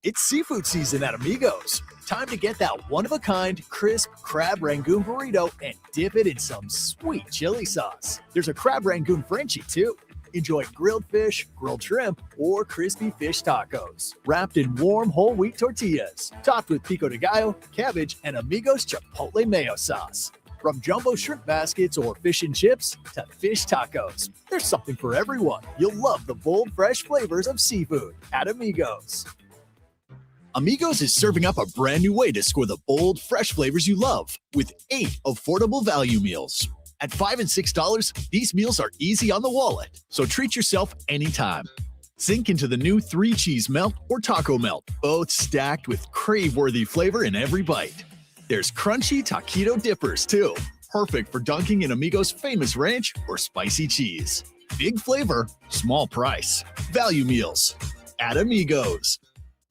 It's seafood season at Amigos. Time to get that one-of-a-kind, crisp crab rangoon burrito and dip it in some sweet chili sauce. There's a crab rangoon Frenchie, too. Enjoy grilled fish, grilled shrimp, or crispy fish tacos, wrapped in warm whole wheat tortillas, topped with pico de gallo, cabbage, and Amigos Chipotle mayo sauce. From jumbo shrimp baskets or fish and chips to fish tacos, there's something for everyone. You'll love the bold, fresh flavors of seafood at Amigos. Amigos is serving up a brand new way to score the bold, fresh flavors you love with 8 affordable value meals. At $5 and $6, these meals are easy on the wallet, so treat yourself anytime. Sink into the new 3-cheese melt or taco melt, both stacked with crave-worthy flavor in every bite. There's crunchy taquito dippers, too, perfect for dunking in Amigos' famous ranch or spicy cheese. Big flavor, small price. Value meals at Amigos.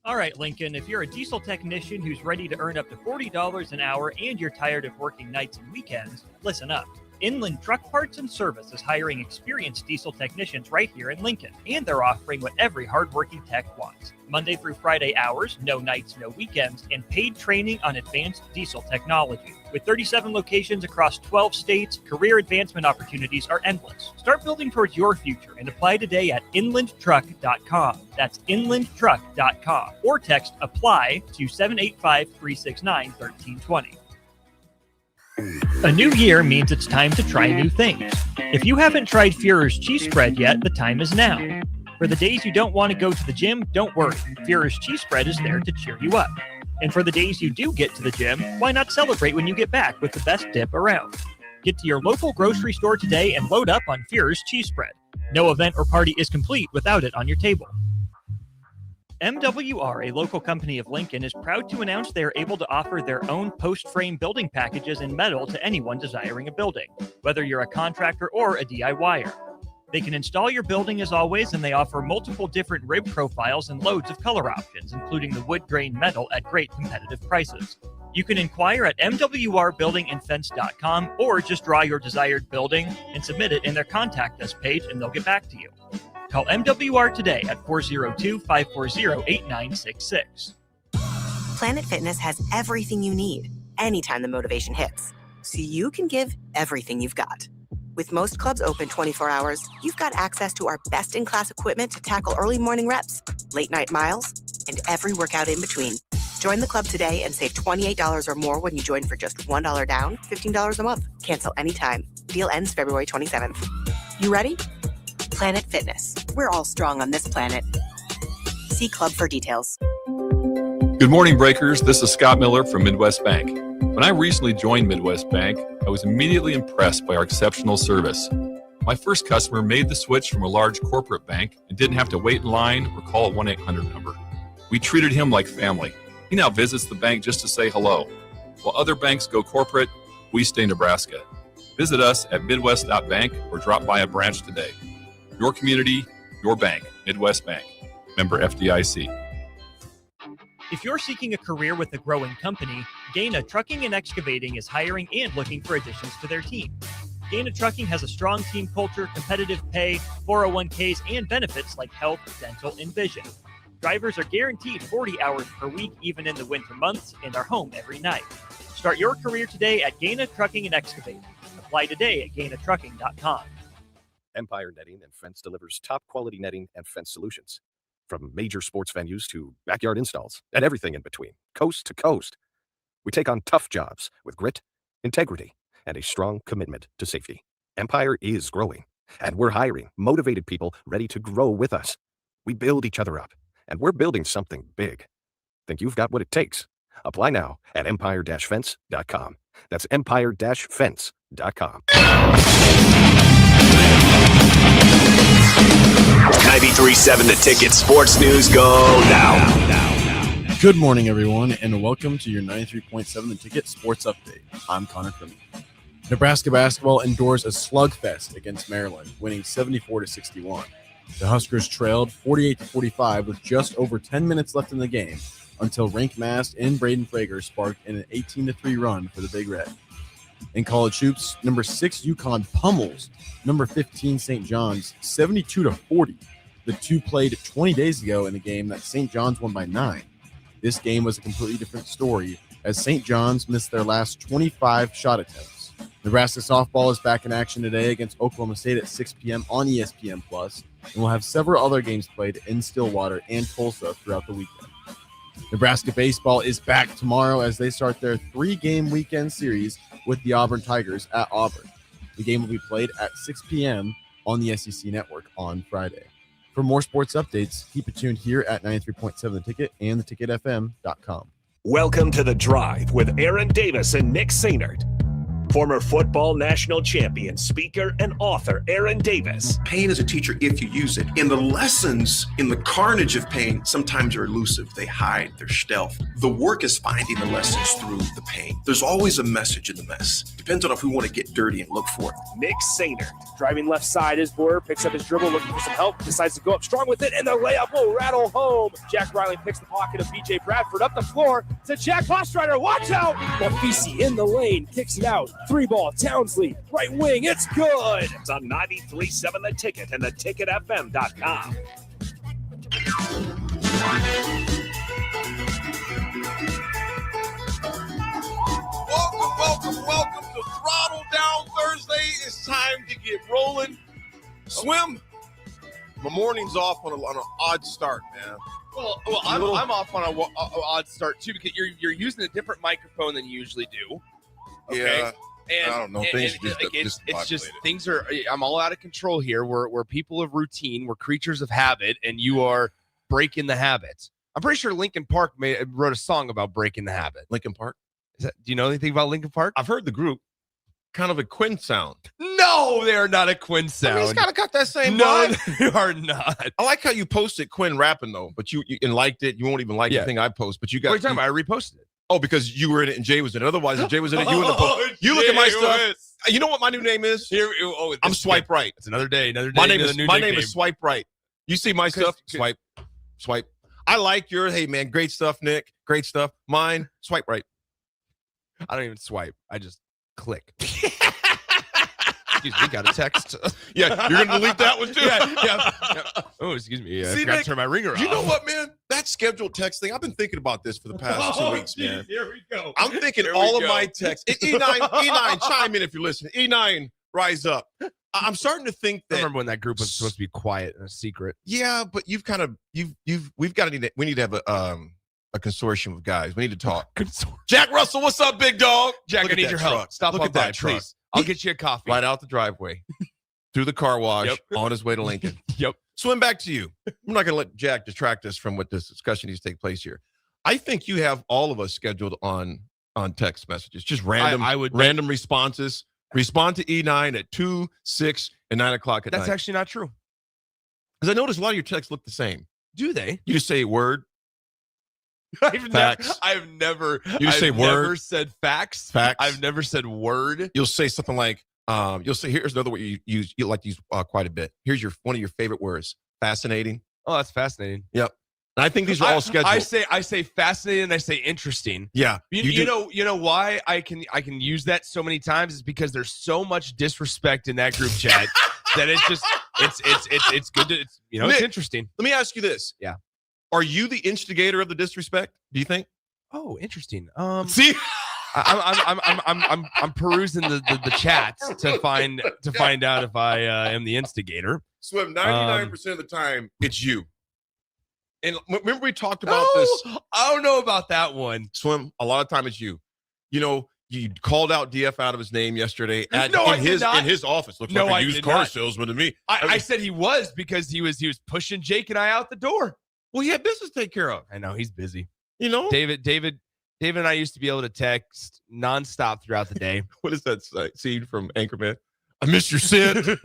All right, Lincoln, if you're a diesel technician who's ready to earn up to $40 an hour and you're tired of working nights and weekends, listen up. Inland Truck Parts and Service is hiring experienced diesel technicians right here in Lincoln, and they're offering what every hardworking tech wants. Monday through Friday hours, no nights, no weekends, and paid training on advanced diesel technology. With 37 locations across 12 states, career advancement opportunities are endless. Start building towards your future and apply today at inlandtruck.com. That's inlandtruck.com. Or text APPLY to 785-369-1320. A new year means it's time to try new things. If you haven't tried Führer's cheese spread yet, the time is now. For the days you don't want to go to the gym, don't worry. Führer's cheese spread is there to cheer you up. And for the days you do get to the gym, why not celebrate when you get back with the best dip around? Get to your local grocery store today and load up on Führer's cheese spread. No event or party is complete without it on your table. MWR, a local company of Lincoln, is proud to announce they are able to offer their own post-frame building packages in metal to anyone desiring a building, whether you're a contractor or a DIYer. They can install your building as always, and they offer multiple different rib profiles and loads of color options, including the wood grain metal at great competitive prices. You can inquire at mwrbuildingandfence.com or just draw your desired building and submit it in their contact us page, and they'll get back to you. Call MWR today at 402-540-8966. Planet Fitness has everything you need anytime the motivation hits, so you can give everything you've got. With most clubs open 24 hours, you've got access to our best-in-class equipment to tackle early morning reps, late-night miles, and every workout in between. Join the club today and save $28 or more when you join for just $1 down, $15 a month. Cancel anytime. Deal ends February 27th. You ready? Planet Fitness. We're all strong on this planet. See club for details. Good morning, Breakers. This is Scott Miller from Midwest Bank. When I recently joined Midwest Bank, I was immediately impressed by our exceptional service. My first customer made the switch from a large corporate bank and didn't have to wait in line or call a 1-800 number. We treated him like family. He now visits the bank just to say hello. While other banks go corporate, we stay Nebraska. Visit us at midwest.bank or drop by a branch today. Your community, your bank. Midwest Bank. Member FDIC. If you're seeking a career with a growing company, Gaina Trucking and Excavating is hiring and looking for additions to their team. Gaina Trucking has a strong team culture, competitive pay, 401ks, and benefits like health, dental, and vision. Drivers are guaranteed 40 hours per week, even in the winter months, and are home every night. Start your career today at Gaina Trucking and Excavating. Apply today at gainatrucking.com. Empire Netting and Fence delivers top-quality netting and fence solutions. From major sports venues to backyard installs and everything in between, coast to coast. We take on tough jobs with grit, integrity, and a strong commitment to safety. Empire is growing, and we're hiring motivated people ready to grow with us. We build each other up, and we're building something big. Think you've got what it takes? Apply now at empire-fence.com. That's empire-fence.com. 93.7 The Ticket Sports News go now. Good morning, everyone, and welcome to your 93.7 The Ticket Sports Update. I'm Connor Crimmy. Nebraska basketball endures a slugfest against Maryland, winning 74-61. The Huskers trailed 48-45 with just over 10 minutes left in the game until Rank Mast and Braden Frager sparked an 18-3 run for the Big Red. In college hoops, number 6 UConn pummels number 15 St. John's 72-40. The two played 20 days ago in a game that St. John's won by 9. this game was a completely different story as St. John's missed their last 25 shot attempts. Nebraska softball is back in action today against Oklahoma State at 6 p.m. on ESPN+, and we'll have several other games played in Stillwater and Tulsa throughout the weekend. Nebraska baseball is back tomorrow as they start their 3-game weekend series with the Auburn Tigers at Auburn. The game will be played at 6 p.m. on the SEC Network on Friday. For more sports updates, keep it tuned here at 93.7 The Ticket and theticketfm.com. Welcome to The Drive with Aaron Davis and Nick Sainert. Former football national champion, speaker, and author Aaron Davis. Pain is a teacher if you use it. And the lessons in the carnage of pain sometimes are elusive. They hide, they're stealth. The work is finding the lessons through the pain. There's always a message in the mess. Depends on if we want to get dirty and look for it. Nick Sainert. Driving left side is Boyer, picks up his dribble, looking for some help, decides to go up strong with it, and the layup will rattle home. Jack Riley picks the pocket of B.J. Bradford up the floor to Jack Hostrider. Watch out! Mafisi in the lane, kicks it out. 3-ball, Townsley, right wing, it's good! It's on 93.7 The Ticket and theticketfm.com. Welcome to Throttle Down Thursday. It's time to get rolling. Swim. My morning's off on an odd start, man. Well, I'm off on a odd start too because you're using a different microphone than you usually do. Okay? Yeah. And, I don't know. Things are. I'm all out of control here. We're people of routine. We're creatures of habit, and you are breaking the habit. I'm pretty sure Linkin Park wrote a song about breaking the habit. Linkin Park. Do you know anything about Linkin Park? I've heard the group. Kind of a Quinn sound. No, they are not a Quinn sound. I mean, it's kind of got that same No, vibe. they are not. I like how you posted Quinn rapping though, but you and liked it. You won't even like the thing I post, but you got. What are you talking about? I reposted it. Oh, because you were in it and Jay was in it. Otherwise, if Jay was in it, you wouldn't have posted. You look at my stuff. You know what my new name is? I'm Swipe Right. It's another day. My name is Swipe Right. You see my stuff? Swipe. I like yours. Hey man, great stuff, Nick. Great stuff. Mine, Swipe Right. I don't even swipe. I just click. Excuse me, got a text. Yeah, you're gonna delete that one too. Yeah. Oh, excuse me. I forgot to turn my ringer off. You know what, man? That scheduled text thing. I've been thinking about this for the past 2 weeks, man. Here we go. I'm thinking all of my texts. E9, chime in if you're listening. E9, rise up. I'm starting to think that. I remember when that group was supposed to be quiet and a secret. Yeah, but we need to have a consortium of guys. We need to talk. Jack Russell, what's up, big dog? Jack, I need your help. Stop Look on at that by, truck. please. I'll get you a coffee. Right out the driveway, through the car wash, on his way to Lincoln. Yep. Swim back to you. I'm not going to let Jack distract us from what this discussion needs to take place here. I think you have all of us scheduled on text messages, just random responses. Respond to E9 at 2, 6, and 9 o'clock at night. That's actually not true. Because I noticed a lot of your texts look the same. Do they? You just say word. Facts. I've never said facts. I've never said word. You'll say something like, you'll say, here's another word you like to use quite a bit. Here's one of your favorite words. Fascinating. Oh, that's fascinating. Yep. And I think these are all scheduled. I say fascinating and I say interesting. Yeah. You know why I can use that so many times is because there's so much disrespect in that group chat that it's good to Nick, it's interesting. Let me ask you this. Yeah. Are you the instigator of the disrespect? Do you think? Oh, interesting. See, I'm perusing the chats to find out if I am the instigator. Swim 99% of the time it's you. And remember we talked about this. I don't know about that one. Swim, a lot of time it's you. You know, you called out DF out of his name yesterday in his office. Looks like a used car salesman to me. I said he was because he was pushing Jake and I out the door. Well, he had business to take care of. I know he's busy. You know, David and I used to be able to text nonstop throughout the day. What is that scene from Anchorman? I miss your Sid.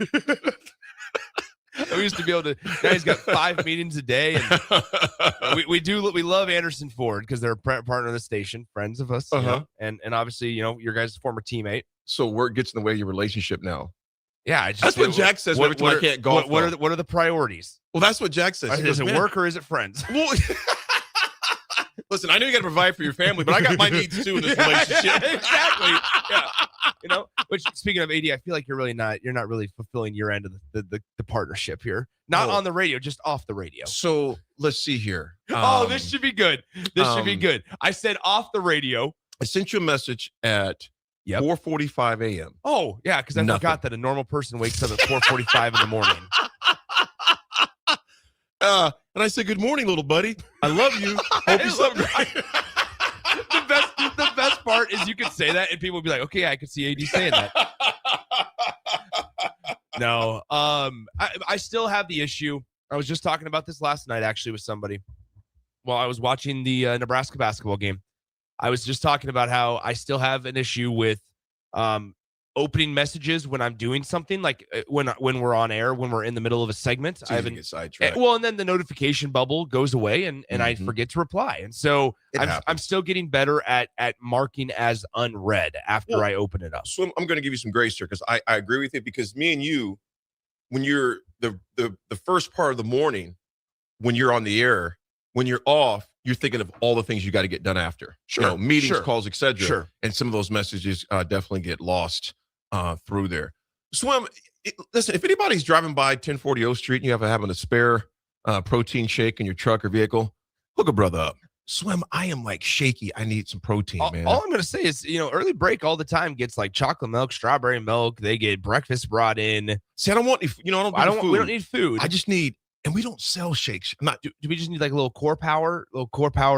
We used to be able to. Now he's got 5 meetings a day, and we love Anderson Ford because they're a partner of the station, friends of us, and obviously your guys' former teammate. So work gets in the way of your relationship now. Yeah, that's what Jack says. Every time I can't golf. What are the priorities? Well, that's what Jack says. Is it work or is it friends? Well, Listen, I know you got to provide for your family, but I got my needs too in this relationship. Exactly. Yeah. Which speaking of AD, I feel like you're not really fulfilling your end of the partnership here. Not on the radio, just off the radio. So let's see here. This should be good. Should be good. I said off the radio. I sent you a message at 4:45 a.m. Oh, yeah, because I forgot that a normal person wakes up at 4:45 in the morning. And I said, good morning, little buddy. I love you. Hope you're something great. The best part is you could say that and people would be like, okay, I could see AD saying that. No. I still have the issue. I was just talking about this last night, actually, with somebody while I was watching the Nebraska basketball game. I was just talking about how I still have an issue with opening messages when I'm doing something, like when we're on air, when we're in the middle of a segment. I haven't get sidetracked. Well, and then the notification bubble goes away and I forget to reply. And so I'm still getting better at marking as unread after I open it up. So I'm going to give you some grace here because I agree with you, because me and you, when you're the first part of the morning, when you're on the air, when you're off, you're thinking of all the things you got to get done after. Sure. Meetings, calls, etc. Sure. And some of those messages definitely get lost through there. Swim, listen, if anybody's driving by 1040 O Street and you having a spare protein shake in your truck or vehicle, hook a brother up. Swim, I am like shaky. I need some protein, man. All I'm going to say is, early break all the time gets like chocolate milk, strawberry milk. They get breakfast brought in. See, I don't want, we don't need food. I just need, and we don't sell shakes. Do we just need like a little core power,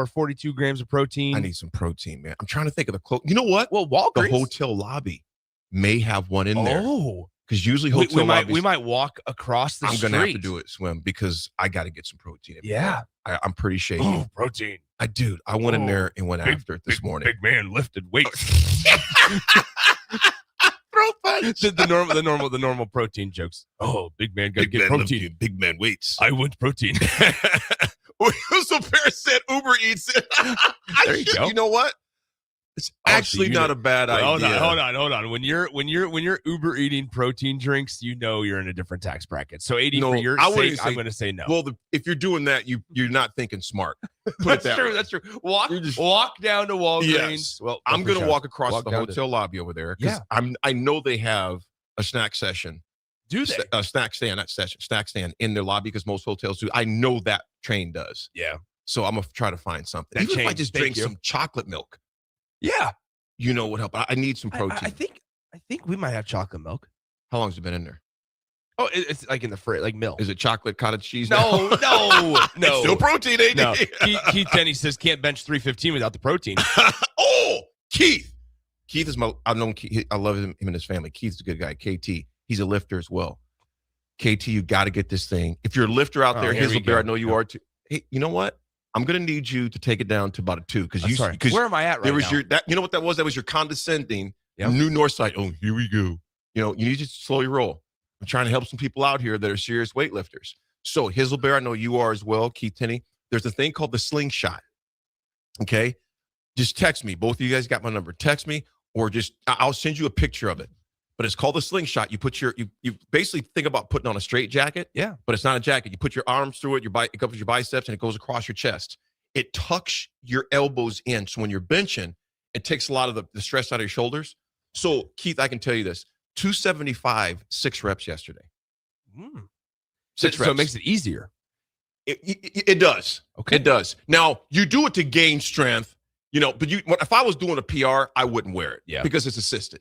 42 grams of protein? I need some protein, man. I'm trying to think of the you know what? Well, Walgreens. The hotel lobby may have one in there. Oh, because usually hotel lobbies, we might walk across the street. I'm gonna have to do it, Swim, because I got to get some protein. Yeah, I'm pretty shaky. Oh, protein. I went in there and went after it this morning. Big man lifted weights. The normal protein jokes. Oh, big man got to get protein. Big man weights. I want protein. So Paris said Uber Eats. There you go. You know what? It's actually not a bad idea. Hold on. When you're Uber eating protein drinks, you're in a different tax bracket. So 80 for your sake, I'm going to say no. Well, if you're doing that, you're not thinking smart. That's true. Walk down to Walgreens. Yes. Well, I'm going to walk across the hotel lobby over there because I know they have a snack session. Do they? A snack stand in their lobby, because most hotels do. I know that train does. Yeah. So I'm going to try to find something. Even if I just drink some chocolate milk. Yeah. Would help. I need some protein. I think we might have chocolate milk. How long has it been in there? Oh, it's like in the fridge, like milk. Is it chocolate cottage cheese? No. It's still protein, AD. No. Keith Denny says can't bench 315 without the protein. Oh, Keith. Keith is I've known Keith. I love him and his family. Keith's a good guy. KT. He's a lifter as well. KT, you got to get this thing. If you're a lifter out there, Hazelbear, I know you are too. Hey, you know what? I'm going to need you to take it down to about a 2 because where am I at right now? You know what that was? That was your condescending new north side. Oh, here we go. You need to slowly roll. I'm trying to help some people out here that are serious weightlifters. So Hazelbear, I know you are as well. Keith Tenney. There's a thing called the slingshot. Okay. Just text me. Both of you guys got my number. Text me, or I'll send you a picture of it. But it's called the slingshot. You put you basically think about putting on a straight jacket. Yeah. But it's not a jacket. You put your arms through it, it covers your biceps, and it goes across your chest. It tucks your elbows in. So when you're benching, it takes a lot of the stress out of your shoulders. So, Keith, I can tell you this. 275, 6 reps yesterday. 6 reps. So it makes it easier. It does. Okay. It does. Now, you do it to gain strength, but if I was doing a PR, I wouldn't wear it. Yeah. Because it's assisted.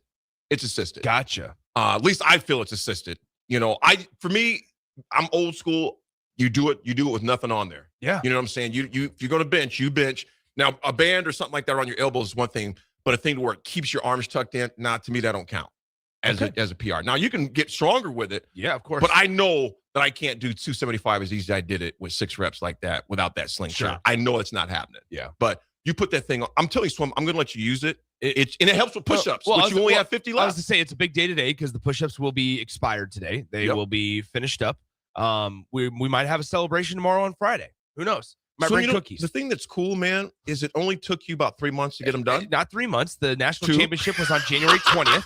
It's assisted. Gotcha. At least I feel it's assisted. For me, I'm old school. You do it with nothing on there. Yeah. You know what I'm saying? If you're going to bench, you bench. Now, a band or something like that around your elbows is one thing, but a thing where it keeps your arms tucked in, to me, that don't count as a PR. Now, you can get stronger with it. Yeah, of course. But I know that I can't do 275 as easy as I did it with 6 reps like that without that slingshot. Sure. I know it's not happening. Yeah. But you put that thing on. I'm telling you, Swim, I'm going to let you use it. And it helps with push-ups, which you only have 50 left. I was to say, it's a big day today because the push-ups will be expired today. They will be finished up. We might have a celebration tomorrow on Friday. Who knows? Might bring cookies. The thing that's cool, man, is it only took you about 3 months to get them done. Not 3 months. The national championship was on January 20th.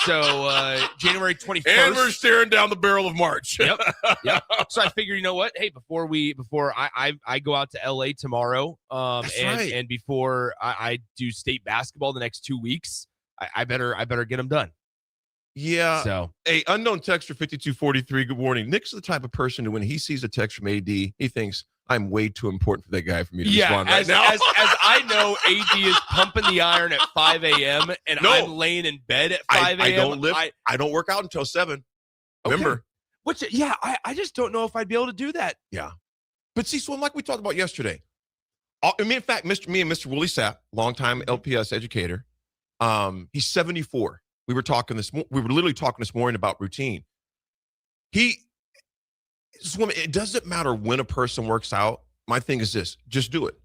So January 21st. And we're staring down the barrel of March. Yep. So I figured, you know what? Hey, before I go out to LA tomorrow, and before I do state basketball the next 2 weeks, I better get them done. Yeah. So, hey, unknown texter 5243. Good morning. Nick's the type of person who, when he sees a text from AD, he thinks, I'm way too important for that guy for me to respond right now. As I know, AD is pumping the iron at 5 a.m. and I'm laying in bed at 5 a.m. I don't work out until 7. Remember? Which, I just don't know if I'd be able to do that. Yeah. But see, so like we talked about yesterday, in fact, me and Mr. Willie Sapp, longtime LPS educator, he's 74. We were literally talking this morning about routine. It doesn't matter when a person works out. My thing is this: just do it.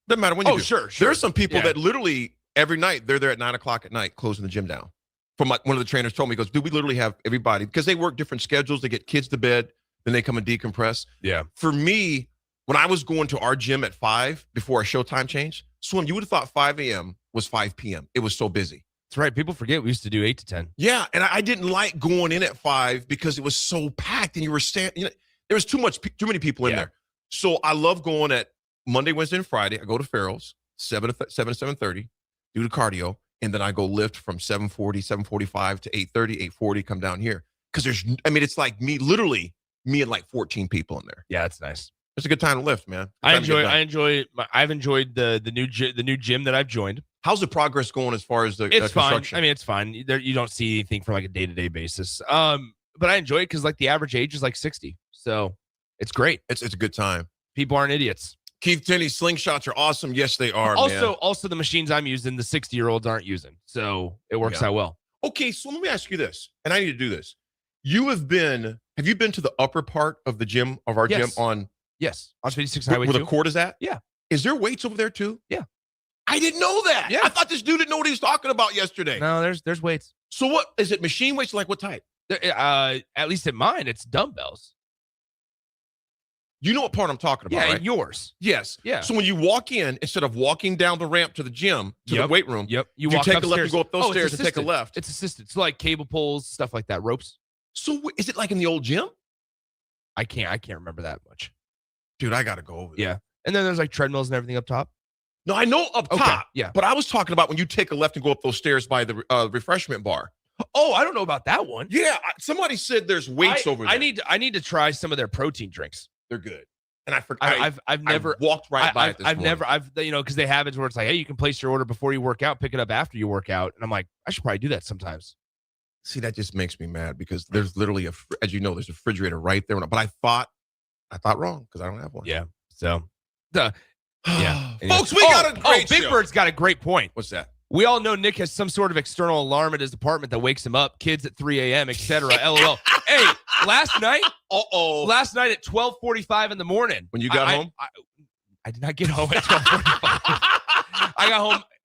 Doesn't matter when you do. Sure. There are some people that literally every night they're there at 9:00 at night, closing the gym down. From one of the trainers told me, he goes, "Dude, we literally have everybody because they work different schedules. They get kids to bed, then they come and decompress." Yeah. For me, when I was going to our gym at 5 before our showtime changed, Swim, you would have thought 5 a.m. was 5 p.m. It was so busy. That's right. People forget we used to do 8 to 10. Yeah, and I didn't like going in at 5 because it was so packed, and you were standing. There was too many people in there. So I love going at Monday, Wednesday, and Friday. I go to Farrell's 7 to 7:30, do the cardio, and then I go lift from 7:40, 7:45 to 8:30, 8:40. Come down here because it's like me and like 14 people in there. Yeah, it's nice. It's a good time to lift, man. I've enjoyed the new gym that I've joined. How's the progress going as far as the construction? Fine. I mean, it's fine. You don't see anything from like a day-to-day basis. But I enjoy it because like the average age is like 60. So it's great. It's a good time. People aren't idiots. Keith Tenney, slingshots are awesome. Yes, they are. Also the machines I'm using, the 60-year-olds aren't using. So it works out well. Okay, so let me ask you this, and I need to do this. Have you been to the upper part of the gym, of our gym on? Yes. On 56 Highway 2. Where the court is at? Yeah. Is there weights over there too? Yeah. I didn't know that. Yeah. I thought this dude didn't know what he was talking about yesterday. No, there's weights. So what is it? Machine weights? Like what type? At least at mine, it's dumbbells. You know what part I'm talking about, right? And yours. Yes. Yeah. So when you walk in, instead of walking down the ramp to the gym, to the weight room, you take upstairs. a left and go up those stairs and take a left. It's assisted. It's like cable pulls, stuff like that, ropes. So is it like in the old gym? I can't remember that much. Dude, I got to go over there. Yeah. And then there's like treadmills and everything up top. No, I know up top. Yeah. But I was talking about when you take a left and go up those stairs by the refreshment bar. Oh, I don't know about that one. Yeah. Somebody said there's weights over there. I need to try some of their protein drinks. They're good. And I've never walked right by it this morning. Because they have it where it's like, hey, you can place your order before you work out, pick it up after you work out. And I'm like, I should probably do that sometimes. See, that just makes me mad because there's literally as you know, there's a refrigerator right there. But I thought wrong because I don't have one. Yeah. So, folks, we got a great Big show. Bird's got a great point. What's that? We all know Nick has some sort of external alarm at his apartment that wakes him up, kids at 3 a.m., etc. LOL. Hey, last night at 12:45 in the morning. When you got home? I did not get home at 12:45.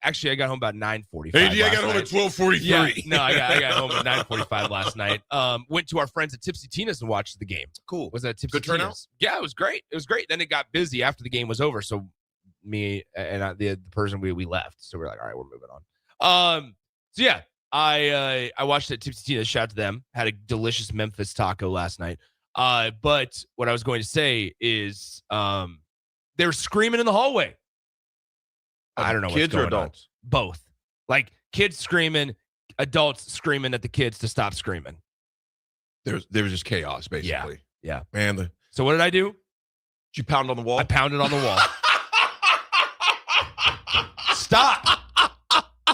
I got home about 9:45. Hey, I got home at 12:43. Yeah, no, I got home at 9:45 last night. Went to our friends at Tipsy Tina's and watched the game. Cool. Was that Tipsy Good turnout? Tina's? Yeah, it was great. Then it got busy after the game was over. So me and the person we left. So we're like, all right, we're moving on. So yeah, I watched it. Tipsy Tina's. Shout out to them. Had a delicious Memphis taco last night. But what I was going to say is, they were screaming in the hallway. I don't know what's kids going or adults? on. Both. Like kids screaming, adults screaming at the kids to stop screaming. There was just chaos, basically. Yeah. Man, so what did I do? Did you pound on the wall? I pounded on the wall. Stop.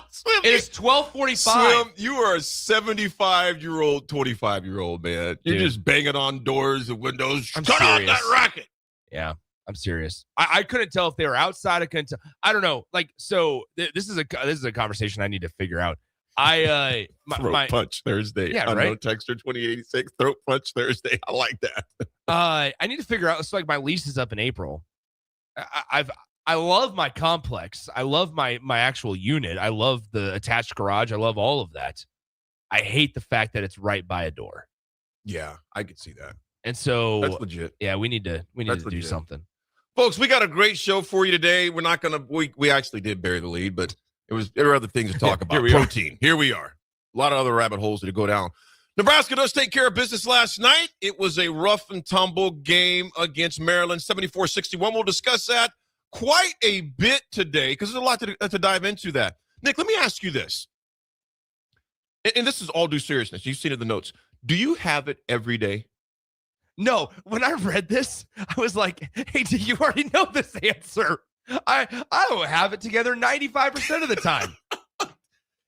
Swim, it is 12:45. Swim, you are a 75-year-old, 25-year-old man. You're just banging on doors and windows. I'm Cut off serious. that racket. Yeah, I'm serious. I couldn't tell if they were outside. I couldn't tell. I don't know. Like, so this is a conversation I need to figure out. Throat punch Thursday. Yeah, Unknown right. Texter 2086. Throat punch Thursday. I like that. I need to figure out. It's like my lease is up in April. I love my complex. I love my actual unit. I love the attached garage. I love all of that. I hate the fact that it's right by a door. Yeah, I could see that. And so that's legit. Yeah, we need to do something. Folks, we got a great show for you today. We're not gonna we actually did bury the lead, but there were other things to talk about. Protein. Here we are. lot of other rabbit holes to go down. Nebraska does take care of business last night. It was a rough and tumble game against Maryland, 74-61. We'll discuss that quite a bit today because there's a lot to dive into that. Nick, let me ask you this. And this is all due seriousness. You've seen it in the notes. Do you have it every day? No. When I read this, I was like, hey, do you already know this answer? I don't have it together 95% of the time.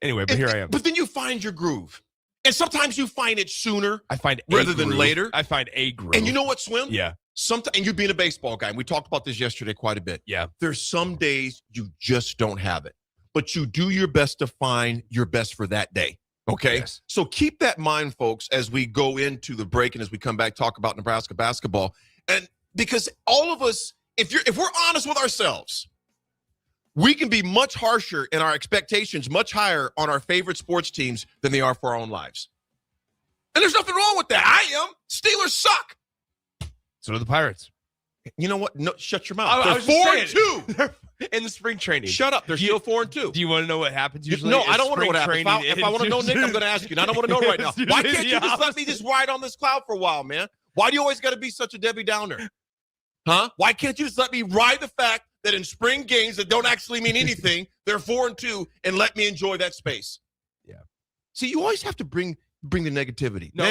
Anyway, but here I am. But then you find your groove. And sometimes you find it sooner. I find rather than later. I find a groove. And you know what, Swim? Yeah. Sometimes, and you being a baseball guy, and we talked about this yesterday quite a bit. Yeah. There's some days you just don't have it. But you do your best to find your best for that day. Okay? Yes. So keep that in mind, folks, as we go into the break and as we come back, talk about Nebraska basketball. And because all of us, if we're honest with ourselves, we can be much harsher in our expectations, much higher on our favorite sports teams than they are for our own lives. And there's nothing wrong with that. I am. Steelers suck. So do the Pirates. You know what? No, shut your mouth. They're 4-2. They're in the spring training. Shut up. They're still 4-2. Do you want to know what happens usually? No, I don't want to know what happens. If I want to know, Nick, I'm going to ask you. And I don't want to know right now. Why can't you just let me just ride on this cloud for a while, man? Why do you always got to be such a Debbie Downer? Huh? Why can't you just let me ride the fact that in spring games that don't actually mean anything, they're 4-2, and let me enjoy that space? Yeah. See, you always have to bring the negativity. No,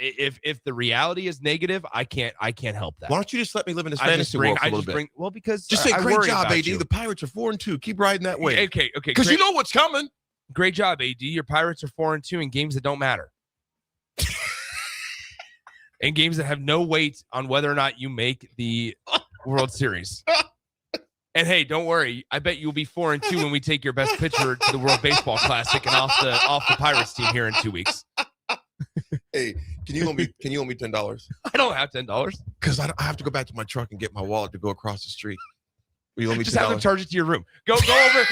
if the reality is negative, I can't help that. Why don't you just let me live in this fantasy world for a little bit? Well, because just say great job, AD. The Pirates are 4-2. Keep riding that way. Okay. Because you know what's coming. Great job, AD. Your Pirates are 4-2 in games that don't matter. And games that have no weight on whether or not you make the World Series. And hey, don't worry. I bet you'll be 4-2 when we take your best pitcher to the World Baseball Classic and off the Pirates team here in 2 weeks. Hey, can you owe me $10? I don't have $10 because I have to go back to my truck and get my wallet to go across the street. Will you owe me just $10? Have them charge it to your room. Go over.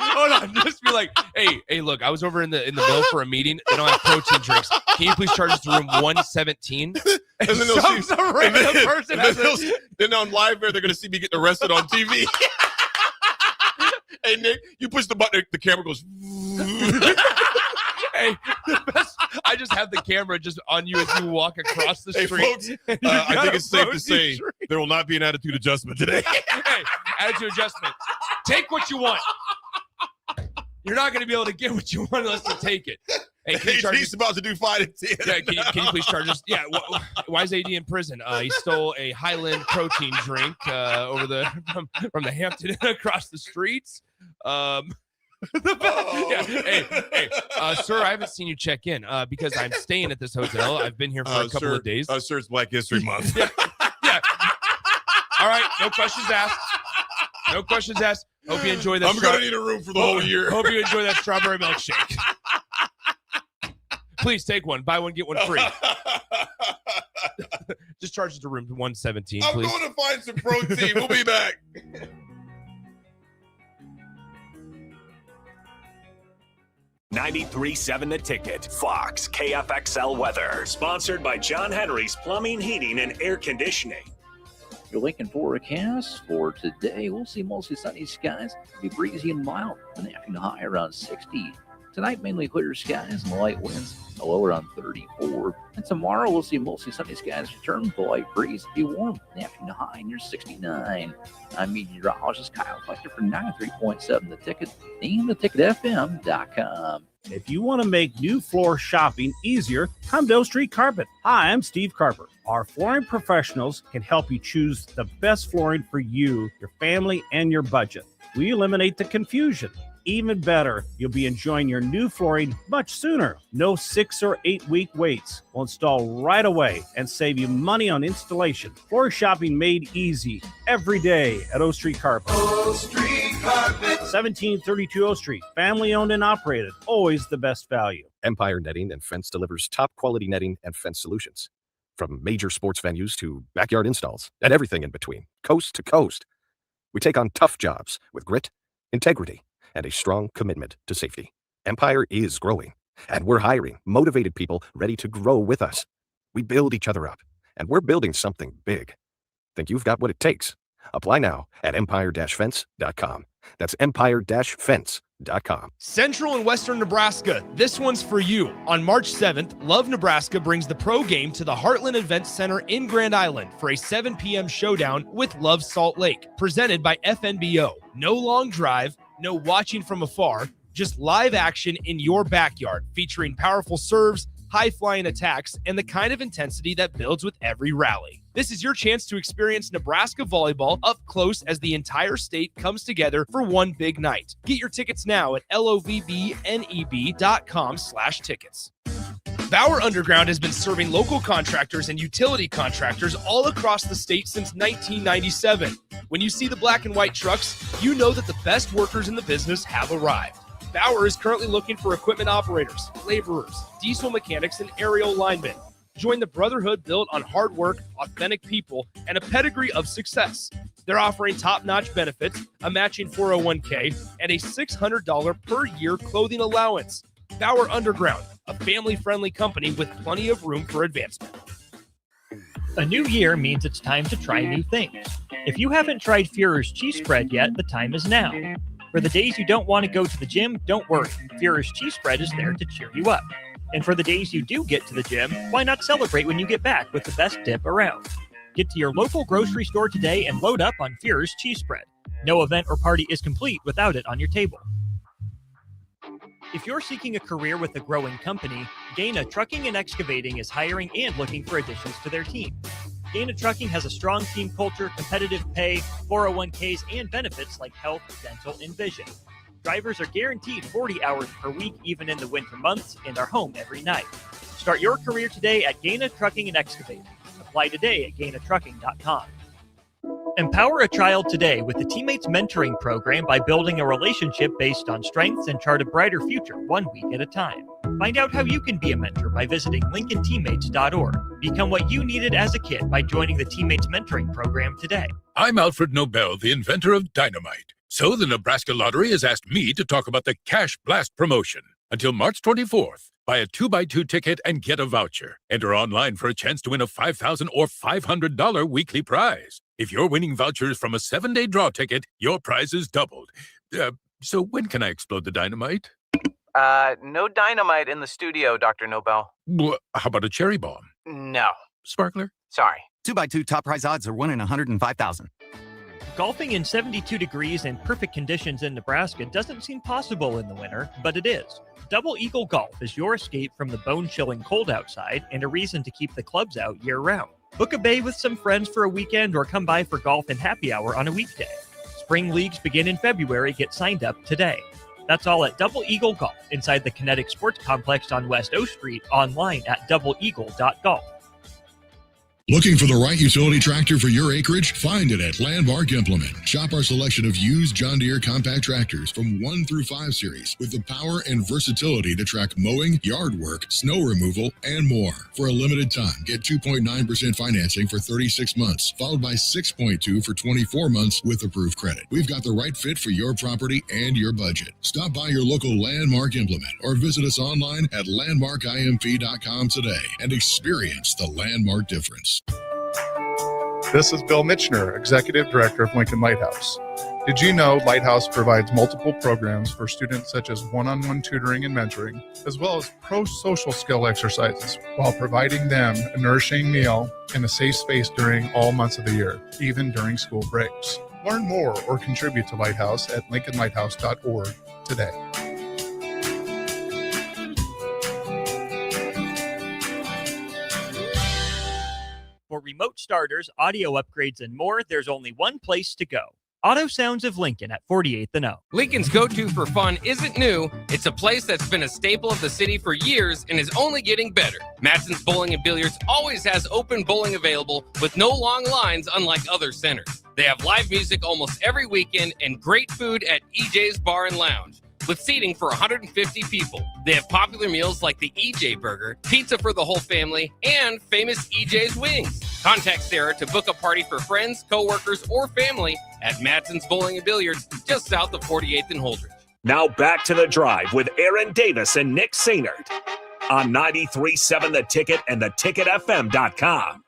Hold on. Just be like, hey, look, I was over in the mill for a meeting. They don't have protein drinks. Can you please charge us to room 117? And then they'll see some random person. Then on live there, they're going to see me getting arrested on TV. Hey, Nick, you push the button, the camera goes. Hey, the best. I just have the camera just on you as you walk across the street. Folks, I think it's safe to say there will not be an attitude adjustment today. Hey, attitude adjustment. Take what you want. You're not going to be able to get what you want unless you take it. Hey, he's about to do 5 to 10. Yeah, can you please charge us? Yeah, why is AD in prison? He stole a Highland protein drink from the Hampton Inn across the streets. Hey, sir, I haven't seen you check in because I'm staying at this hotel. I've been here for a couple of days. Sir, it's Black History Month. Yeah. All right, no questions asked. Hope you enjoy that. I'm going to need a room for the whole year. Hope you enjoy that strawberry milkshake. Please take one. Buy one, get one free. Just charge it to room 117, please. I'm going to find some protein. We'll be back. 93.7 The Ticket, Fox, KFXL weather. Sponsored by John Henry's Plumbing, Heating, and Air Conditioning. Your Lincoln forecast for today, we'll see mostly sunny skies. It'll be breezy and mild. An afternoon high around 60. Tonight, mainly clear skies and light winds. A low around 34. And tomorrow, we'll see mostly sunny skies return with a light breeze. Be warm. An afternoon high near 69. I'm meteorologist Kyle Fletcher for 93.7 The Ticket and theticketfm.com. If you want to make new floor shopping easier, come to O Street Carpet. Hi, I'm Steve Carper. Our flooring professionals can help you choose the best flooring for you, your family, and your budget. We eliminate the confusion. Even better, you'll be enjoying your new flooring much sooner. No 6 or 8 week waits. We'll install right away and save you money on installation. Floor shopping made easy every day at O Street Carpet. O Street Carpet. 1732 O Street. Family owned and operated. Always the best value. Empire Netting and Fence delivers top quality netting and fence solutions. From major sports venues to backyard installs and everything in between, coast to coast. We take on tough jobs with grit, integrity, and a strong commitment to safety. Empire is growing, and we're hiring motivated people ready to grow with us. We build each other up, and we're building something big. Think you've got what it takes? Apply now at empire-fence.com. That's empire-fence.com. Central and Western Nebraska, this one's for you. On March 7th, Love Nebraska brings the pro game to the Heartland Events Center in Grand Island for a 7 p.m. showdown with Love Salt Lake, presented by FNBO. No long drive, no watching from afar, just live action in your backyard, featuring powerful serves, high-flying attacks, and the kind of intensity that builds with every rally. This is your chance to experience Nebraska volleyball up close as the entire state comes together for one big night. Get your tickets now at lovbneb.com/tickets. Bauer Underground has been serving local contractors and utility contractors all across the state since 1997. When you see the black and white trucks, you know that the best workers in the business have arrived. Bauer is currently looking for equipment operators, laborers, diesel mechanics, and aerial linemen. Join the brotherhood built on hard work, authentic people, and a pedigree of success. They're offering top-notch benefits, a matching 401k, and a $600 per year clothing allowance. Bauer Underground, a family-friendly company with plenty of room for advancement. A new year means it's time to try new things. If you haven't tried Führer's cheese spread yet, the time is now. For the days you don't want to go to the gym, don't worry. Führer's cheese spread is there to cheer you up. And for the days you do get to the gym, why not celebrate when you get back with the best dip around? Get to your local grocery store today and load up on Führer's cheese spread. No event or party is complete without it on your table. If you're seeking a career with a growing company, Gaina Trucking and Excavating is hiring and looking for additions to their team. Gaina Trucking has a strong team culture, competitive pay, 401ks, and benefits like health, dental, and vision. Drivers are guaranteed 40 hours per week, even in the winter months, and are home every night. Start your career today at Gaina Trucking and Excavating. Apply today at gainatrucking.com. Empower a child today with the Teammates Mentoring Program by building a relationship based on strengths and chart a brighter future 1 week at a time. Find out how you can be a mentor by visiting LincolnTeammates.org. Become what you needed as a kid by joining the Teammates Mentoring Program today. I'm Alfred Nobel, the inventor of dynamite. So the Nebraska Lottery has asked me to talk about the Cash Blast promotion. Until March 24th, buy a 2x2 ticket and get a voucher. Enter online for a chance to win a $5,000 or $500 weekly prize. If you're winning vouchers from a 7-day draw ticket, your prize is doubled. So when can I explode the dynamite? No dynamite in the studio, Dr. Nobel. How about a cherry bomb? No. Sparkler? Sorry. 2x2 top prize odds are 1 in 105,000. Golfing in 72 degrees and perfect conditions in Nebraska doesn't seem possible in the winter, but it is. Double Eagle Golf is your escape from the bone-chilling cold outside and a reason to keep the clubs out year-round. Book a bay with some friends for a weekend or come by for golf and happy hour on a weekday. Spring leagues begin in February. Get signed up today. That's all at Double Eagle Golf inside the Kinetic Sports Complex on West O Street, online at doubleeagle.golf. Looking for the right utility tractor for your acreage? Find it at Landmark Implement. Shop our selection of used John Deere compact tractors from 1 through 5 series with the power and versatility to track mowing, yard work, snow removal, and more. For a limited time, get 2.9% financing for 36 months, followed by 6.2% for 24 months with approved credit. We've got the right fit for your property and your budget. Stop by your local Landmark Implement or visit us online at landmarkimp.com today and experience the Landmark difference. This is Bill Mitchner, Executive Director of Lincoln Lighthouse. Did you know Lighthouse provides multiple programs for students such as one-on-one tutoring and mentoring, as well as pro-social skill exercises, while providing them a nourishing meal and a safe space during all months of the year, even during school breaks. Learn more or contribute to Lighthouse at lincolnlighthouse.org today. For remote starters, audio upgrades, and more, there's only one place to go. Auto Sounds of Lincoln at 48th and O. Lincoln's go-to for fun isn't new. It's a place that's been a staple of the city for years and is only getting better. Matson's Bowling and Billiards always has open bowling available with no long lines, unlike other centers. They have live music almost every weekend and great food at EJ's Bar and Lounge, with seating for 150 people. They have popular meals like the EJ Burger, pizza for the whole family, and famous EJ's Wings. Contact Sarah to book a party for friends, coworkers, or family at Matson's Bowling and Billiards, just south of 48th and Holdridge. Now back to the drive with Aaron Davis and Nick Sainert on 93.7 The Ticket and theticketfm.com.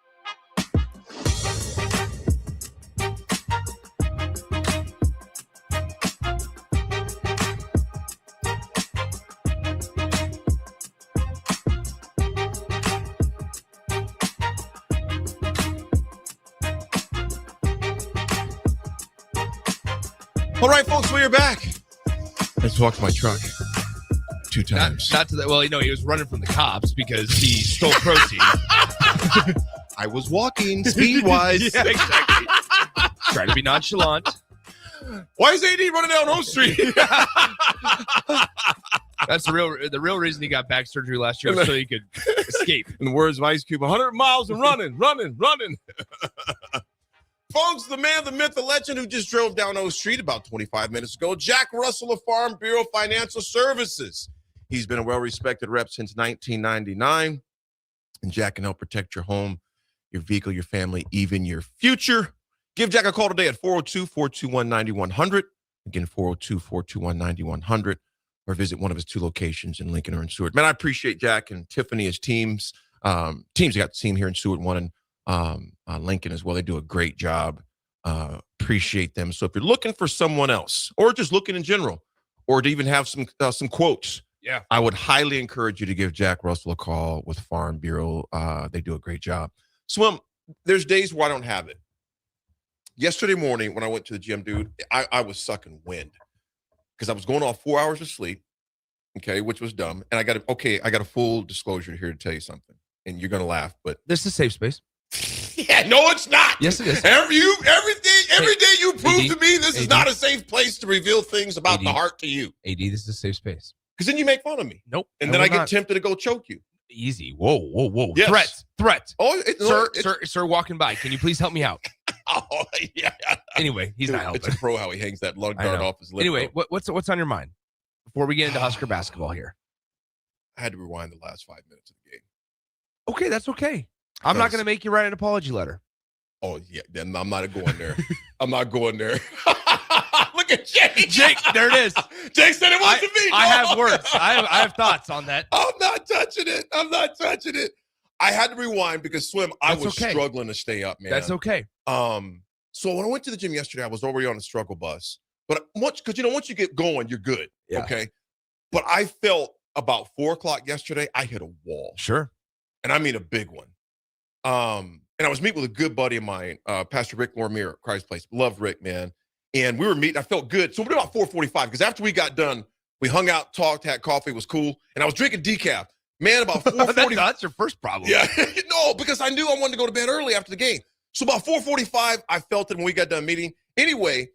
All right, folks, we are back. Let's walk to my truck 2 times. Not to that. Well, he was running from the cops because he stole protein. I was walking speed-wise. Yeah, exactly. Try to be nonchalant. Why is AD running down Home Street? That's the real reason he got back surgery last year, so he could escape. In the words of Ice Cube, 100 miles and running. Folks, the man, the myth, the legend who just drove down O Street about 25 minutes ago, Jack Russell of Farm Bureau Financial Services. He's been a well-respected rep since 1999, and Jack can help protect your home, your vehicle, your family, even your future. Give Jack a call today at 402-421-9100. Again, 402-421-9100, or visit one of his 2 locations in Lincoln or in Seward. Man, I appreciate Jack and Tiffany as teams. Teams I got to see him here in Seward, one in Lincoln as well. They do a great job. Appreciate them. So if you're looking for someone else, or just looking in general, or to even have some quotes, I would highly encourage you to give Jack Russell a call with Farm Bureau. They do a great job. Swim, there's days where I don't have it. Yesterday morning when I went to the gym, dude, I was sucking wind because I was going off 4 hours of sleep, okay, which was dumb. And I got a full disclosure here to tell you something, and you're going to laugh, but this is a safe space. Yeah, no, it's not. Yes, it is. Every day you prove to me this is not a safe place to reveal things about the heart to you. AD, this is a safe space. Because then you make fun of me. Nope. And then I get tempted to go choke you. Easy. Whoa. Yes. Threat. Oh, sir, walking by. Can you please help me out? Oh, yeah. Anyway, he's not helping. It's a pro how he hangs that lung guard off his lip. Anyway, what's on your mind before we get into Husker basketball here? I had to rewind the last 5 minutes of the game. Okay, that's okay. I'm not going to make you write an apology letter. Oh, yeah. Then I'm not going there. I'm not going there. Look at Jake. Jake, there it is. Jake said it wasn't me. I have words. I have thoughts on that. I'm not touching it. I had to rewind because I was struggling to stay up, man. That's okay. So when I went to the gym yesterday, I was already on a struggle bus. But once you get going, you're good. Yeah. Okay. But I felt about 4:00 yesterday, I hit a wall. Sure. And I mean a big one. And I was meeting with a good buddy of mine, Pastor Rick Lormier at Christ Place. Love Rick, man. And we were meeting. I felt good. So we're about 4:45 because after we got done, we hung out, talked, had coffee. It was cool. And I was drinking decaf. Man, about 4:40. That's your first problem. Yeah. No, because I knew I wanted to go to bed early after the game. So about 4:45, I felt it when we got done meeting. Anyway,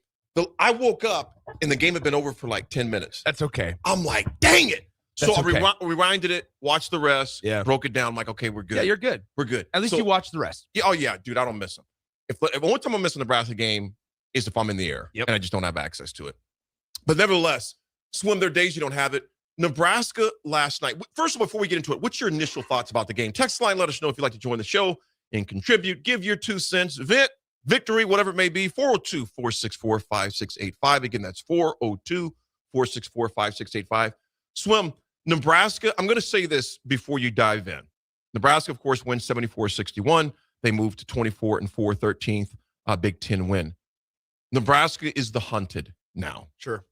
I woke up and the game had been over for like 10 minutes. That's okay. I'm like, dang it. So I rewinded it, watched the rest, broke it down. I'm like, okay, we're good. Yeah, you're good. We're good. At least you watched the rest. Yeah, oh, yeah, dude, I don't miss them. If one time I miss a Nebraska game is if I'm in the air and I just don't have access to it. But nevertheless, Swim, there are days you don't have it. Nebraska last night. First of all, before we get into it, what's your initial thoughts about the game? Text line, let us know if you'd like to join the show and contribute. Give your 2 cents. Victory, whatever it may be, 402-464-5685. Again, that's 402-464-5685. Swim, Nebraska, I'm going to say this before you dive in. Nebraska, of course, wins 74-61. They moved to 24-4, 13th Big Ten win. Nebraska is the hunted now. Sure.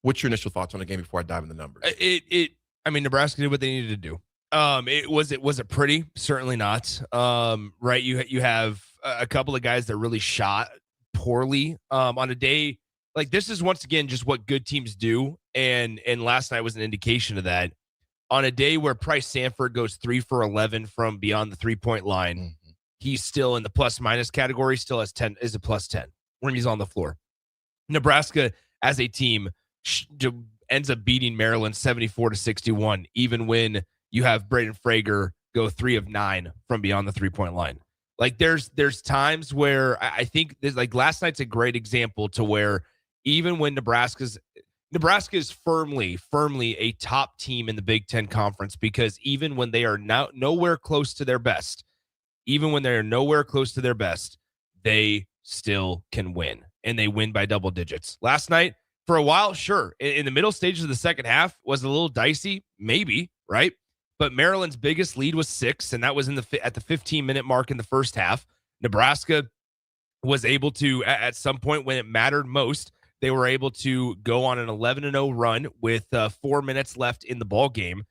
What's your initial thoughts on the game before I dive in the numbers? I mean, Nebraska did what they needed to do. Was it pretty? Certainly not. Right. You have a couple of guys that really shot poorly on a day like this. Is once again just what good teams do. And last night was an indication of that. On a day where Price Sanford goes 3 for 11 from beyond the 3-point line, he's still in the plus minus category, still has 10 is a plus 10 when he's on the floor. Nebraska as a team ends up beating Maryland 74-61, even when you have Braden Frager go 3 of 9 from beyond the 3-point line. Like there's times where I think there's like last night's a great example to where even when Nebraska is firmly a top team in the Big Ten Conference, because even when they are now nowhere close to their best, they still can win, and they win by double digits. Last night, for a while, sure, in the middle stages of the second half was a little dicey, maybe, right? But Maryland's biggest lead was 6, and that was at the 15-minute mark in the first half. Nebraska was able to, at some point when it mattered most, they were able to go on an 11-0 run with 4 minutes left in the ball game.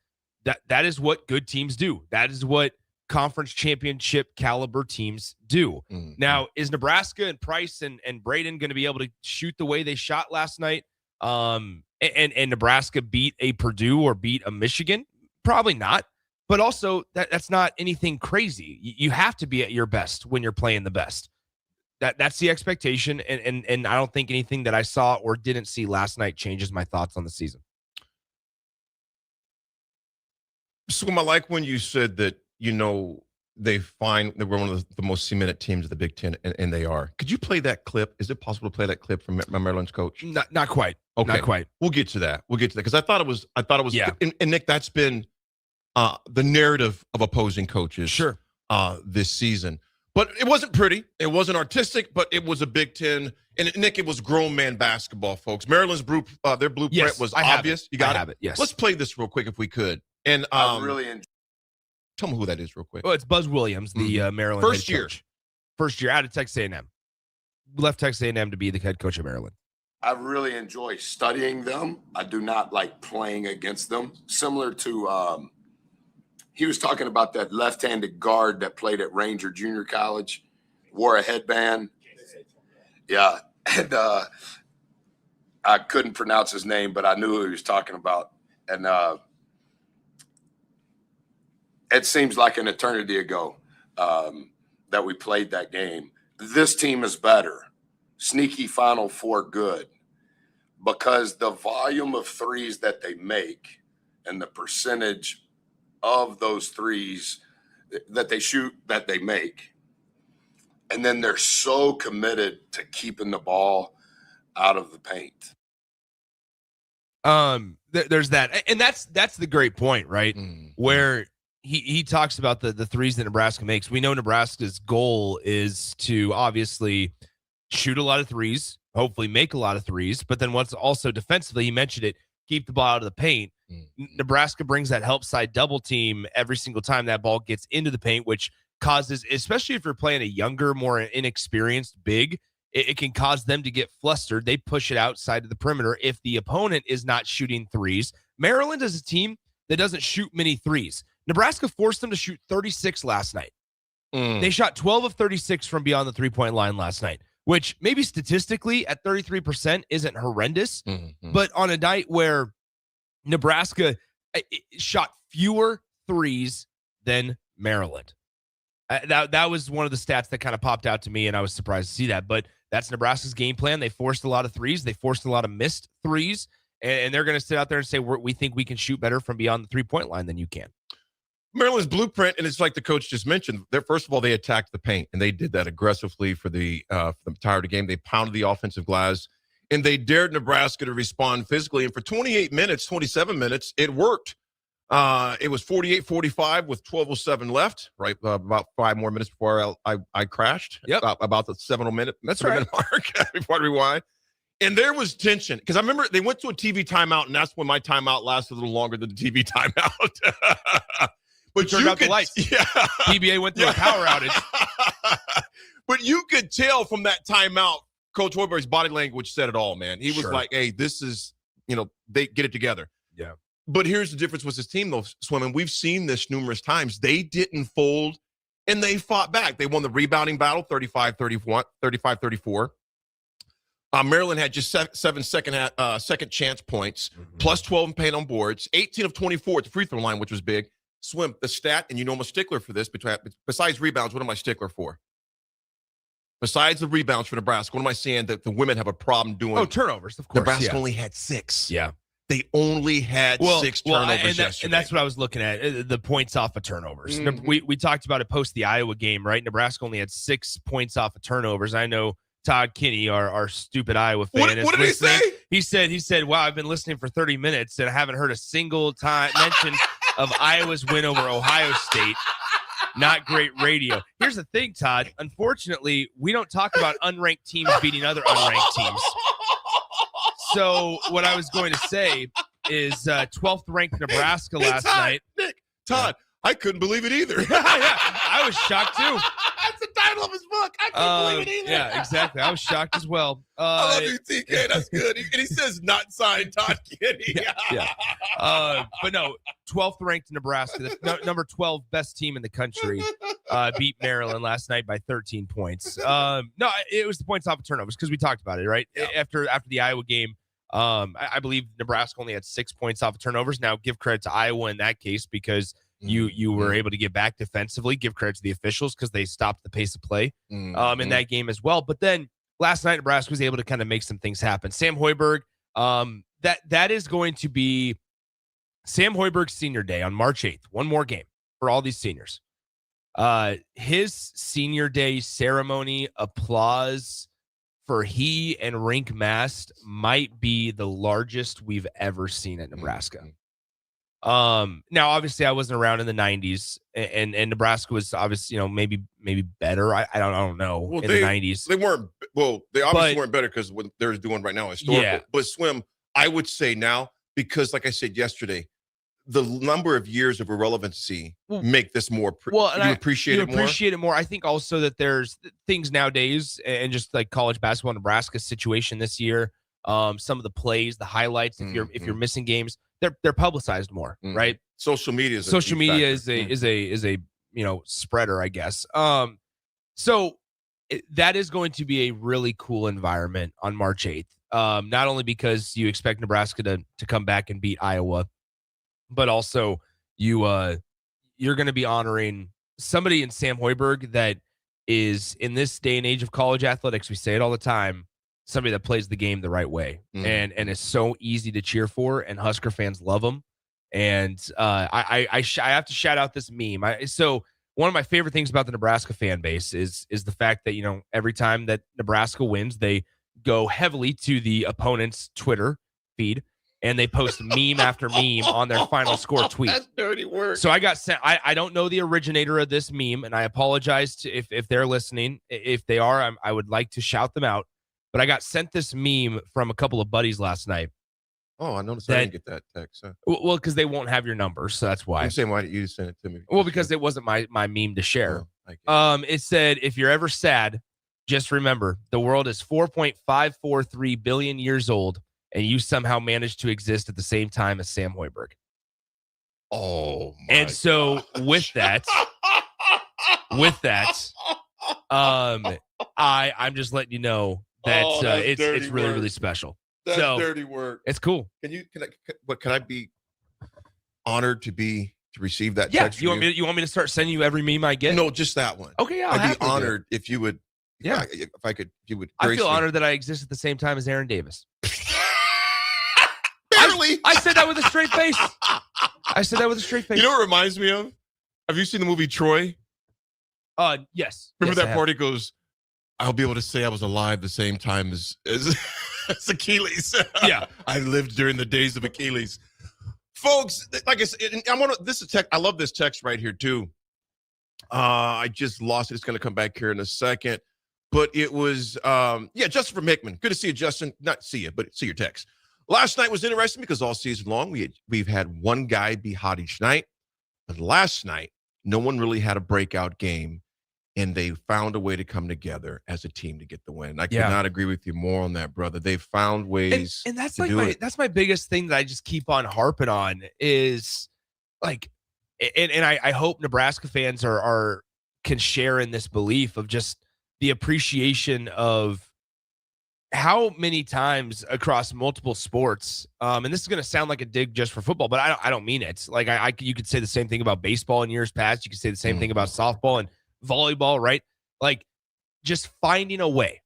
That is what good teams do. That is what conference championship caliber teams do. Now, is Nebraska and Price and Braden going to be able to shoot the way they shot last night? And Nebraska beat a Purdue or beat a Michigan? Probably not. But also, that's not anything crazy. You have to be at your best when you're playing the best. That's the expectation, and I don't think anything that I saw or didn't see last night changes my thoughts on the season. So I like when you said that, they find that we're one of the most cemented teams of the Big Ten, and they are. Could you play that clip? Is it possible to play that clip from Maryland's coach? Not quite. Okay. Not quite. We'll get to that. Because I thought it was. Yeah. And Nick, that's been the narrative of opposing coaches. Sure. This season. But it wasn't pretty. It wasn't artistic, but it was a Big Ten. And Nick, it was grown man basketball, folks. Maryland's their blueprint was obvious. You got it? Yes. Let's play this real quick if we could. And tell me who that is real quick. Well, it's Buzz Williams, the Maryland First head coach. First year out of Texas A&M. Left Texas A&M to be the head coach of Maryland. I really enjoy studying them. I do not like playing against them. Similar to he was talking about that left-handed guard that played at Ranger Junior College, wore a headband. Yeah, and I couldn't pronounce his name, but I knew who he was talking about. And it seems like an eternity ago that we played that game. This team is better. Sneaky Final Four good, because the volume of threes that they make and the percentage of those threes that they shoot, that they make. And then they're so committed to keeping the ball out of the paint. There's that. And that's the great point, right? Where he talks about the threes that Nebraska makes. We know Nebraska's goal is to obviously shoot a lot of threes, hopefully make a lot of threes, but then what's also defensively, he mentioned it, keep the ball out of the paint. Nebraska brings that help side double team every single time that ball gets into the paint, which causes, especially if you're playing a younger, more inexperienced big, it can cause them to get flustered. They push it outside of the perimeter if the opponent is not shooting threes. Maryland is a team that doesn't shoot many threes. Nebraska forced them to shoot 36 last night. They shot 12 of 36 from beyond the three-point line last night, which maybe statistically at 33% isn't horrendous, but on a night where Nebraska shot fewer threes than Maryland. That was one of the stats that kind of popped out to me, and I was surprised to see that. But that's Nebraska's game plan. They forced a lot of threes. They forced a lot of missed threes, and they're going to sit out there and say, we think we can shoot better from beyond the three-point line than you can. Maryland's blueprint, and it's like the coach just mentioned, first of all, they attacked the paint, and they did that aggressively for the entirety of the game. They pounded the offensive glass, and they dared Nebraska to respond physically. And for 27 minutes, it worked. It was 48-45 with 12:07 left, right? About 5 more minutes before I crashed. Yep. About the 7-minute That's right. mark before I rewind. And there was tension, because I remember they went to a TV timeout, and that's when my timeout lasted a little longer than the TV timeout. But turned out the lights. Yeah. PBA went through a power outage. But you could tell from that timeout, Coach Hoiberg's body language said it all, man. He was like, hey, this is, they get it together. Yeah. But here's the difference with this team, though, Swim, and we've seen this numerous times. They didn't fold, and they fought back. They won the rebounding battle, 35-34. Maryland had just 7 second chance points, plus 12 in paint on boards, 18 of 24 at the free throw line, which was big. Swim, the stat, and I'm a stickler for this, besides rebounds, what am I stickler for? Besides the rebounds for Nebraska, what am I saying that the women have a problem doing? Oh, turnovers, of course. Nebraska only had 6. Yeah. They only had 6 turnovers yesterday. And that's what I was looking at, the points off of turnovers. We talked about it post the Iowa game, right? Nebraska only had 6 points off of turnovers. I know Todd Kinney, our stupid Iowa fan, what did he say? He said, wow, I've been listening for 30 minutes and I haven't heard a single time mention of Iowa's win over Ohio State. Not great radio. Here's the thing, Todd. Unfortunately, we don't talk about unranked teams beating other unranked teams. So what I was going to say is 12th ranked Nebraska last night. Todd, I couldn't believe it either. Yeah, I was shocked too. It's a title of his book. I can't believe it either. Yeah, exactly. I was shocked as well. I love you, TK. That's good. And he says not signed Todd Kitty. Yeah. But no, 12th ranked Nebraska, the number 12 best team in the country, beat Maryland last night by 13 points. No, it was the points off of turnovers because we talked about it, right? Yeah. After the Iowa game, I believe Nebraska only had 6 points off of turnovers. Now, give credit to Iowa in that case because you were able to get back defensively. Give credit to the officials because they stopped the pace of play in that game as well. But then last night, Nebraska was able to kind of make some things happen. Sam Hoiberg, that is going to be Sam Hoiberg's senior day on March 8th. One more game for all these seniors. His senior day ceremony applause for he and Rink Mast might be the largest we've ever seen at Nebraska. Now obviously I wasn't around in the 90s and Nebraska was obviously, maybe better. I don't know. In the 90s. They weren't, they obviously weren't better because what they're doing right now is historical. Yeah. But Swim, I would say now, because like I said yesterday, the number of years of irrelevancy make this more. You appreciate it more. I think also that there's things nowadays, and just like college basketball, Nebraska situation this year. Some of the plays, the highlights. If you're missing games, they're publicized more, right? Social media is a spreader, I guess. So that is going to be a really cool environment on March 8th. Not only because you expect Nebraska to come back and beat Iowa, but also you're going to be honoring somebody in Sam Hoiberg that is, in this day and age of college athletics, we say it all the time, somebody that plays the game the right way and is so easy to cheer for, and Husker fans love him. And I have to shout out this meme. So one of my favorite things about the Nebraska fan base is the fact that, every time that Nebraska wins, they go heavily to the opponent's Twitter feed and they post meme after meme on their final score tweet. That's dirty work. So I got sent. I don't know the originator of this meme, and I apologize if they're listening. If they are, I would like to shout them out. But I got sent this meme from a couple of buddies last night. Oh, I noticed I didn't get that text. Huh? Well, because they won't have your number, so that's why. I'm saying, why didn't you send it to me? Well, because it wasn't my meme to share. It said, if you're ever sad, just remember the world is 4.543 billion years old, and you somehow managed to exist at the same time as Sam Hoiberg. Oh, and so with that, I'm just letting you know that it's really, really special. That's dirty work. It's cool. Can I be honored to receive that Yeah, text? you want me to start sending you every meme I get? No, just that one. Okay, yeah, I'd be honored if you would. Yeah, if you would. I feel honored that I exist at the same time as Aaron Davis. Barely. I said that with a straight face. You know what it reminds me of? Have you seen the movie Troy? Yes. Remember Yes, that part? He goes, "I'll be able to say I was alive the same time as Achilles." Yeah, I lived during the days of Achilles. Folks, like I said, this is text. I love this text right here too. I just lost it. It's going to come back here in a second. But it was, Justin from Hickman. Good to see you, Justin. Not see you, but see your text. Last night was interesting because all season long we've had one guy be hot each night. But last night, no one really had a breakout game, and they found a way to come together as a team to get the win. I cannot agree with you more on that, brother. They found ways and that's to do it. That's my biggest thing that I just keep on harping on is like, and I hope Nebraska fans can share in this belief of just the appreciation of how many times across multiple sports, and this is going to sound like a dig just for football, but I don't mean it. Like you could say the same thing about baseball in years past. You could say the same thing about softball and volleyball, right? Like just finding a way.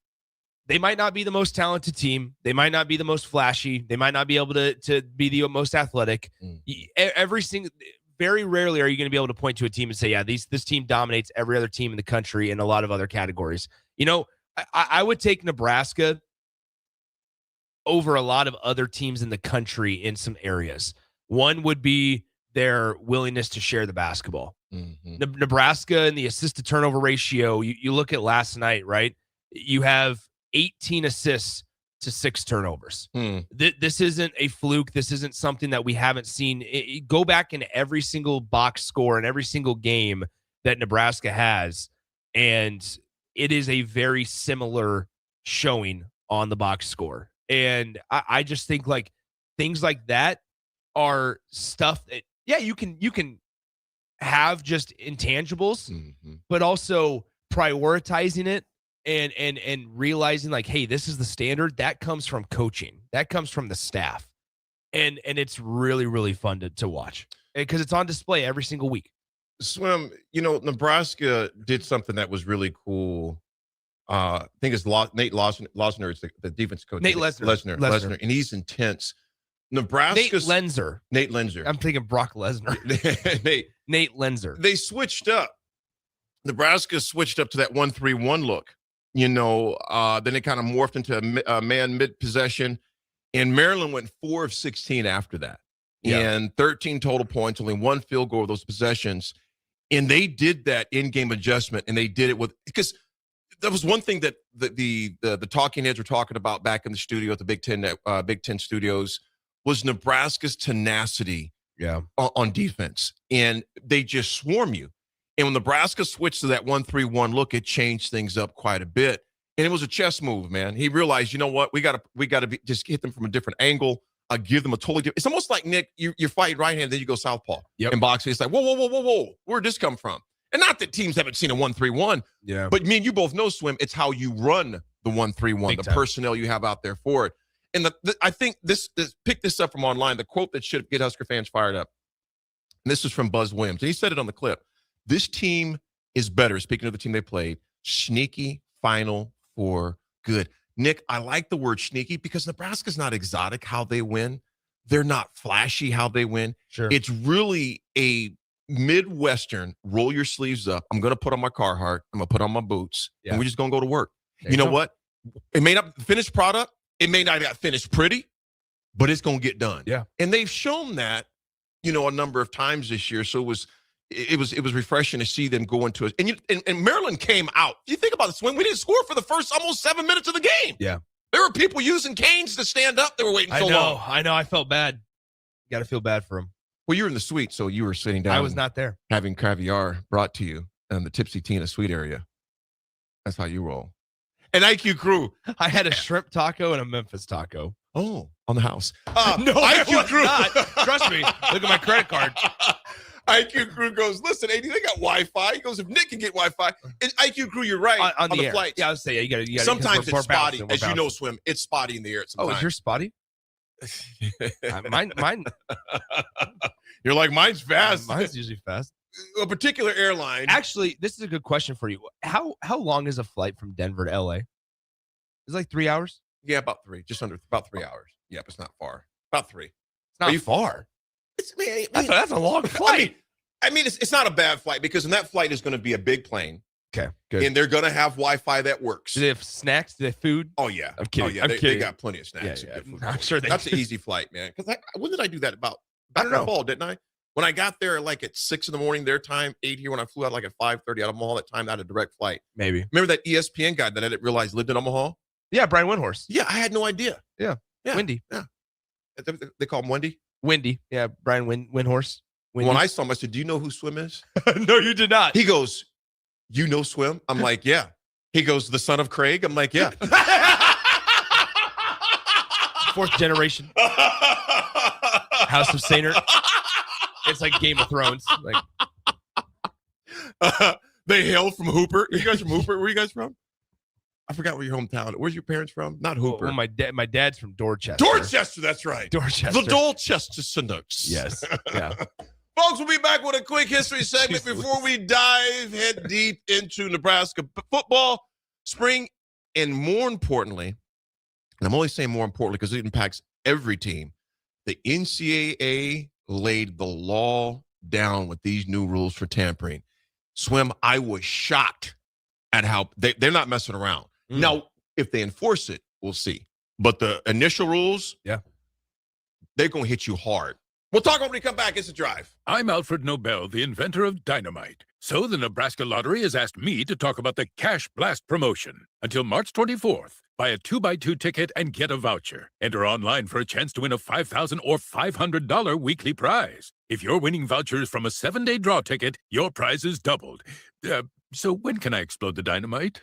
They might not be the most talented team. They might not be the most flashy. They might not be able to be the most athletic. Very rarely are you going to be able to point to a team and say, yeah, this team dominates every other team in the country in a lot of other categories. I would take Nebraska over a lot of other teams in the country in some areas. One would be their willingness to share the basketball. Mm-hmm. Nebraska and the assist to turnover ratio, you look at last night, right? You have 18 assists to 6 turnovers. This isn't a fluke. This isn't something that we haven't seen. Go back in every single box score in every single game that Nebraska has, and it is a very similar showing on the box score. And I just think like things like that are stuff that, yeah, you can have just intangibles, but also prioritizing it and realizing like, hey, this is the standard that comes from coaching, that comes from the staff. And it's really, really fun to watch because it's on display every single week. Swim, Nebraska did something that was really cool. I think it's Nate Losner is the defense coach. Nate Lesnar, and he's intense. Nebraska's Nate Lenzer. I'm thinking Brock Lesnar. Nate Lenzer. They switched up. Nebraska switched up to that 1-3-1 look. Then it kind of morphed into a man mid-possession, and Maryland went 4 of 16 after that. Yeah. And 13 total points, only 1 field goal of those possessions. And they did that in-game adjustment, and they did it because that was one thing that the talking heads were talking about back in the studio at the Big Ten studios was Nebraska's tenacity on defense. And they just swarm you. And when Nebraska switched to that 1-3-1 look, it changed things up quite a bit. And it was a chess move, man. He realized, you know what, we got to just hit them from a different angle. Give them a totally different. It's almost like, Nick, you're fighting right hand, then you go southpaw in boxing. It's like, whoa, where'd this come from? And not that teams haven't seen a 1-3-1, but me and you both know, Swim, it's how you run the 1-3-1, the personnel you have out there for it. And I think this pick this up from online, the quote that should get Husker fans fired up. And this is from Buzz Williams. And he said it on the clip. This team is better, speaking of the team they played, sneaky, Final Four, good. Nick, I like the word sneaky because Nebraska's not exotic how they win. They're not flashy how they win. Sure. It's really a Midwestern, roll your sleeves up. I'm going to put on my Carhartt. I'm going to put on my boots. And we're just going to go to work. You know what? It may not finished product. It may not get finished pretty, but it's going to get done. Yeah. And they've shown that, a number of times this year. So it was refreshing to see them go into it. And Maryland came out. You think about this, when we didn't score for the first almost 7 minutes of the game. Yeah. There were people using canes to stand up. They were waiting so long. I know. I felt bad. Got to feel bad for them. Well, you were in the suite, so you were sitting down. I was not there. Having caviar brought to you in the Tipsy Tina suite area. That's how you roll. And IQ Crew. I had a shrimp taco and a Memphis taco. Oh, on the house. No, IQ Crew. Not. Trust me. Look at my credit card. IQ Crew goes, listen, AD, they got Wi-Fi. He goes, if Nick can get Wi-Fi. And IQ Crew, you're right. On the flights. Yeah, I was saying, you got to. Sometimes it's spotty. As you know, Swim, it's spotty in the air. Oh, is yours spotty? Mine. You're like, mine's fast. Mine's usually fast. A particular airline. Actually, this is a good question for you. How long is a flight from Denver to LA? It's like 3 hours? Yeah, about 3. Just under about 3 hours. Yep, it's not far. About 3. It's not far. That's a long flight. I mean, it's not a bad flight because in that flight is going to be a big plane. Okay, good. And they're going to have Wi-Fi that works. Do they have snacks? Do they have food? Oh, yeah. I'm kidding. Oh, yeah. They got plenty of snacks. Yeah. I'm sure that's an easy flight, man. Because when did I do that? Back in the fall, didn't I? When I got there like at 6 a.m, their time, 8 here, when I flew out like at 5:30 out of Omaha, that time I had a direct flight. Maybe. Remember that ESPN guy that I didn't realize lived in Omaha? Yeah, Brian Windhorst. Yeah, I had no idea. Yeah. Windy. Yeah. They call him Wendy? Windy. Yeah, Brian Windhorst. When I saw him, I said, do you know who Swim is? No, you did not. He goes, you know Swim? I'm like, yeah. He goes, the son of Craig? I'm like, yeah. 4th generation. House of Sainer. It's like Game of Thrones. They hail from Hooper. You guys from Hooper? Where are you guys from? I forgot where your hometown. Where's your parents from? Not Hooper. Well, my dad's from Dorchester. Dorchester, that's right. Dorchester. The Dorchester Canucks. Yes. Yeah. Folks, we'll be back with a quick history segment before we dive head deep into Nebraska football, spring, and more importantly, and I'm only saying more importantly because it impacts every team, the NCAA laid the law down with these new rules for tampering. Swim, I was shocked at how they're not messing around. Now, if they enforce it, we'll see. But the initial rules, they're going to hit you hard. We'll talk when we come back. It's A Drive. I'm Alfred Nobel, the inventor of dynamite. So the Nebraska Lottery has asked me to talk about the Cash Blast promotion. Until March 24th, buy a 2x2 ticket and get a voucher. Enter online for a chance to win a $5,000 or $500 weekly prize. If you're winning vouchers from a 7-day draw ticket, your prize is doubled. So when can I explode the dynamite?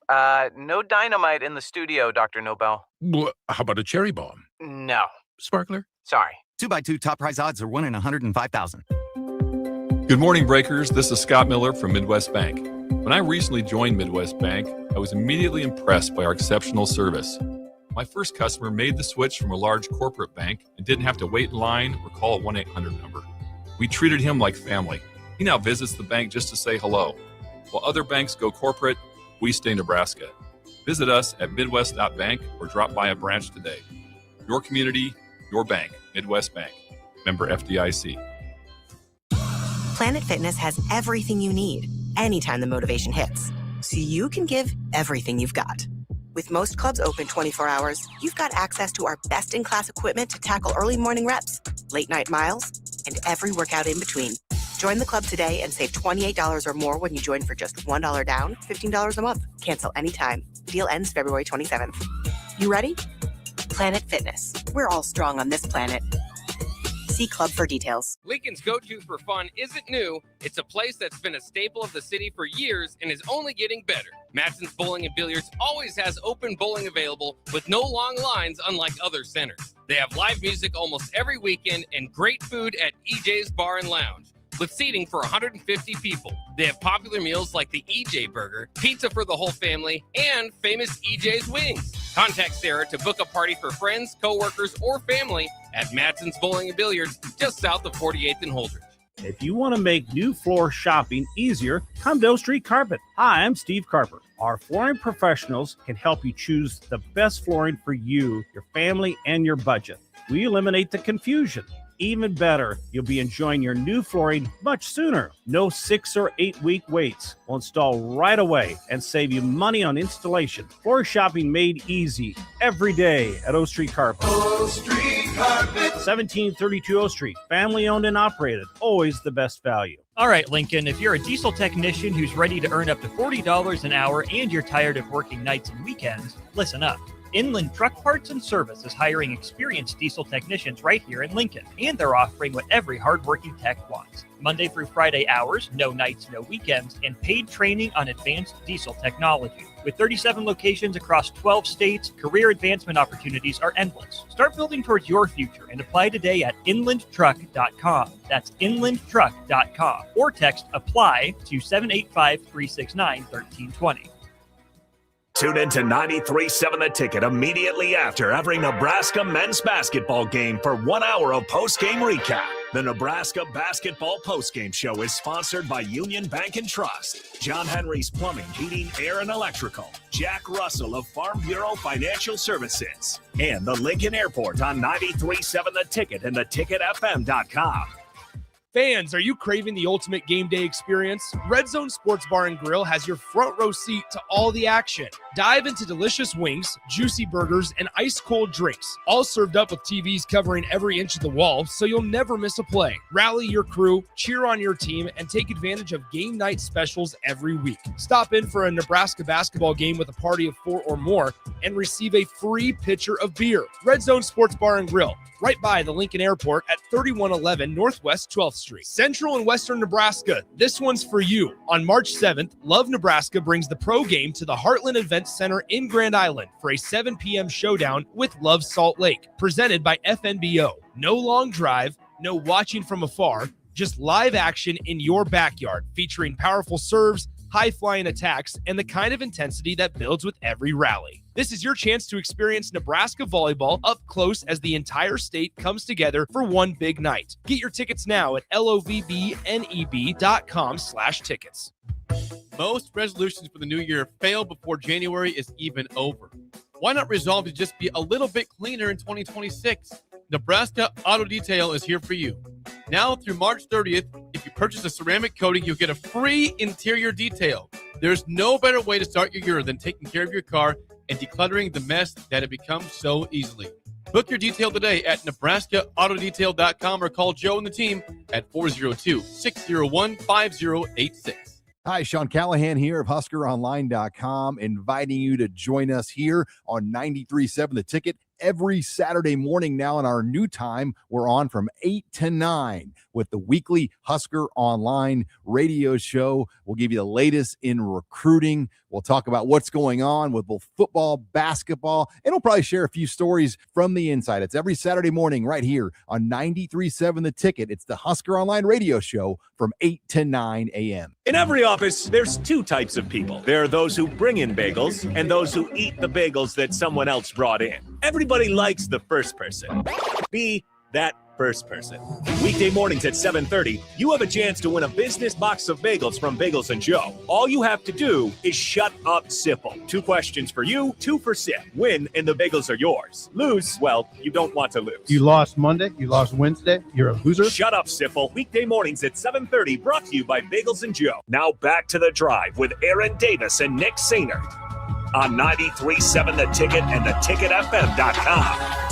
No dynamite in the studio, Dr. Nobel. How about a cherry bomb? No. Sparkler? Sorry. 2x2 top prize odds are 1 in 105,000. Good morning, Breakers. This is Scott Miller from Midwest Bank. When I recently joined Midwest Bank, I was immediately impressed by our exceptional service. My first customer made the switch from a large corporate bank and didn't have to wait in line or call a 1-800 number. We treated him like family. He now visits the bank just to say hello. While other banks go corporate, we stay Nebraska. Visit us at midwest.bank or drop by a branch today. Your community, your bank. Midwest Bank. Member FDIC. Planet Fitness has everything you need anytime the motivation hits, so you can give everything you've got. With most clubs open 24 hours, you've got access to our best-in-class equipment to tackle early morning reps, late-night miles, and every workout in between. Join the club today and save $28 or more when you join for just $1 down, $15 a month. Cancel anytime. Deal ends February 27th. You ready? Planet Fitness. We're all strong on this planet. See club for details. Lincoln's go-to for fun isn't new. It's a place that's been a staple of the city for years and is only getting better. Matson's Bowling and Billiards always has open bowling available with no long lines, unlike other centers. They have live music almost every weekend and great food at EJ's Bar and Lounge, with seating for 150 people. They have popular meals like the EJ Burger, pizza for the whole family, and famous EJ's Wings. Contact Sarah to book a party for friends, coworkers, or family at Matson's Bowling and Billiards, just south of 48th and Holdridge. If you want to make new floor shopping easier, come to O Street Carpet. Hi, I'm Steve Carper. Our flooring professionals can help you choose the best flooring for you, your family, and your budget. We eliminate the confusion. Even better, you'll be enjoying your new flooring much sooner. No 6 or 8 week waits. We'll install right away and save you money on installation. Floor shopping made easy every day at O Street Carpet. O Street Carpet. 1732 O Street. Family owned and operated. Always the best value. All right, Lincoln, if you're a diesel technician who's ready to earn up to $40 an hour and you're tired of working nights and weekends, listen up. Inland Truck Parts and Service is hiring experienced diesel technicians right here in Lincoln, and they're offering what every hardworking tech wants. Monday through Friday hours, no nights, no weekends, and paid training on advanced diesel technology. With 37 locations across 12 states, career advancement opportunities are endless. Start building towards your future and apply today at inlandtruck.com. That's inlandtruck.com. Or text APPLY to 785-369-1320. Tune in to 93.7 The Ticket immediately after every Nebraska men's basketball game for 1 hour of post-game recap. The Nebraska Basketball Postgame Show is sponsored by Union Bank and Trust, John Henry's Plumbing, Heating, Air, and Electrical, Jack Russell of Farm Bureau Financial Services, and the Lincoln Airport on 93.7 The Ticket and theticketfm.com. Fans, are you craving the ultimate game day experience? Red Zone Sports Bar and Grill has your front row seat to all the action. Dive into delicious wings, juicy burgers, and ice-cold drinks, all served up with TVs covering every inch of the wall, so you'll never miss a play. Rally your crew, cheer on your team, and take advantage of game night specials every week. Stop in for a Nebraska basketball game with a party of 4 or more and receive a free pitcher of beer. Red Zone Sports Bar and Grill, right by the Lincoln Airport at 3111 Northwest 12th Street. Central and Western Nebraska, this one's for you. On March 7th, Love Nebraska brings the pro game to the Heartland Event Center in Grand Island for a 7 p.m. showdown with Love Salt Lake, presented by FNBO. No long drive, no watching from afar, just live action in your backyard, featuring powerful serves, high-flying attacks, and the kind of intensity that builds with every rally. This is your chance to experience Nebraska volleyball up close as the entire state comes together for one big night. Get your tickets now at lovbneb.com/tickets. Most resolutions for the new year fail before January is even over. Why not resolve to just be a little bit cleaner in 2026? Nebraska Auto Detail is here for you. Now through March 30th, if you purchase a ceramic coating, you'll get a free interior detail. There's no better way to start your year than taking care of your car and decluttering the mess that it becomes so easily. Book your detail today at nebraskaautodetail.com or call Joe and the team at 402-601-5086. Hi, Sean Callahan here of HuskerOnline.com, inviting you to join us here on 93.7 The Ticket every Saturday morning now in our new time. We're on from 8 to 9 with the weekly Husker Online radio show. We'll give you the latest in recruiting. We'll talk about what's going on with both football, basketball, and we'll probably share a few stories from the inside. It's every Saturday morning right here on 93.7 The Ticket. It's the Husker Online radio show from 8 to 9 a.m. In every office, there's two types of people. There are those who bring in bagels and those who eat the bagels that someone else brought in. Everybody likes the first person. Be that first person. Weekday mornings at 7:30, you have a chance to win a business box of bagels from Bagels & Joe. All you have to do is shut up, Sipple. 2 questions for you, 2 for Sip. Win, and the bagels are yours. Lose, well, you don't want to lose. You lost Monday, you lost Wednesday, you're a loser. Shut up, Sipple. Weekday mornings at 7:30, brought to you by Bagels & Joe. Now back to the drive with Aaron Davis and Nick Sainert on 93.7 The Ticket and theticketfm.com.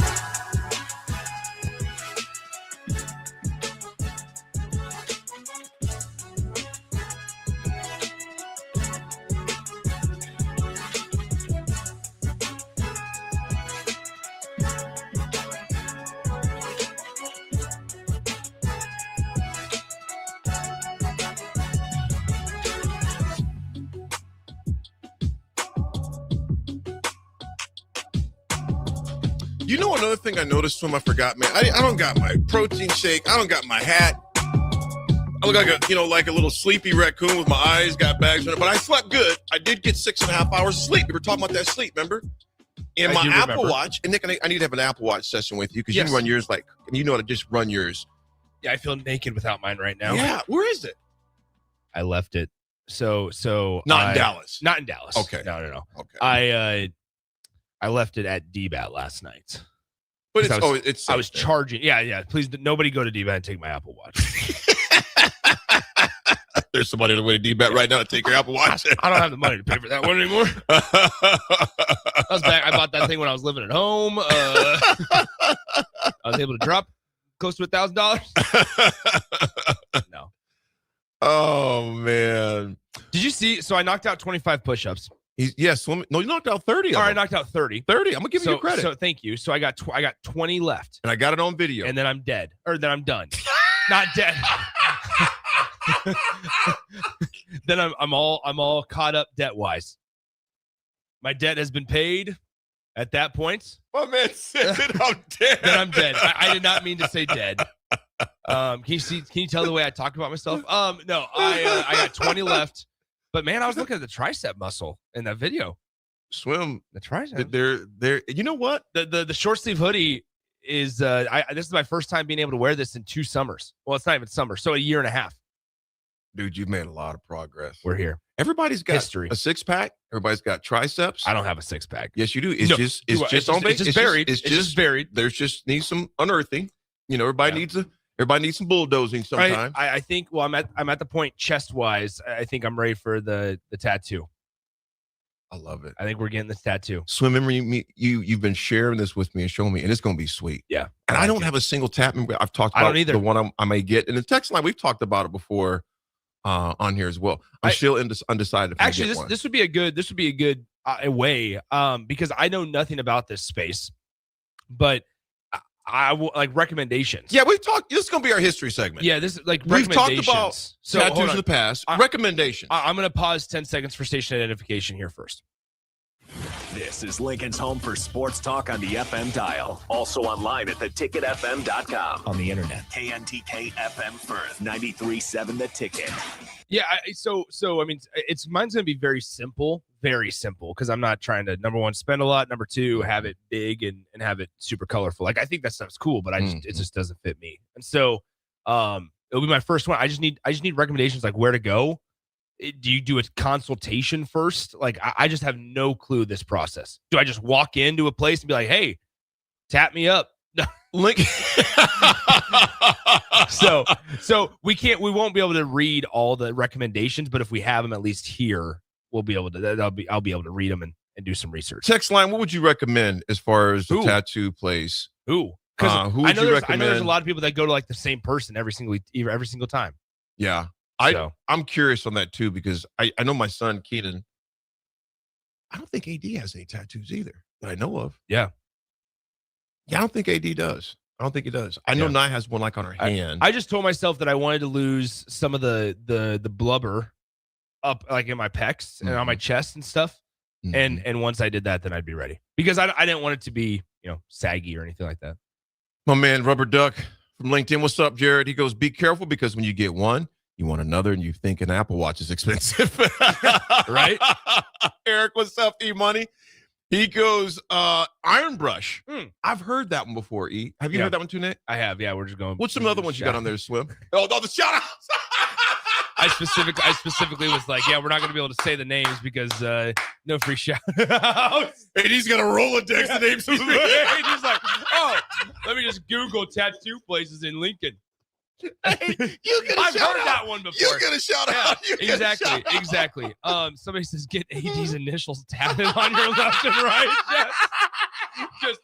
You know another thing I noticed, Swim, I forgot, man. I don't got my protein shake. I don't got my hat. I look like a little sleepy raccoon with my eyes got bags on it. But I slept good. I did get 6.5 hours of sleep. We were talking about that sleep, remember? And my Apple Watch. And Nick, I need to have an Apple Watch session with you because you run yours you know how to just run yours. Yeah, I feel naked without mine right now. Yeah, where is it? I left it. So not in Dallas. Not in Dallas. Okay. No. Okay. I left it at DBAT last night. But I was charging. Yeah. Please, nobody go to DBAT and take my Apple Watch. There's somebody on the way to DBAT right now to take your Apple Watch. I don't have the money to pay for that one anymore. I bought that thing when I was living at home. I was able to drop close to $1,000. No. Oh, man. Did you see? So I knocked out 25 push-ups. Yes. No, you knocked out 30. All right, I knocked out 30. 30. I'm going to give you credit. So thank you. So I got 20 left. And I got it on video. And then I'm dead. Or then I'm done. Not dead. Then I'm all caught up debt-wise. My debt has been paid at that point. My man said that I'm dead. Then I'm dead. I did not mean to say dead. Can you tell the way I talk about myself? No, I got 20 left. But man, I was looking at the tricep muscle in that video. Swim the tricep. They're you know what? The short sleeve hoodie is this is my first time being able to wear this in 2 summers. Well, it's not even summer, so a year and a half. Dude, you've made a lot of progress. We're here. Everybody's got history. A 6-pack. Everybody's got triceps. I don't have a 6-pack. Yes, you do. It's just buried. It's just buried. There's just needs some unearthing. You know, everybody needs some bulldozing sometimes. I think. Well, I'm at the point chest wise. I think I'm ready for the tattoo. I love it. I think we're getting this tattoo. Swim, remember you've been sharing this with me and showing me, and it's going to be sweet. Yeah. And I don't have a single tat. I've talked about the one I may get, and the text line we've talked about it before on here as well. I'm still undecided. Actually, this would be a good way because I know nothing about this space, but I will like recommendations. Yeah, we've talked. This is going to be our history segment. Yeah, this is like we've recommendations. talked about tattoos of the past. Recommendations. I'm going to pause 10 seconds for station identification here first. This is Lincoln's home for sports talk on the FM dial. Also online at theticketfm.com. On the internet. KNTK FM Firth, 93.7 The Ticket. Yeah, so I mean, mine's going to be very simple, because I'm not trying to, number one, spend a lot, number two, have it big and have it super colorful. Like, I think that stuff's cool, but it just doesn't fit me. And so it'll be my first one. I just need recommendations, like where to go. Do you do a consultation first? Like, I just have no clue this process. Do I just walk into a place and be like, hey, tap me up? Link. So we won't be able to read all the recommendations, but if we have them at least here, we'll be able to, I'll be able to read them and do some research. Text line, what would you recommend as far as the tattoo place? Who would you recommend? I know there's a lot of people that go to like the same person every single time. Yeah. I'm curious on that too, because I know my son Keenan, I don't think AD has any tattoos either that I know of. Yeah, I don't think AD does. I don't think he does. I know Nye has one like on her hand. I just told myself that I wanted to lose some of the blubber up like in my pecs and on my chest and stuff. And once I did that, then I'd be ready because I didn't want it to be, saggy or anything like that. My man, Rubber Duck from LinkedIn. What's up, Jared? He goes, be careful because when you get one, you want another and you think an Apple Watch is expensive. Right? Eric, what's up, E-Money? He goes, Iron Brush. I've heard that one before, E. Have you heard that one too, Nick? I have, yeah. We're just going. What's some other ones you got on there, Swim? Oh, no, the shout-outs. I specifically was like, yeah, we're not going to be able to say the names because no free shout-outs. And he's going to Rolodex the names. He's like, oh, let me just Google tattoo places in Lincoln. Hey, I've heard that one before. You get a shout-out. Exactly. Somebody says, get AD's initials tatted on your left and right. Just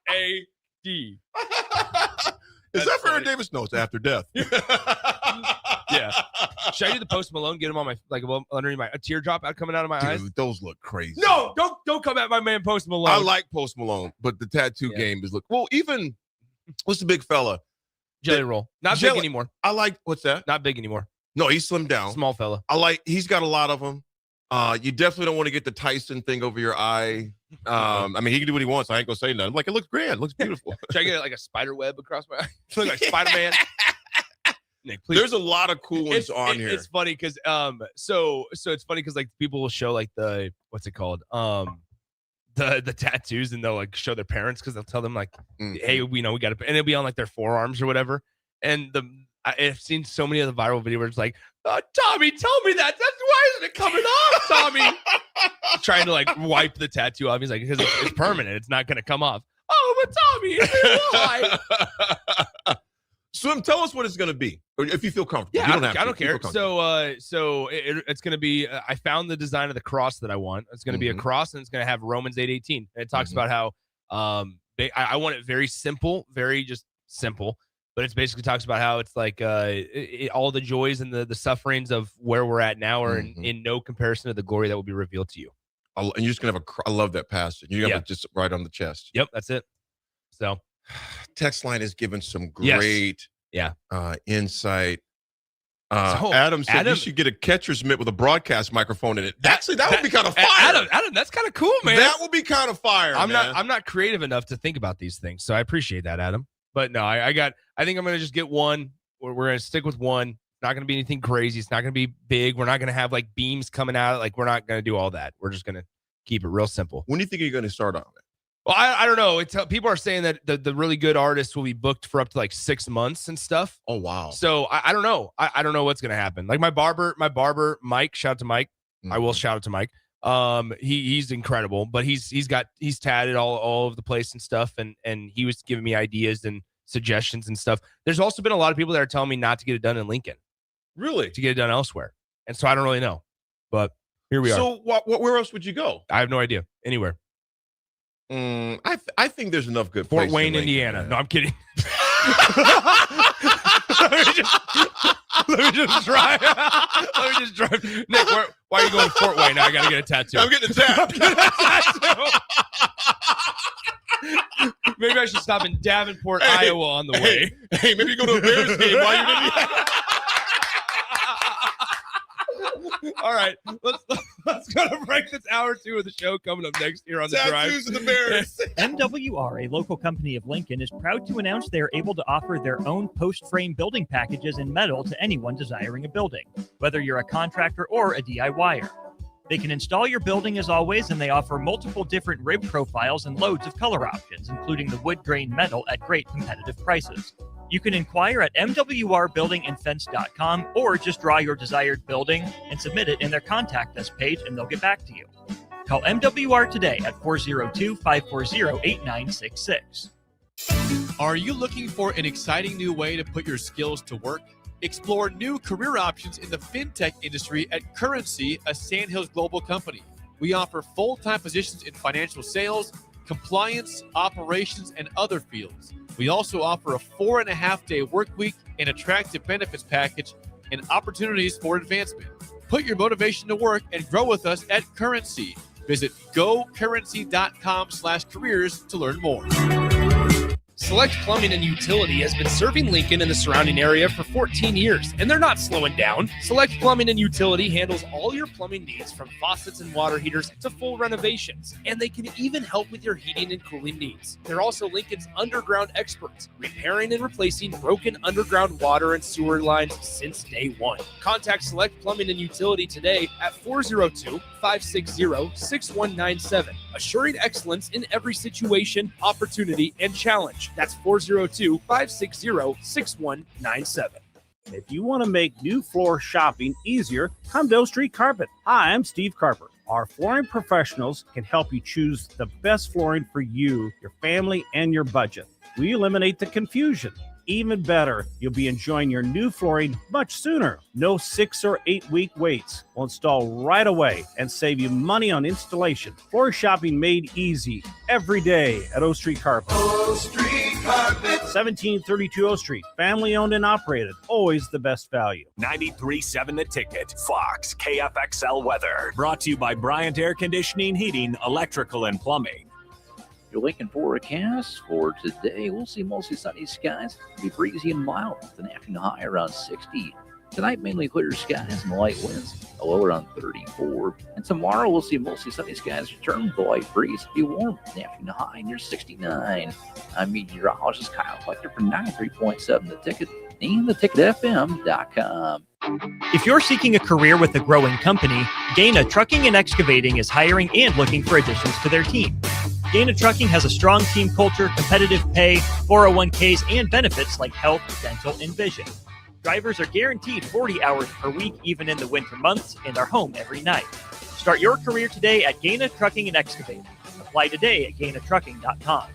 A-D. Is that for Aaron Davis? No, it's after death. Yeah. Should I do the Post Malone? Get him on my underneath a teardrop out coming out of my eyes. Dude, those look crazy. No, don't come at my man Post Malone. I like Post Malone, but the tattoo game is even. What's the big fella? Jelly Roll. Not big anymore. I like what's that? Not big anymore. No, he's slimmed down. Small fella. He's got a lot of them. You definitely don't want to get the Tyson thing over your eye. I mean, he can do what he wants. I ain't gonna say nothing. Like, it looks grand. It looks beautiful. Should I get like a spider web across my eye? Look like Spider-Man. Nick, please. There's a lot of cool ones on here. It's funny because so it's funny because like people will show like the what's it called the tattoos and they'll like show their parents because they'll tell them like hey we got to and it'll be on like their forearms or whatever and I've seen so many of the viral videos where it's like Tommy tell me that's why isn't it coming off Tommy trying to like wipe the tattoo off. He's like because it's permanent, it's not gonna come off. Oh but Tommy why? Swim, tell us what it's going to be, or if you feel comfortable. Yeah, you don't have I don't to. care. So it's going to be. I found the design of the cross that I want. It's going to be a cross, and it's going to have Romans 8:18. And it talks about how I want it very simple, very just simple. But it basically talks about how it's like all the joys and the sufferings of where we're at now are in no comparison to the glory that will be revealed to you. And you're just going to have I love that passage. You have it just right on the chest. Yep, that's it. So. Text line has given some great insight. Adam said you should get a catcher's mitt with a broadcast microphone in it. Actually, that would be kind of fire. Adam, that's kind of cool, man. That would be kind of fire. I'm not creative enough to think about these things, so I appreciate that, Adam. But no, I think I'm gonna just get one. We're gonna stick with one. It's not gonna be anything crazy. It's not gonna be big. We're not gonna have like beams coming out. Like we're not gonna do all that. We're just gonna keep it real simple. When do you think you're gonna start on it? Well, I don't know. People are saying that the really good artists will be booked for up to like 6 months and stuff. Oh wow! So I don't know. I don't know what's gonna happen. Like my barber, Mike. Shout out to Mike. I will shout out to Mike. He's incredible, but he's tatted all over the place and stuff, and he was giving me ideas and suggestions and stuff. There's also been a lot of people that are telling me not to get it done in Lincoln. Really? To get it done elsewhere, and so I don't really know. But here we are. So where else would you go? I have no idea. Anywhere. I think there's enough good Fort places Wayne, in Lincoln, Indiana. man. No, I'm kidding. Let me just drive. Nick, why are you going to Fort Wayne? Now I got to get a tattoo. I'm getting a tattoo. Maybe I should stop in Davenport, Iowa on the way. Hey, maybe go to a Bears game while you're in Indiana. All right, let's go to break. This hour 2 of the show coming up next here on the drive. Tattoos of the Bears. MWR, a local company of Lincoln, is proud to announce they are able to offer their own post-frame building packages in metal to anyone desiring a building, whether you're a contractor or a DIYer. They can install your building as always, and they offer multiple different rib profiles and loads of color options, including the wood grain metal at great competitive prices. You can inquire at mwrbuildingandfence.com or just draw your desired building and submit it in their contact us page and they'll get back to you. Call MWR today at 402-540-8966. Are you looking for an exciting new way to put your skills to work? Explore new career options in the fintech industry at Currency, a Sandhills global company. We offer full-time positions in financial sales, compliance, operations, and other fields. We also offer a 4.5-day work week, an attractive benefits package, and opportunities for advancement. Put your motivation to work and grow with us at Currency. Visit gocurrency.com/careers to learn more. Select Plumbing and Utility has been serving Lincoln and the surrounding area for 14 years, and they're not slowing down. Select Plumbing and Utility handles all your plumbing needs, from faucets and water heaters to full renovations, and they can even help with your heating and cooling needs. They're also Lincoln's underground experts, repairing and replacing broken underground water and sewer lines since day one. Contact Select Plumbing and Utility today at 402-560-6197, assuring excellence in every situation, opportunity, and challenge. That's 402-560-6197. If you want to make new floor shopping easier, come to O Street Carpet. Hi, I'm Steve Carper. Our flooring professionals can help you choose the best flooring for you, your family, and your budget. We eliminate the confusion. Even better, you'll be enjoying your new flooring much sooner. No 6 or 8 week waits. We'll install right away and save you money on installation. Floor shopping made easy every day at O Street Carpet. O Street Carpet. 1732 O Street. Family owned and operated. Always the best value. 93.7 The Ticket. Fox KFXL weather. Brought to you by Bryant Air Conditioning, Heating, Electrical, and Plumbing. Your Lincoln forecast for today, we'll see mostly sunny skies. It'll be breezy and mild with an afternoon high around 60. Tonight, mainly clear skies and light winds, a low around 34. And tomorrow, we'll see mostly sunny skies return with a light breeze. It'll be warm with an afternoon high near 69. I'm meteorologist Kyle Flechter for 93.7 The Ticket and theticketfm.com. If you're seeking a career with a growing company, Gaina Trucking and Excavating is hiring and looking for additions to their team. Gaina Trucking has a strong team culture, competitive pay, 401ks, and benefits like health, dental, and vision. Drivers are guaranteed 40 hours per week, even in the winter months, and are home every night. Start your career today at Gaina Trucking and Excavating. Apply today at gainatrucking.com.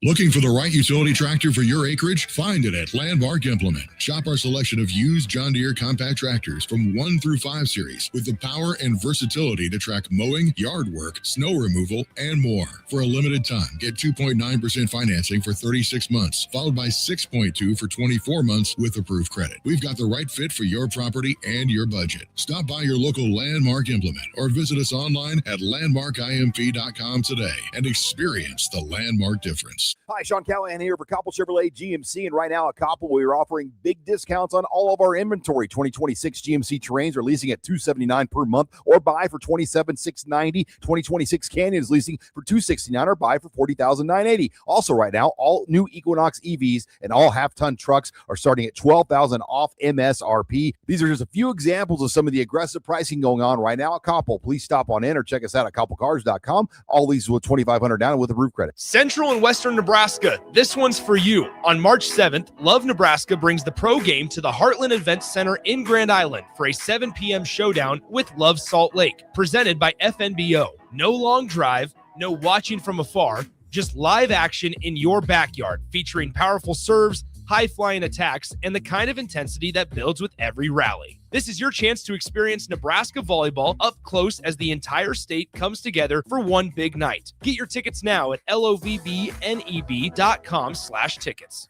Looking for the right utility tractor for your acreage? Find it at Landmark Implement. Shop our selection of used John Deere compact tractors from 1 through 5 series with the power and versatility to track mowing, yard work, snow removal, and more. For a limited time, get 2.9% financing for 36 months, followed by 6.2 for 24 months with approved credit. We've got the right fit for your property and your budget. Stop by your local Landmark Implement or visit us online at landmarkimp.com today and experience the Landmark difference. Hi, Sean Callahan here for Koppel Chevrolet GMC, and right now at Koppel, we are offering big discounts on all of our inventory. 2026 GMC Terrains are leasing at $279 per month or buy for $27,690. 2026 Canyon is leasing for $269 or buy for $40,980. Also right now, all new Equinox EVs and all half-ton trucks are starting at $12,000 off MSRP. These are just a few examples of some of the aggressive pricing going on right now at Koppel. Please stop on in or check us out at koppelcars.com. All leases with $2,500 down and with approved credit. Central and Western Nebraska, this one's for you. On March 7th, Love Nebraska brings the pro game to the Heartland Events Center in Grand Island for a 7 p.m. showdown with Love Salt Lake, presented by FNBO. No long drive, no watching from afar, just live action in your backyard, featuring powerful serves, high-flying attacks, and the kind of intensity that builds with every rally. This is your chance to experience Nebraska volleyball up close as the entire state comes together for one big night. Get your tickets now at lovbneb.com/tickets.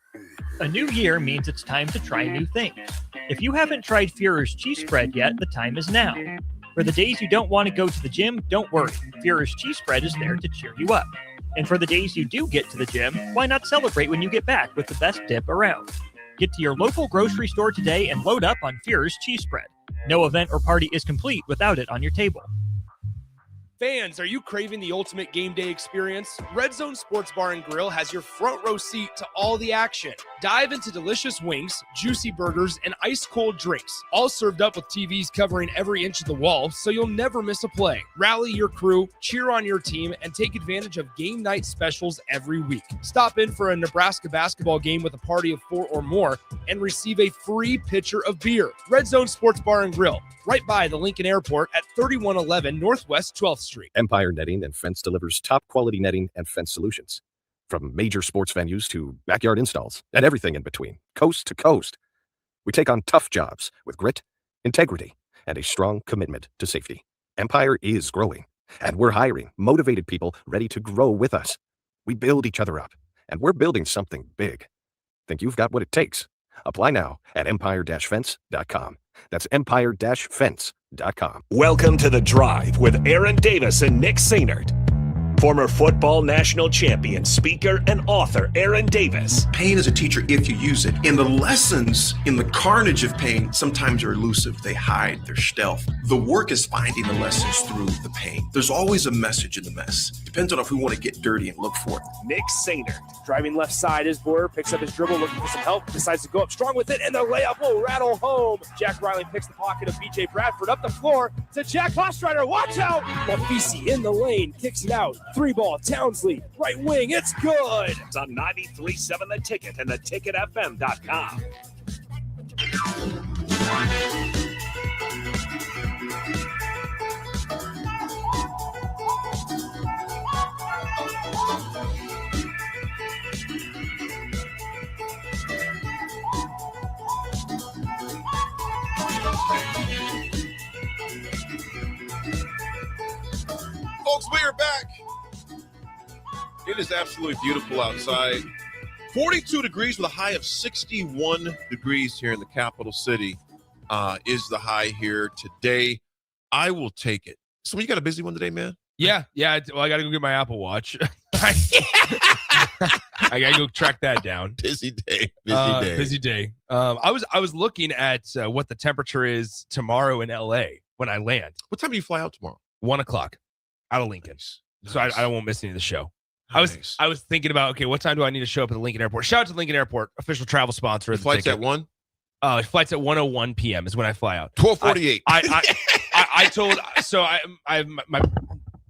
A new year means it's time to try new things. If you haven't tried Führer's cheese spread yet, the time is now. For the days you don't want to go to the gym, don't worry. Führer's cheese spread is there to cheer you up. And for the days you do get to the gym, why not celebrate when you get back with the best dip around? Get to your local grocery store today and load up on Führer's cheese spread. No event or party is complete without it on your table. Fans, are you craving the ultimate game day experience? Red Zone Sports Bar and Grill has your front row seat to all the action. Dive into delicious wings, juicy burgers, and ice-cold drinks, all served up with TVs covering every inch of the wall, so you'll never miss a play. Rally your crew, cheer on your team, and take advantage of game night specials every week. Stop in for a Nebraska basketball game with a party of 4 or more and receive a free pitcher of beer. Red Zone Sports Bar and Grill, right by the Lincoln Airport at 3111 Northwest 12th Street. Empire Netting and Fence delivers top quality netting and fence solutions. From major sports venues to backyard installs and everything in between, coast to coast. We take on tough jobs with grit, integrity, and a strong commitment to safety. Empire is growing, and we're hiring motivated people ready to grow with us. We build each other up, and we're building something big. Think you've got what it takes? Apply now at empire-fence.com. That's empire-fence.com. Welcome to The Drive with Aaron Davis and Nick Sainert. Former football national champion, speaker, and author Aaron Davis. Pain is a teacher if you use it. And the lessons in the carnage of pain sometimes are elusive. They hide, they're stealth. The work is finding the lessons through the pain. There's always a message in the mess. Depends on if we want to get dirty and look for it. Nick Sainer, driving left side, his border, picks up his dribble, looking for some help, decides to go up strong with it, and the layup will rattle home. Jack Riley picks the pocket of BJ Bradford up the floor to Jack Hostrider. Watch out! Mafisi in the lane, kicks it out. 3-ball, Townsley, right wing, it's good. It's on 93.7 The Ticket and theticketfm.com. Folks, we are back. It is absolutely beautiful outside. 42 degrees with a high of 61 degrees here in the capital city is the high here today. I will take it. So you got a busy one today, man? Yeah. Well, I got to go get my Apple Watch. I got to go track that down. Busy day. Busy day. I was looking at what the temperature is tomorrow in LA when I land. What time do you fly out tomorrow? 1:00 out of Lincoln. Nice. So I won't miss any of the show. Nice. I was thinking about, okay, what time do I need to show up at the Lincoln Airport? Shout out to Lincoln Airport, official travel sponsor. The flight's at 1? Flight's at 1:01 p.m. is when I fly out. 12:48. I told I my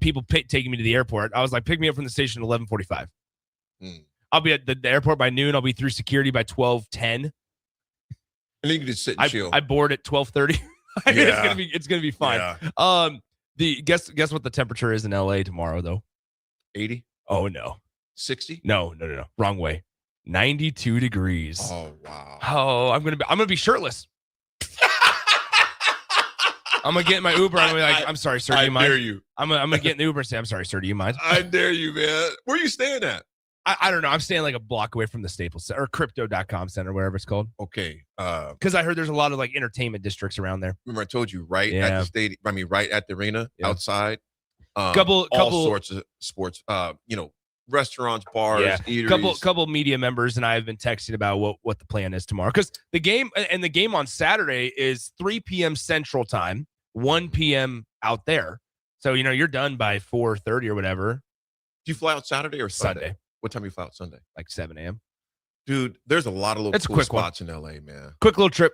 people taking me to the airport. I was like, pick me up from the station at 11:45. I'll be at the airport by noon. I'll be through security by 12:10. And then you can just sit and chill. I board at 12:30. It's gonna be fine. Yeah. Guess what the temperature is in LA tomorrow though? 80? Oh no. 60? No. Wrong way. 92 degrees. Oh wow. Oh, I'm gonna be shirtless. I'm gonna get in my Uber. I'm gonna be like, I'm sorry, sir. Do you mind? I dare you. I'm gonna get in the Uber and say, I'm sorry, sir. Do you mind? I dare you, man. Where are you staying at? I don't know. I'm staying like a block away from the Staples Center or Crypto.com Center, whatever it's called. Okay. Because I heard there's a lot of like entertainment districts around there. Remember I told you right at the stadium. I mean, right at the arena, outside. Couple sorts of sports. Restaurants, bars, eateries. Couple media members and I have been texting about what the plan is tomorrow. Because the game on Saturday is 3 p.m. Central Time, 1 p.m. out there. So you're done by 4:30 or whatever. Do you fly out Saturday or Sunday? What time do you fly out Sunday? Like 7 a.m. Dude, there's a lot of little cool spots in LA, man. Quick little trip.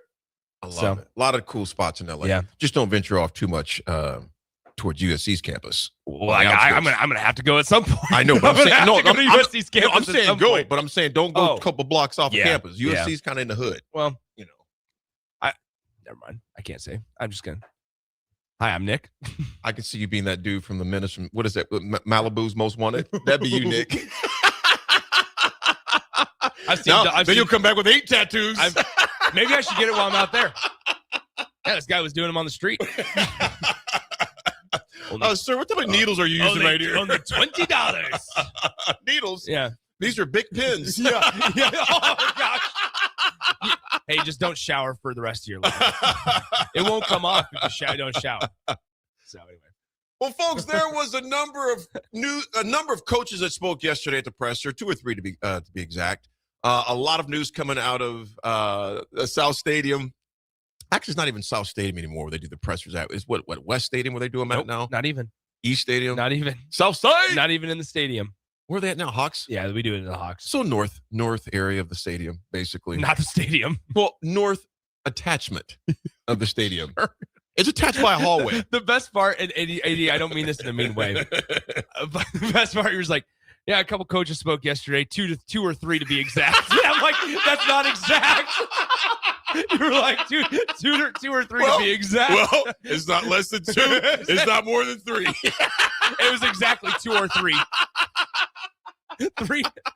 I love it. A lot of cool spots in LA. Yeah. Just don't venture off too much towards USC's campus. Well, I'm gonna have to go at some point. I know, but I'm saying no. USC's campus. I'm saying go, but I'm saying don't go a couple blocks off of campus. USC's kind of in the hood. Well, never mind. I can't say. I'm just gonna. Hi, I'm Nick. I can see you being that dude from the Menace. What is that? Malibu's Most Wanted. That'd be you, Nick. Then you'll come back with 8 tattoos. Maybe I should get it while I'm out there. Yeah, this guy was doing them on the street. Sir, what type of needles are you using right here? Only $20. Needles? Yeah. These are big pins. Yeah. Oh, gosh. Hey, just don't shower for the rest of your life. It won't come off if you don't shower. So anyway. Well, folks, there was a number of coaches that spoke yesterday at the presser, 2 or 3 to be exact. A lot of news coming out of South Stadium. Actually, it's not even South Stadium anymore where they do the pressers at. It's what West Stadium where they do them at now? Not even. East Stadium? Not even. South Side? Not even in the stadium. Where are they at now? Hawks? Yeah, we do it in the Hawks. So north area of the stadium, basically. Not the stadium. Well, north attachment of the stadium. It's attached by a hallway. The best part, and AD, I don't mean this in a mean way, but the best part, you're just like, yeah, a couple coaches spoke yesterday, 2 or 3 to be exact. Yeah, I'm like, that's not exact. You were like, two or three to be exact. Well, it's not less than 2. It's not more than 3. It was exactly 2 or 3.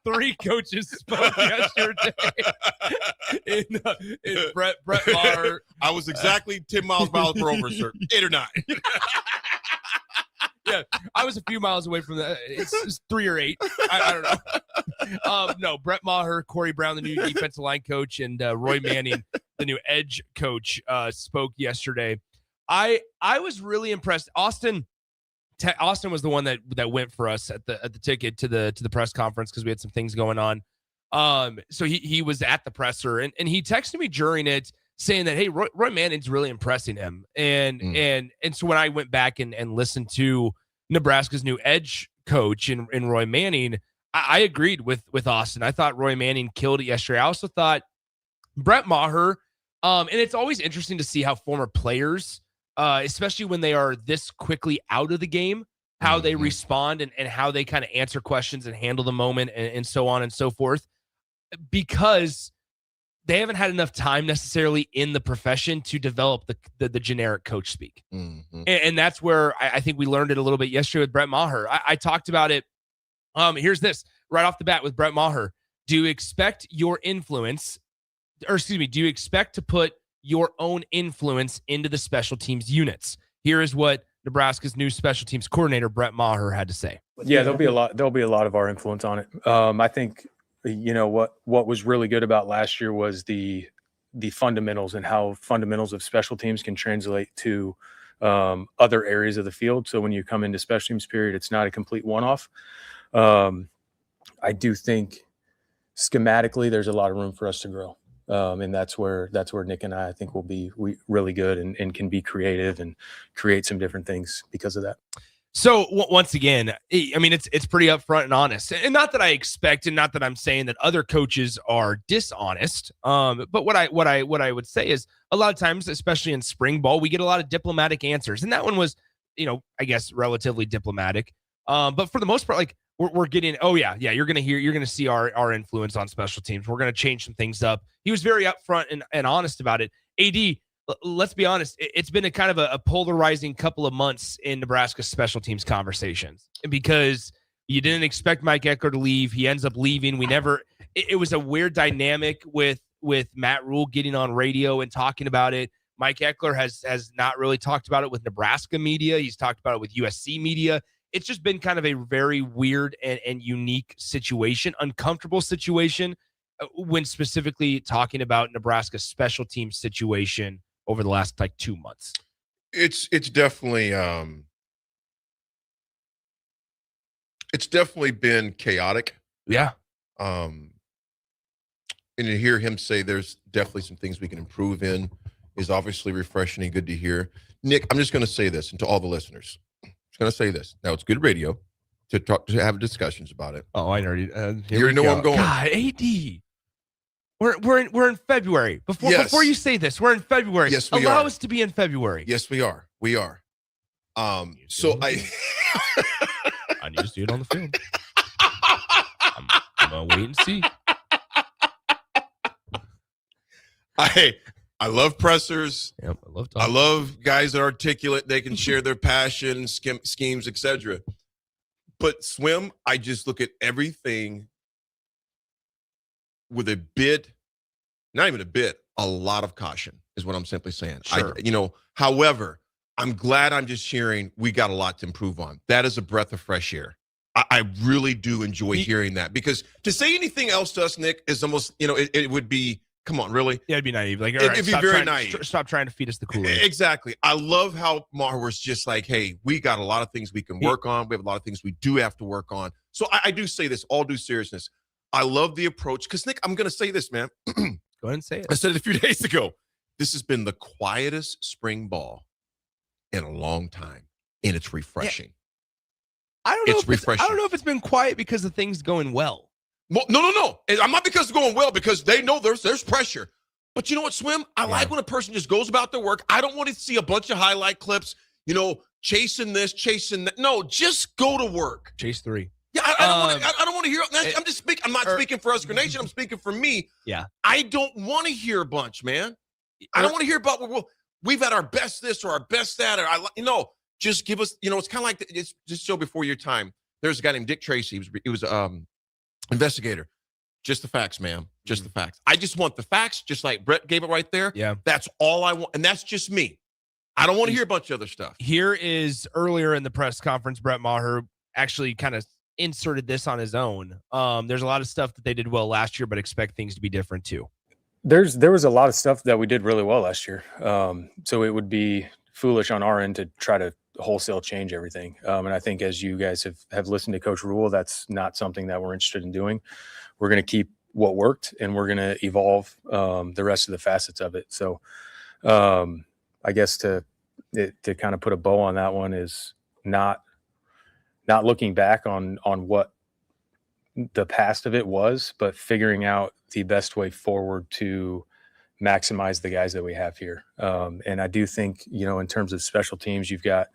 Three coaches spoke yesterday. In Brett Maher. I was exactly 10 miles per hour, sir. 8 or 9. Yeah, I was a few miles away from that. It's 3 or 8. I don't know. No, Brett Maher, Corey Brown, the new defensive line coach, and Roy Manning, the new edge coach, spoke yesterday. I was really impressed. Austin, Austin was the one that went for us at the ticket to the press conference because we had some things going on. So he was at the presser and he texted me during it saying that, hey, Roy Manning's really impressing him. And so when I went back and listened to Nebraska's new edge coach in Roy Manning, I agreed with Austin. I thought Roy Manning killed it yesterday. I also thought Brett Maher, and it's always interesting to see how former players, especially when they are this quickly out of the game, how they respond and how they kind of answer questions and handle the moment and so on and so forth, because they haven't had enough time necessarily in the profession to develop the generic coach speak. And that's where I think we learned it a little bit yesterday with Brett Maher. I talked about it. Here's this right off the bat with Brett Maher. Do you expect your influence, or excuse me, do you expect to put your own influence into the special teams units? Here is what Nebraska's new special teams coordinator, Brett Maher, had to say. Yeah, there'll be a lot of our influence on it. I think, what was really good about last year was the fundamentals and how fundamentals of special teams can translate to other areas of the field. So when you come into special teams period, it's not a complete one-off. I do think schematically there's a lot of room for us to grow. And that's where Nick and I think will be really good and can be creative and create some different things because of that. So once again, I mean, it's pretty upfront and honest, and not that I expect, and not that I'm saying that other coaches are dishonest. But what I would say is a lot of times, especially in spring ball, we get a lot of diplomatic answers, and that one was, I guess relatively diplomatic. But for the most part, like we're getting, you're gonna see our influence on special teams. We're gonna change some things up. He was very upfront and honest about it. AD, let's be honest, it's been a kind of a polarizing couple of months in Nebraska's special teams conversations, because you didn't expect Mike Eckler to leave. He ends up leaving. It was a weird dynamic with Matt Rule getting on radio and talking about it. Mike Eckler has not really talked about it with Nebraska media. He's talked about it with USC media. It's just been kind of a very weird and unique situation, uncomfortable situation, when specifically talking about Nebraska's special team situation over the last 2 months. It's definitely been chaotic. Yeah. And to hear him say there's definitely some things we can improve in is obviously refreshing and good to hear. Nick, I'm just going to say this, and to all the listeners, I'm just going to say this. Now, it's good radio to have discussions about it. Oh, I already you know where I'm going. God, AD. We're in February. Before you say this, we're in February. Yes, we Allow are. us to be in February. Yes, we are. We are. So I need to see it on the field. I'm gonna wait and see. I love pressers. Yep, I love guys that are articulate. They can share their passion, schemes, etc. But swim, I just look at everything with a bit, not even a bit, a lot of caution is what I'm simply saying. Sure. However, I'm glad I'm just hearing we got a lot to improve on. That is a breath of fresh air. I really do enjoy hearing that, because to say anything else to us, Nick, is almost, it would be, come on, really? Yeah, it'd be naive. Like, it'd be very naive. Stop trying to feed us the Kool-Aid. Exactly. I love how Maher was just like, hey, we got a lot of things we can work on. We have a lot of things we do have to work on. So I do say this, all due seriousness. I love the approach, because, Nick, I'm going to say this, man. Go ahead and say it. I said it a few days ago. This has been the quietest spring ball in a long time, and it's refreshing. Yeah. I don't know if it's been quiet because of things going well. Well, no. I'm not because it's going well, because they know there's pressure. But you know what, Swim? I like when a person just goes about their work. I don't want to see a bunch of highlight clips, chasing this, chasing that. No, just go to work. Chase 3. Yeah, I don't want to hear. I'm just speaking. I'm not speaking for Husker Nation. I'm speaking for me. Yeah, I don't want to hear a bunch, man. I don't want to hear about we've had our best this or our best that, or just give us. It's kind of like it's just show before your time. There's a guy named Dick Tracy. He was investigator. Just the facts, ma'am. Just the facts. I just want the facts, just like Brett gave it right there. Yeah, that's all I want, and that's just me. I don't want to hear a bunch of other stuff. Here is earlier in the press conference, Brett Maher actually kind of inserted this on his own. There's a lot of stuff that they did well last year, but expect things to be different too. There was a lot of stuff that we did really well last year. So it would be foolish on our end to try to wholesale change everything. And I think as you guys have listened to Coach Rule, that's not something that we're interested in doing. We're going to keep what worked, and we're going to evolve the rest of the facets of it. So I guess to kind of put a bow on that one is not looking back on what the past of it was, but figuring out the best way forward to maximize the guys that we have here. And I do think, in terms of special teams, you've got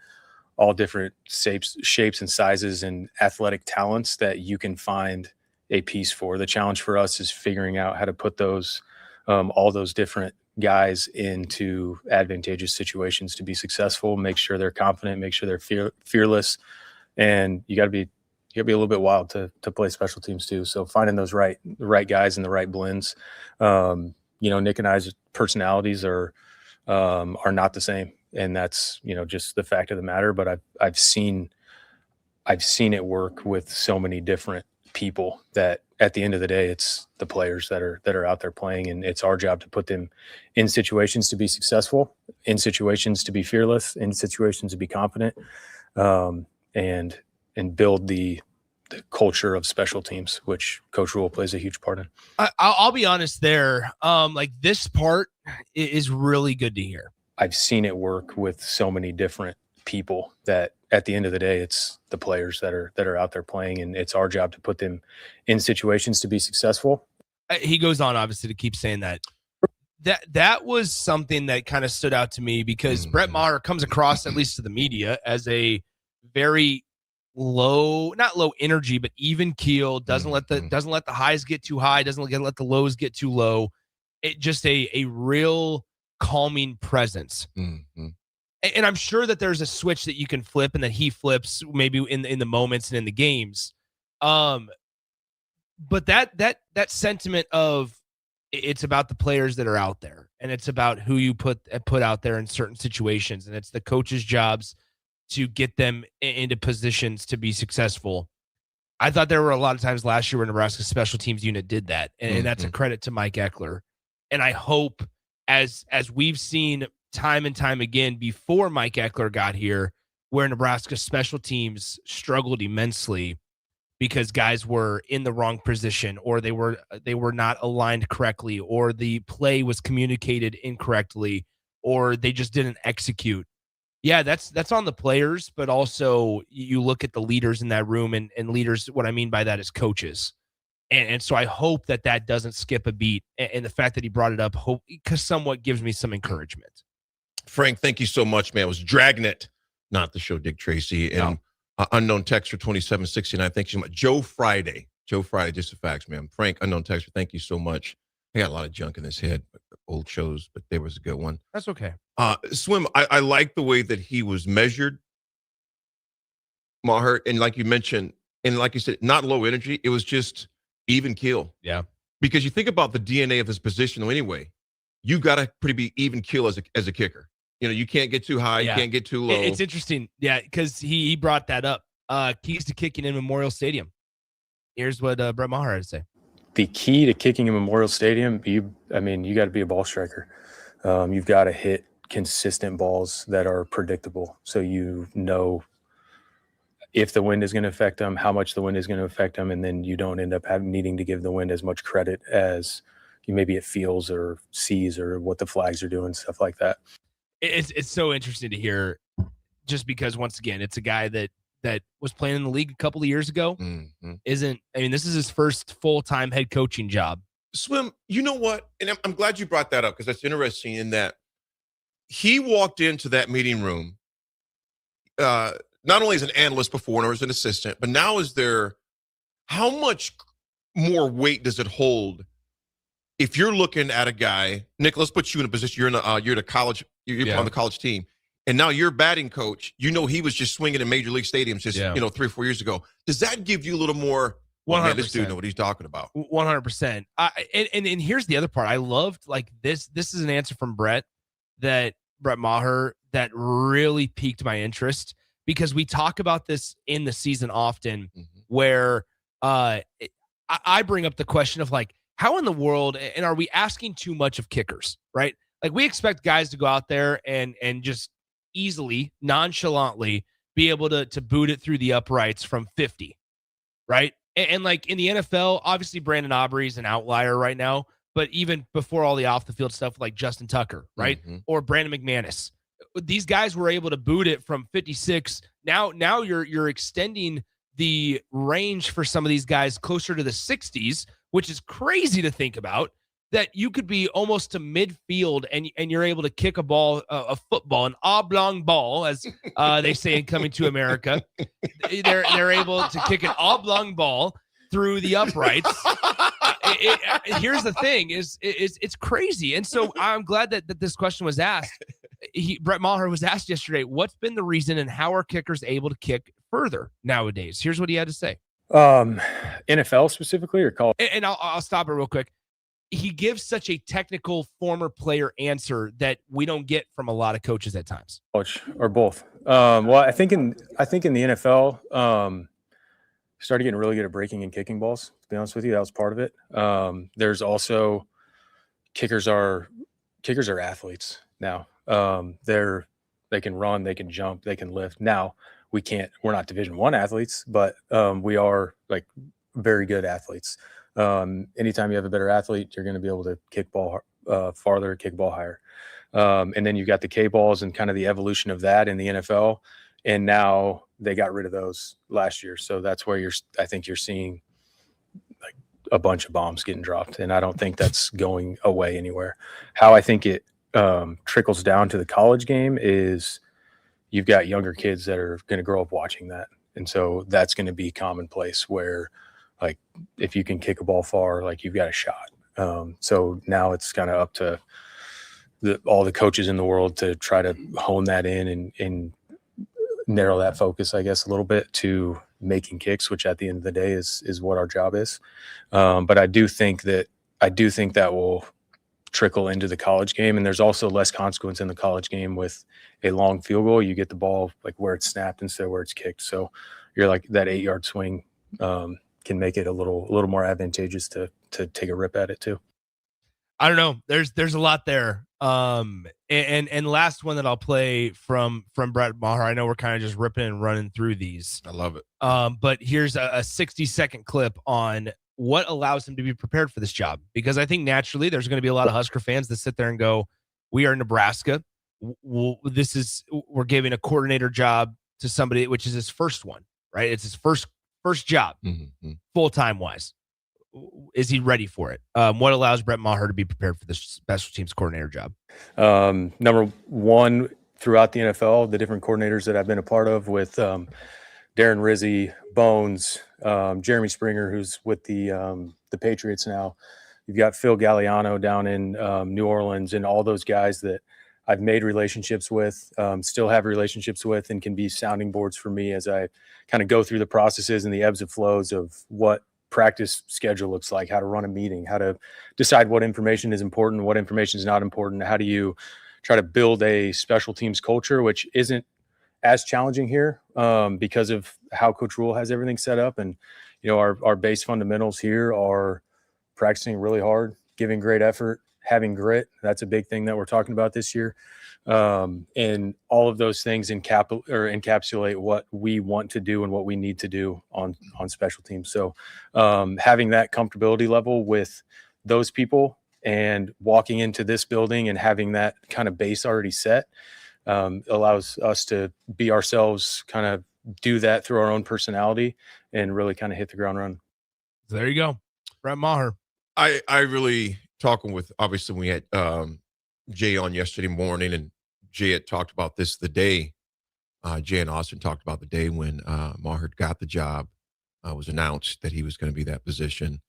all different shapes and sizes and athletic talents that you can find a piece for. The challenge for us is figuring out how to put those, all those different guys into advantageous situations to be successful, make sure they're confident, make sure they're fearless. And you got to be a little bit wild to play special teams too. So finding those the right guys and the right blends. Nick and I's personalities are not the same, and that's just the fact of the matter. But I've seen it work with so many different people that at the end of the day, it's the players that are out there playing, and it's our job to put them in situations to be successful, in situations to be fearless, in situations to be confident, and build the culture of special teams, which Coach Rule plays a huge part in. I'll be honest there. Like this part is really good to hear. I've seen it work with so many different people that at the end of the day, it's the players that are out there playing, and it's our job to put them in situations to be successful. He goes on obviously to keep saying that was something that kind of stood out to me because Brett Maher comes across, at least to the media, as a very not low energy, but even keel, doesn't let the highs get too high, doesn't let the lows get too low. It just a real calming presence. And I'm sure that there's a switch that you can flip and that he flips maybe in the moments and in the games. But that sentiment of it's about the players that are out there, and it's about who you put out there in certain situations, and it's the coach's jobs to get them into positions to be successful. I thought there were a lot of times last year where Nebraska's special teams unit did that, and that's a credit to Mike Eckler. And I hope, as we've seen time and time again before Mike Eckler got here, where Nebraska's special teams struggled immensely because guys were in the wrong position, or they were not aligned correctly, or the play was communicated incorrectly, or they just didn't execute. Yeah, that's on the players, but also you look at the leaders in that room, and leaders, what I mean by that is coaches. And so I hope that doesn't skip a beat. And the fact that he brought it up, because somewhat gives me some encouragement. Frank, thank you so much, man. It was Dragnet, not the show, Dick Tracy. And unknown texter 2769, thank you so much. Joe Friday, just the facts, man. Frank, unknown texter, thank you so much. I got a lot of junk in this head, old shows, but there was a good one. That's okay. Swim, I like the way that he was measured, Maher, and like you mentioned, and like you said, not low energy. It was just even keel. Yeah. Because you think about the DNA of his position anyway, you got to be even keel as a kicker. You can't get too high, you can't get too low. It's interesting, because he brought that up. Keys to kicking in Memorial Stadium. Here's what Brett Maher had to say. The key to kicking in Memorial Stadium, you got to be a ball striker. You've got to hit consistent balls that are predictable, so you know if the wind is going to affect them, how much the wind is going to affect them, and then you don't end up needing to give the wind as much credit as maybe it feels or sees or what the flags are doing, stuff like that. It's so interesting to hear, just because once again, it's a guy that was playing in the league a couple of years ago. This is his first full-time head coaching job. Swim, you know what? And I'm glad you brought that up, because that's interesting in that he walked into that meeting room, not only as an analyst before or as an assistant, but now how much more weight does it hold if you're looking at a guy, Nick, let's put you in a position, you're at college, you're on the college team, and now your batting coach, he was just swinging in major league stadiums just 3 or 4 years ago. Does that give you a little more, 100%. This dude know what he's talking about? 100%. And here's the other part. I loved, like, this is an answer from Brett Maher that really piqued my interest, because we talk about this in the season often, where I bring up the question of, like, how in the world, and are we asking too much of kickers, right? Like, we expect guys to go out there and just easily, nonchalantly be able to boot it through the uprights from 50, right? And like in the NFL, obviously Brandon Aubrey is an outlier right now, but even before all the off the field stuff like Justin Tucker, right? Or Brandon McManus, these guys were able to boot it from 56. Now you're extending the range for some of these guys closer to the 60s, which is crazy to think about, that you could be almost to midfield and you're able to kick a ball, a football, an oblong ball, as they say in Coming to America. They're able to kick an oblong ball through the uprights. Here's the thing: it's crazy, and so I'm glad that this question was asked. Brett Maher was asked yesterday, what's been the reason and how are kickers able to kick further nowadays? Here's what he had to say. NFL specifically or college? And I'll stop it real quick. He gives such a technical former player answer that we don't get from a lot of coaches at times. Coach or both. Well, I think in the NFL, started getting really good at breaking and kicking balls. To be honest with you, that was part of it. There's also kickers are athletes now. They can run, they can jump, they can lift. Now we're not Division I athletes, but we are like very good athletes. Anytime you have a better athlete, you're going to be able to kick ball farther, kick ball higher. And then you've got the K balls and kind of the evolution of that in the NFL. And now they got rid of those last year. So that's where I think you're seeing like a bunch of bombs getting dropped. And I don't think that's going away anywhere. How I think it trickles down to the college game is you've got younger kids that are going to grow up watching that. And so that's going to be commonplace where, like, if you can kick a ball far, like, you've got a shot. So now it's kind of up to all the coaches in the world to try to hone that in and narrow that focus, I guess, a little bit to making kicks, which at the end of the day is what our job is. But I do think that will trickle into the college game. And there's also less consequence in the college game with a long field goal. You get the ball like where it's snapped instead of where it's kicked. So you're like that 8-yard swing can make it a little more advantageous to take a rip at it too. I don't know. There's a lot there. And last one that I'll play from Brett Maher. I know we're kind of just ripping and running through these. I love it. But here's a 60-second clip on what allows him to be prepared for this job, because I think naturally there's going to be a lot of Husker fans that sit there and go, "We are Nebraska. We're giving a coordinator job to somebody, which is his first one, right? It's his first job, full-time wise. Is he ready for it? What allows Brett Maher to be prepared for this special teams coordinator job? Number one, throughout the NFL, the different coordinators that I've been a part of with Darren Rizzi, Bones, Jeremy Springer, who's with the Patriots now. You've got Phil Galliano down in New Orleans, and all those guys that I've made relationships with, still have relationships with, and can be sounding boards for me as I kind of go through the processes and the ebbs and flows of what practice schedule looks like, how to run a meeting, how to decide what information is important, what information is not important. How do you try to build a special teams culture, which isn't as challenging here because of how Coach Rule has everything set up. And, our base fundamentals here are practicing really hard, giving great effort, having grit. That's a big thing that we're talking about this year. And all of those things encapsulate what we want to do and what we need to do on special teams. So having that comfortability level with those people and walking into this building and having that kind of base already set allows us to be ourselves, kind of do that through our own personality and really kind of hit the ground running. So there you go. Brett Maher. I really talking with, obviously we had Jay on yesterday morning, and Jay had talked about this the day. Jay and Austin talked about the day when Maher got the job. Was announced that he was going to be that position.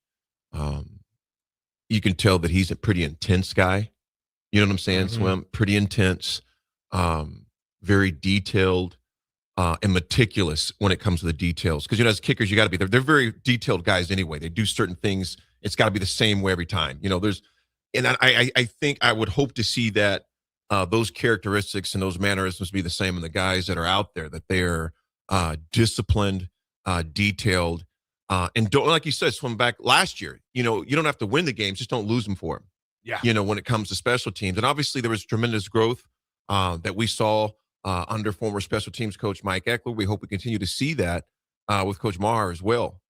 You can tell that he's a pretty intense guy. You know what I'm saying? Swim, pretty intense, very detailed, and meticulous when it comes to the details. Because, as kickers, you got to be there. They're very detailed guys anyway. They do certain things. It's got to be the same way every time. And I think I would hope to see that those characteristics and those mannerisms be the same in the guys that are out there, that they're disciplined, detailed, and don't, like you said, swim back last year. You don't have to win the games, just don't lose them for them. Yeah. When it comes to special teams. And obviously there was tremendous growth that we saw under former special teams coach Mike Eckler. We hope we continue to see that with Coach Maher as well.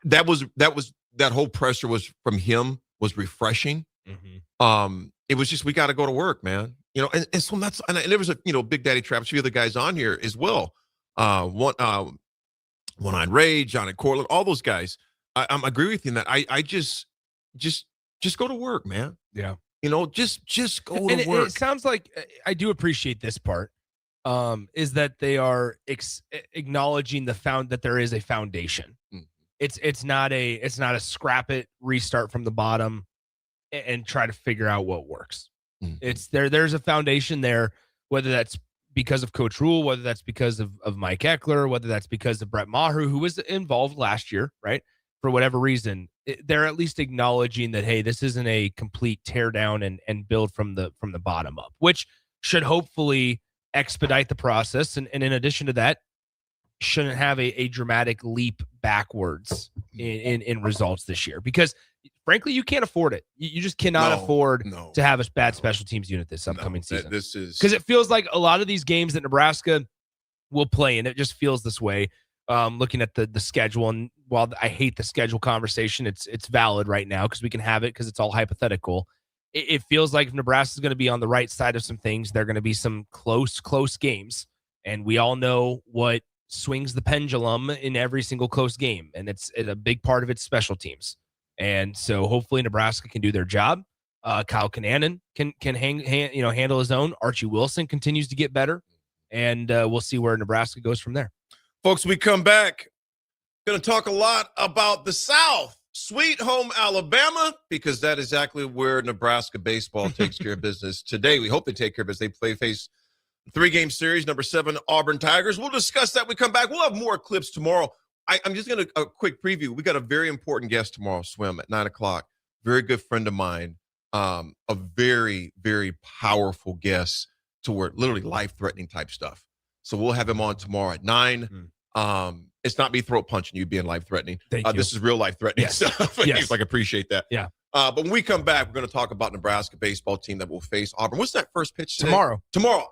That whole pressure was from him was refreshing. It was just, we got to go to work, man. And so that's, and there was a, Big Daddy Travis, a few other guys on here as well. One-Eyed Ray, John and Cortland, all those guys. I agree with you in that. I just go to work, man. Yeah. Just go to work. It sounds like, I do appreciate this part, is that they are acknowledging that there is a foundation. It's not a scrap it, restart from the bottom and try to figure out what works. It's there's a foundation there, whether that's because of Coach Rule, whether that's because of Mike Eckler, whether that's because of Brett Maher, who was involved last year, right? For whatever reason, they're at least acknowledging that, hey, this isn't a complete tear down and build from the bottom up, which should hopefully expedite the process. And in addition to that, shouldn't have a dramatic leap backwards in results this year, because frankly, you can't afford it. You just cannot afford to have a bad special teams unit this upcoming season. This is because it feels like a lot of these games that Nebraska will play, and it just feels this way. Looking at the schedule, and while I hate the schedule conversation, it's valid right now because we can have it because it's all hypothetical. It feels like if Nebraska is going to be on the right side of some things, they're going to be some close games, and we all know what swings the pendulum in every single close game, and it's a big part of its special teams. And so hopefully Nebraska can do their job. Kyle Kananen can handle his own. Archie Wilson continues to get better, and we'll see where Nebraska goes from there. Folks, we come back. Going to talk a lot about the South, sweet home Alabama, because that is exactly where Nebraska baseball takes care of business today. We hope they take care of business. They face 3-game series, number 7 Auburn Tigers. We'll discuss that when we come back. We'll have more clips tomorrow. I'm just going to a quick preview. We got a very important guest tomorrow, Swim, at 9:00. Very good friend of mine. A very, very powerful guest toward literally life-threatening type stuff. So we'll have him on tomorrow at 9. It's not me throat punching you being life-threatening. Thank you. This is real life-threatening stuff. Yes. I appreciate that. Yeah. But when we come back, we're going to talk about Nebraska baseball team that will face Auburn. What's that first pitch today? Tomorrow.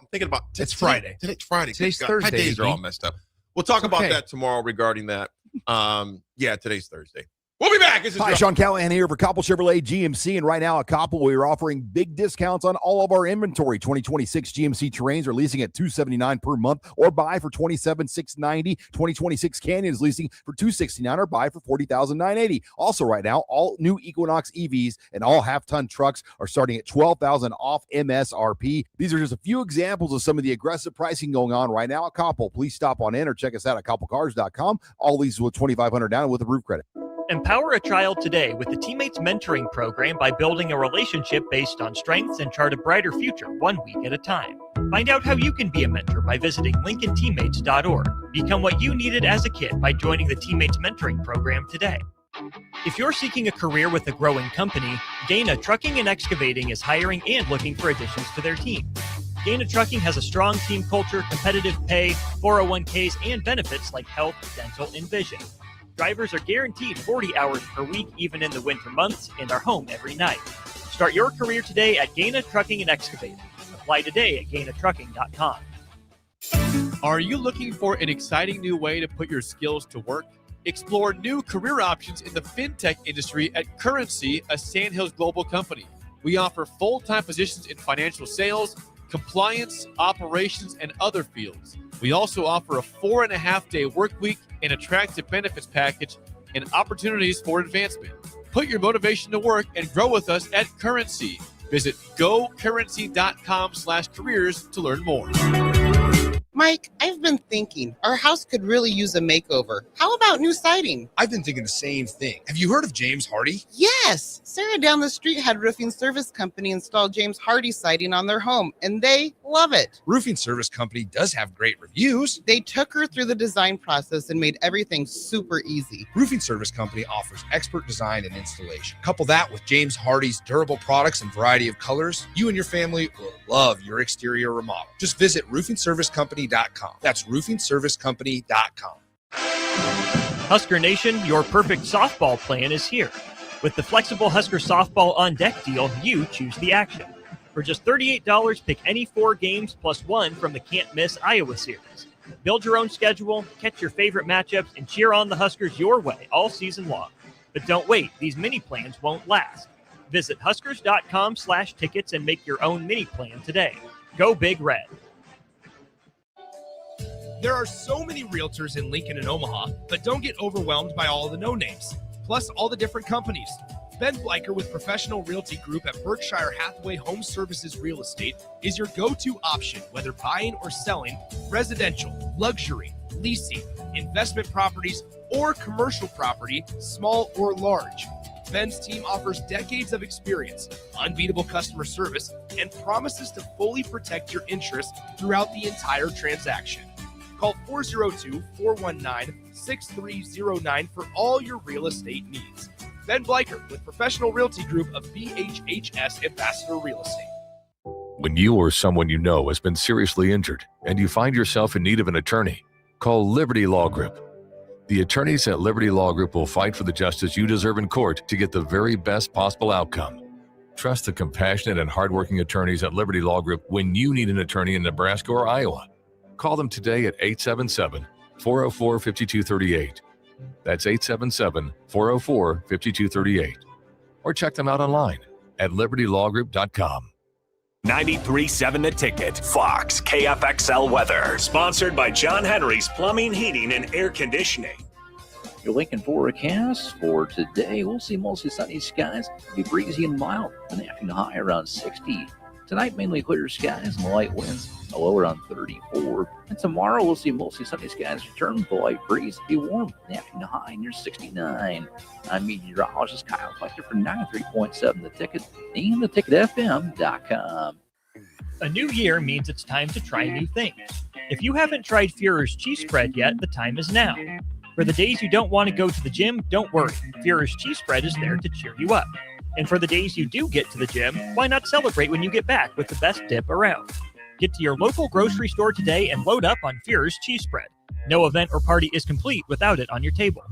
I'm thinking about it's Friday. Today's Friday. Today's God, Thursday. My days are all messed up. We'll talk about okay. that tomorrow regarding that. Today's Thursday. We'll be back. Hi, Sean Callahan here for Koppel Chevrolet GMC. And right now at Koppel, we are offering big discounts on all of our inventory. 2026 GMC Terrains are leasing at $279 per month or buy for $27,690. 2026 Canyon is leasing for $269 or buy for $40,980. Also right now, all new Equinox EVs and all half-ton trucks are starting at $12,000 off MSRP. These are just a few examples of some of the aggressive pricing going on right now at Koppel. Please stop on in or check us out at koppelcars.com. All leases with $2,500 down with a roof credit. Empower a child today with the Teammates Mentoring Program by building a relationship based on strengths and chart a brighter future 1 week at a time. Find out how you can be a mentor by visiting LincolnTeammates.org. Become what you needed as a kid by joining the Teammates Mentoring Program today. If you're seeking a career with a growing company, Dana Trucking and Excavating is hiring and looking for additions to their team. Dana Trucking has a strong team culture, competitive pay, 401ks, and benefits like health, dental, and vision. Drivers are guaranteed 40 hours per week, even in the winter months, and are home every night. Start your career today at Gaina Trucking and Excavating. Apply today at GainaTrucking.com. Are you looking for an exciting new way to put your skills to work? Explore new career options in the fintech industry at Currency, a Sandhills global company. We offer full-time positions in financial sales, compliance, operations, and other fields. We also offer a 4.5-day work week, an attractive benefits package, and opportunities for advancement. Put your motivation to work and grow with us at Currency. Visit gocurrency.com/careers to learn more. Mike, I've been thinking our house could really use a makeover. How about new siding? I've been thinking the same thing. Have you heard of James Hardy? Yes. Sarah down the street had Roofing Service Company install James Hardy siding on their home, and they love it. Roofing Service Company does have great reviews. They took her through the design process and made everything super easy. Roofing Service Company offers expert design and installation. Couple that with James Hardy's durable products and variety of colors, you and your family will love your exterior remodel. Just visit roofingservicecompany.com. That's roofingservicecompany.com. Husker Nation, your perfect softball plan is here. With the flexible Husker Softball on Deck deal, you choose the action. For just $38, pick any 4 games plus 1 from the can't-miss Iowa series. Build your own schedule, catch your favorite matchups, and cheer on the Huskers your way all season long. But don't wait, these mini plans won't last. Visit huskers.com/tickets and make your own mini plan today. Go Big Red. There are so many realtors in Lincoln and Omaha, but don't get overwhelmed by all the no-names, plus all the different companies. Ben Bleicher with Professional Realty Group at Berkshire Hathaway Home Services Real Estate is your go-to option, whether buying or selling residential, luxury, leasing, investment properties, or commercial property, small or large. Ben's team offers decades of experience, unbeatable customer service, and promises to fully protect your interests throughout the entire transaction. Call 402-419-6309 for all your real estate needs. Ben Bleicher with Professional Realty Group of BHHS Ambassador Real Estate. When you or someone you know has been seriously injured and you find yourself in need of an attorney, call Liberty Law Group. The attorneys at Liberty Law Group will fight for the justice you deserve in court to get the very best possible outcome. Trust the compassionate and hardworking attorneys at Liberty Law Group when you need an attorney in Nebraska or Iowa. Call them today at 877-404-5238. That's 877-404-5238. Or check them out online at libertylawgroup.com. 93.7 The Ticket, Fox, KFXL weather. Sponsored by John Henry's Plumbing, Heating, and Air Conditioning. Your Lincoln forecast for today, we'll see mostly sunny skies. It'll be breezy and mild. An afternoon high around 60. Tonight, mainly clear skies and light winds. A low around 34. And tomorrow, we'll see mostly sunny skies return with a light breeze. Be warm. The afternoon high near 69. I'm meteorologist Kyle Fletcher for 93.7 The Ticket and theticketfm.com. A new year means it's time to try new things. If you haven't tried Führer's cheese spread yet, the time is now. For the days you don't want to go to the gym, don't worry. Führer's cheese spread is there to cheer you up. And for the days you do get to the gym, why not celebrate when you get back with the best dip around? Get to your local grocery store today and load up on Führer's cheese spread. No event or party is complete without it on your table.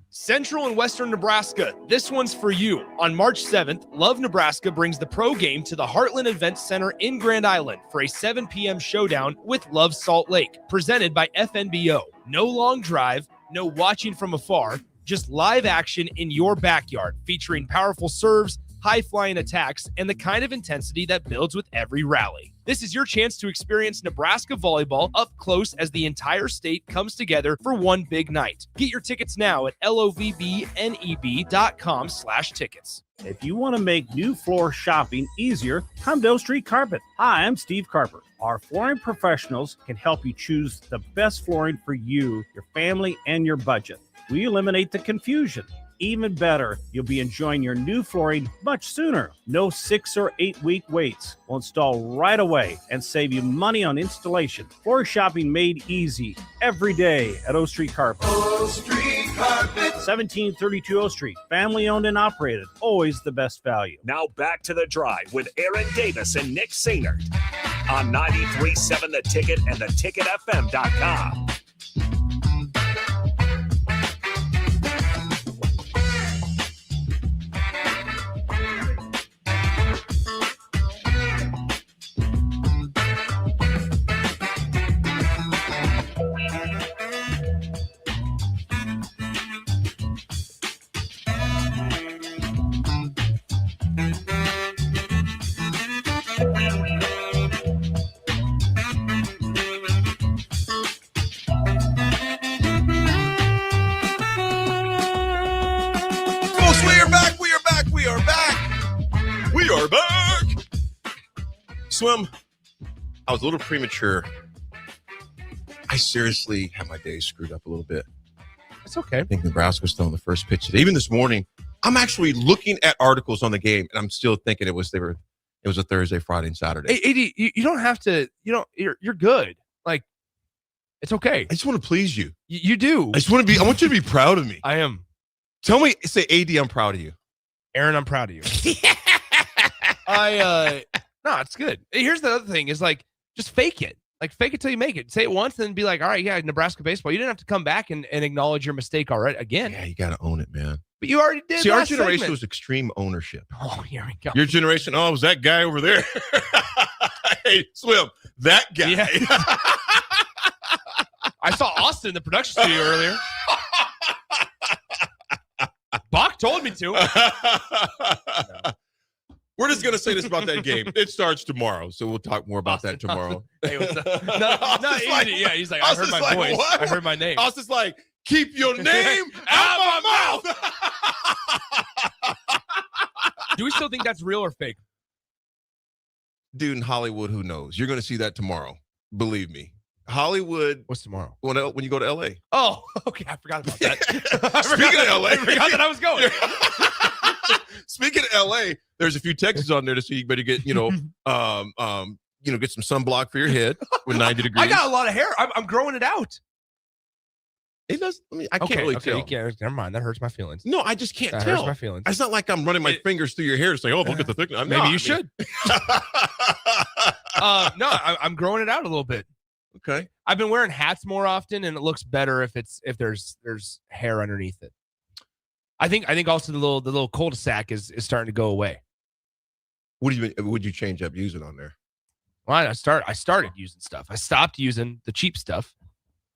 Central and Western Nebraska, this one's for you. On March 7th, Love Nebraska brings the pro game to the Heartland Event Center in Grand Island for a 7 p.m. showdown with Love Salt Lake, presented by FNBO. No long drive, no watching from afar, just live action in your backyard, featuring powerful serves, high-flying attacks, and the kind of intensity that builds with every rally. This is your chance to experience Nebraska volleyball up close as the entire state comes together for one big night. Get your tickets now at lovbneb.com/tickets. If you want to make new floor shopping easier, come to O Street Carpet. Hi, I'm Steve Carper. Our flooring professionals can help you choose the best flooring for you, your family, and your budget. We eliminate the confusion. Even better, you'll be enjoying your new flooring much sooner. No 6 or 8 week waits. We'll install right away and save you money on installation. Floor shopping made easy every day at O Street Carpet. O Street Carpet. 1732 O Street. Family owned and operated. Always the best value. Now back to the drive with Aaron Davis and Nick Sainert on 93.7 The Ticket and theticketfm.com. Swim, I was a little premature. I seriously had my day screwed up a little bit. It's okay. I think Nebraska was still on the first pitch today. Even this morning, I'm actually looking at articles on the game, and I'm still thinking it was a Thursday, Friday, and Saturday. Hey, AD, you don't have to. You're good. Like, it's okay. I just want to please you. You do. I want you to be proud of me. I am. Say, AD, I'm proud of you. Aaron, I'm proud of you. No, it's good. Here's the other thing is like, just fake it. Like, fake it till you make it. Say it once and then be like, all right, yeah, Nebraska baseball. You didn't have to come back and acknowledge your mistake already again. Yeah, you got to own it, man. But you already did. See, our last generation segment. was extreme ownership. Oh, here we go. Your generation, oh, it was that guy over there. Hey, Swim, that guy. Yeah. I saw Austin in the production studio earlier. Bach told me to. We're just going to say this about that game. It starts tomorrow, so we'll talk more about that tomorrow. Hey, what's up? Not easy. Like, Yeah, he's like, I heard my voice. What? I heard my name. Austin's like, keep your name out my mouth. Do we still think that's real or fake? Dude, in Hollywood, who knows? You're going to see that tomorrow. Believe me. Hollywood. What's tomorrow? When you go to LA. Oh, okay. I forgot about that. Speaking of LA. I forgot that I was going. Speaking of LA, there's a few texts on there to see you better get, get some sunblock for your head with 90 degrees. I got a lot of hair. I'm growing it out. It does. I can't really tell. You can't, never mind. That hurts my feelings. No, I just can't that tell. Hurts my feelings. It's not like I'm running my fingers through your hair to say, "Oh, look at the thickness." Maybe you should. No, I'm growing it out a little bit. Okay. I've been wearing hats more often, and it looks better if there's hair underneath it. I think also the little cul-de-sac is starting to go away. What would you change up using on there? Well, I started using stuff. I stopped using the cheap stuff.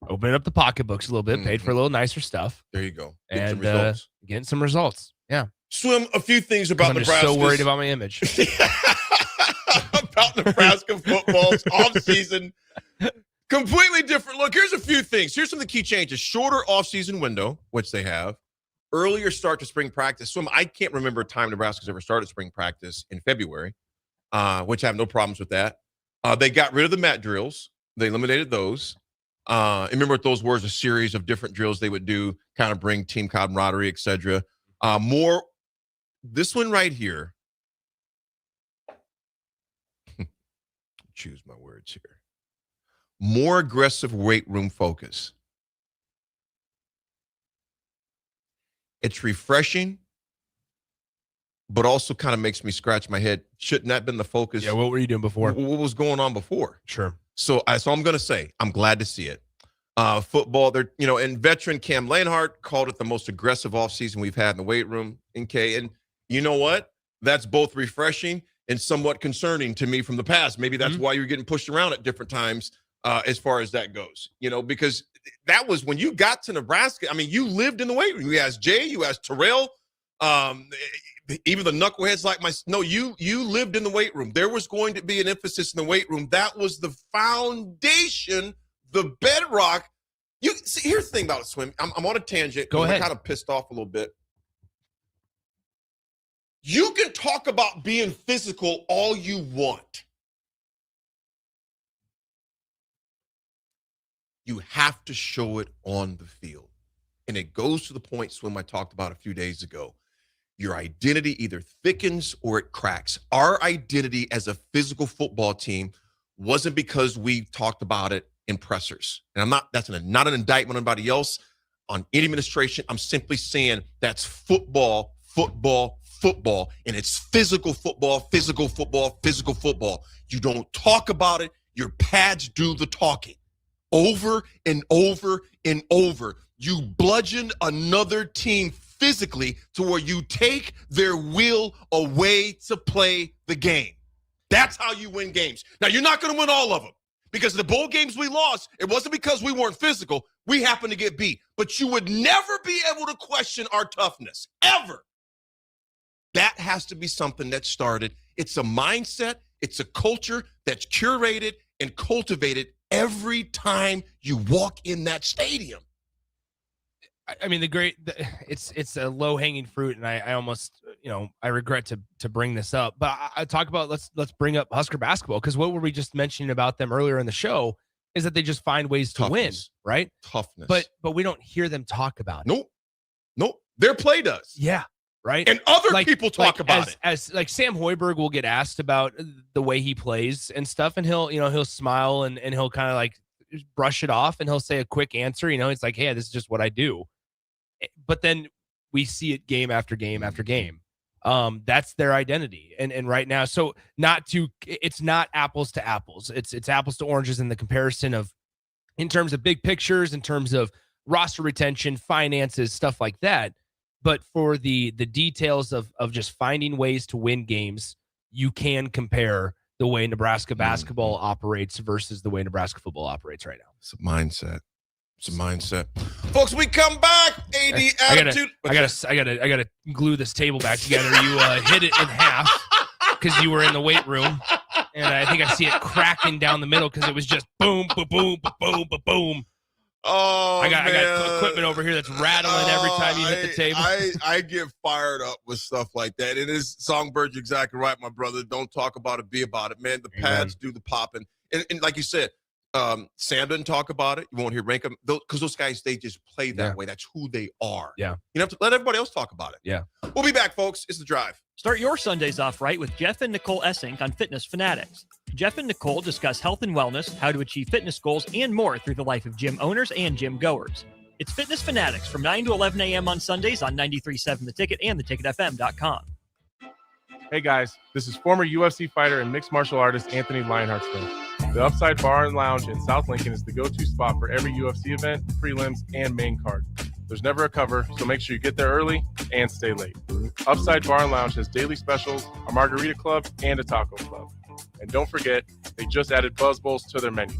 Opening up the pocketbooks a little bit, paid for a little nicer stuff. There you go. Getting some results. Yeah. Swim, a few things about Nebraska. I'm so worried about my image. About Nebraska football's offseason. Completely different look. Here's a few things. Here's some of the key changes. Shorter offseason window, which they have. Earlier start to spring practice. Swim, I can't remember a time Nebraska's ever started spring practice in February, which I have no problems with that. They got rid of the mat drills. They eliminated those. Remember what those were, a series of different drills they would do, kind of bring team camaraderie, etc. More, this one right here. Choose my words here. More aggressive weight room focus. It's refreshing, but also kind of makes me scratch my head. Shouldn't that have been the focus? Yeah, what were you doing before? What was going on before? Sure. So I'm going to say I'm glad to see it. Football, and veteran Cam Lanehart called it the most aggressive offseason we've had in the weight room. And you know what? That's both refreshing and somewhat concerning to me from the past. Maybe that's why you're getting pushed around at different times as far as that goes. Because that was when you got to Nebraska. I mean, you lived in the weight room. You asked Jay, you asked Terrell, even the knuckleheads like you lived in the weight room. There was going to be an emphasis in the weight room. That was the foundation, the bedrock. Here's the thing about it, Swim. I'm on a tangent. Go ahead. I'm kind of pissed off a little bit. You can talk about being physical all you want. You have to show it on the field. And it goes to the point, Swim, I talked about a few days ago. Your identity either thickens or it cracks. Our identity as a physical football team wasn't because we talked about it in pressers. And that's not an indictment on anybody else, on any administration. I'm simply saying that's football, and it's physical football. You don't talk about it. Your pads do the talking. Over and over and over. You bludgeon another team physically to where you take their will away to play the game. That's how you win games. Now, you're not going to win all of them because the bowl games we lost, it wasn't because we weren't physical. We happened to get beat. But you would never be able to question our toughness, ever. That has to be something that started. It's a mindset. It's a culture that's curated and cultivated every time you walk in that stadium. I mean, it's a low hanging fruit, and I almost, I regret to bring this up, but I talk about let's bring up Husker basketball, because what were we just mentioning about them earlier in the show is that they just find ways to win, right? Toughness. But we don't hear them talk about it. Nope. Their play does. Yeah. Right. And other people talk about it. As like Sam Hoiberg will get asked about the way he plays and stuff, and he'll smile and he'll kind of like brush it off, and he'll say a quick answer. It's like, hey, this is just what I do. But then we see it game after game after game. That's their identity. And right now, so it's not apples to apples. It's apples to oranges in the comparison of, in terms of big pictures, in terms of roster retention, finances, stuff like that. But for the details of just finding ways to win games, you can compare the way Nebraska basketball operates versus the way Nebraska football operates right now. It's a mindset. Folks, we come back. AD attitude. I gotta glue this table back together. You hit it in half because you were in the weight room, and I think I see it cracking down the middle because it was just boom, boom, boom, boom, boom, boom. Oh, I got equipment over here that's rattling every time you hit the table. I get fired up with stuff like that. It is Songbird's exactly right, my brother. Don't talk about it, be about it, man. The pads do the popping, and like you said, Sam doesn't talk about it. You won't hear Rankin because those guys, they just play that way. That's who they are. Yeah, you have to let everybody else talk about it. Yeah, we'll be back, folks. It's The Drive. Start your Sundays off right with Jeff and Nicole Essink on Fitness Fanatics. Jeff and Nicole discuss health and wellness, how to achieve fitness goals, and more through the life of gym owners and gym goers. It's Fitness Fanatics from 9 to 11 a.m. on Sundays on 93.7 The Ticket and theticketfm.com. Hey guys, this is former UFC fighter and mixed martial artist Anthony Lionheartston. The Upside Bar and Lounge in South Lincoln is the go-to spot for every UFC event, prelims, and main card. There's never a cover, so make sure you get there early and stay late. Upside Bar and Lounge has daily specials, a margarita club, and a taco club. And don't forget, they just added Buzz Bowls to their menu.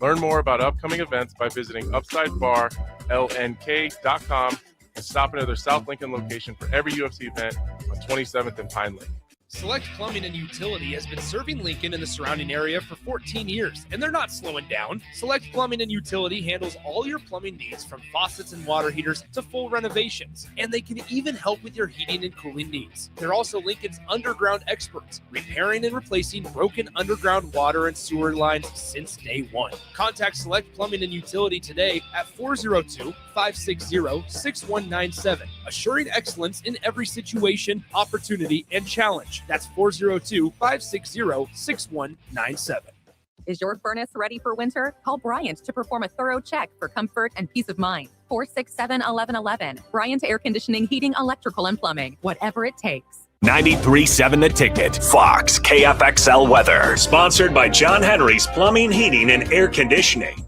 Learn more about upcoming events by visiting UpsideBarLNK.com and stop into their South Lincoln location for every UFC event on 27th and Pine Lake. Select Plumbing and Utility has been serving Lincoln and the surrounding area for 14 years, and they're not slowing down. Select Plumbing and Utility handles all your plumbing needs from faucets and water heaters to full renovations, and they can even help with your heating and cooling needs. They're also Lincoln's underground experts, repairing and replacing broken underground water and sewer lines since day one. Contact Select Plumbing and Utility today at 402-560-6197, assuring excellence in every situation, opportunity, and challenge. That's 402-560-6197. Is your furnace ready for winter? Call Bryant to perform a thorough check for comfort and peace of mind. 467-1111. Bryant Air Conditioning, Heating, Electrical, and Plumbing. Whatever it takes. 93.7 The Ticket. Fox KFXL weather. Sponsored by John Henry's Plumbing, Heating, and Air Conditioning.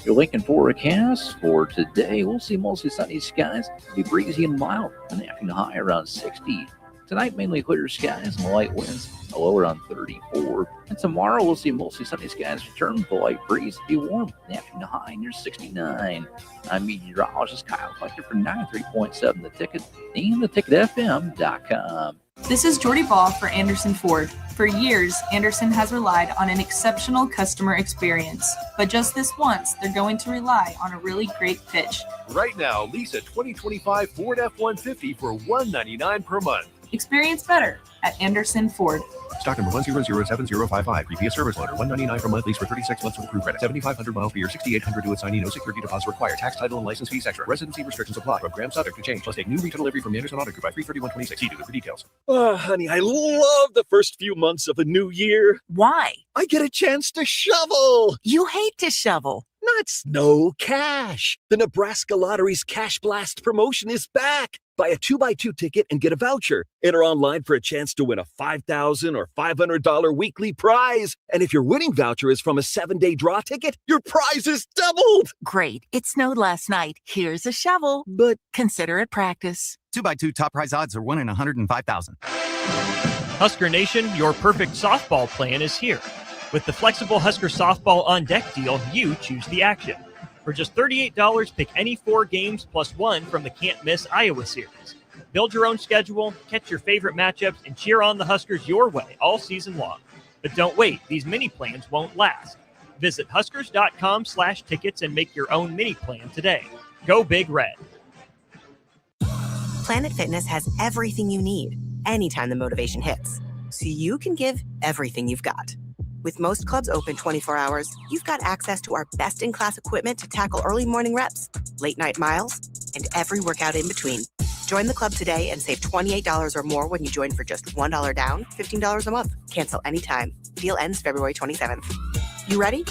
Your Lincoln forecast for today, we'll see mostly sunny skies. It'll be breezy and mild. An afternoon high around 60. Tonight, mainly clear skies and light winds, a low around 34. And tomorrow, we'll see mostly sunny skies return with a light breeze. Be warm. The afternoon high near 69. I'm meteorologist Kyle Flechter for 93.7 The Ticket and theticketfm.com. This is Jordy Ball for Anderson Ford. For years, Anderson has relied on an exceptional customer experience. But just this once, they're going to rely on a really great pitch. Right now, lease a 2025 Ford F-150 for $199 per month. Experience better at Anderson Ford. Stock number 1007055. Previous service loaner. $199 per month. Lease for 36 months with approved credit. 7,500 miles per year. 6,800 due at signing. No security deposit required. Tax, title, and license fees extra. Residency restrictions apply. Program subject to change. Plus take new retail delivery from Anderson Auto Group by 3/31/26. See dealer for details. Oh, honey, I love the first few months of a new year. Why? I get a chance to shovel. You hate to shovel. Not snow, cash. The Nebraska Lottery's Cash Blast promotion is back. Buy a 2x2 ticket and get a voucher. Enter online for a chance to win a $5,000 or $500 weekly prize. And if your winning voucher is from a 7-day draw ticket, your prize is doubled. Great. It snowed last night. Here's a shovel. But consider it practice. 2x2 top prize odds are 1 in 105,000. Husker Nation, your perfect softball plan is here. With the flexible Husker Softball on Deck deal, you choose the action. For just $38, pick any 4 games plus 1 from the can't-miss Iowa series. Build your own schedule, catch your favorite matchups, and cheer on the Huskers your way all season long. But don't wait, these mini plans won't last. Visit huskers.com/tickets and make your own mini plan today. Go Big Red. Planet Fitness has everything you need anytime the motivation hits, so you can give everything you've got. With most clubs open 24 hours, you've got access to our best-in-class equipment to tackle early morning reps, late-night miles, and every workout in between. Join the club today and save $28 or more when you join for just $1 down, $15 a month. Cancel anytime. Deal ends February 27th. You ready?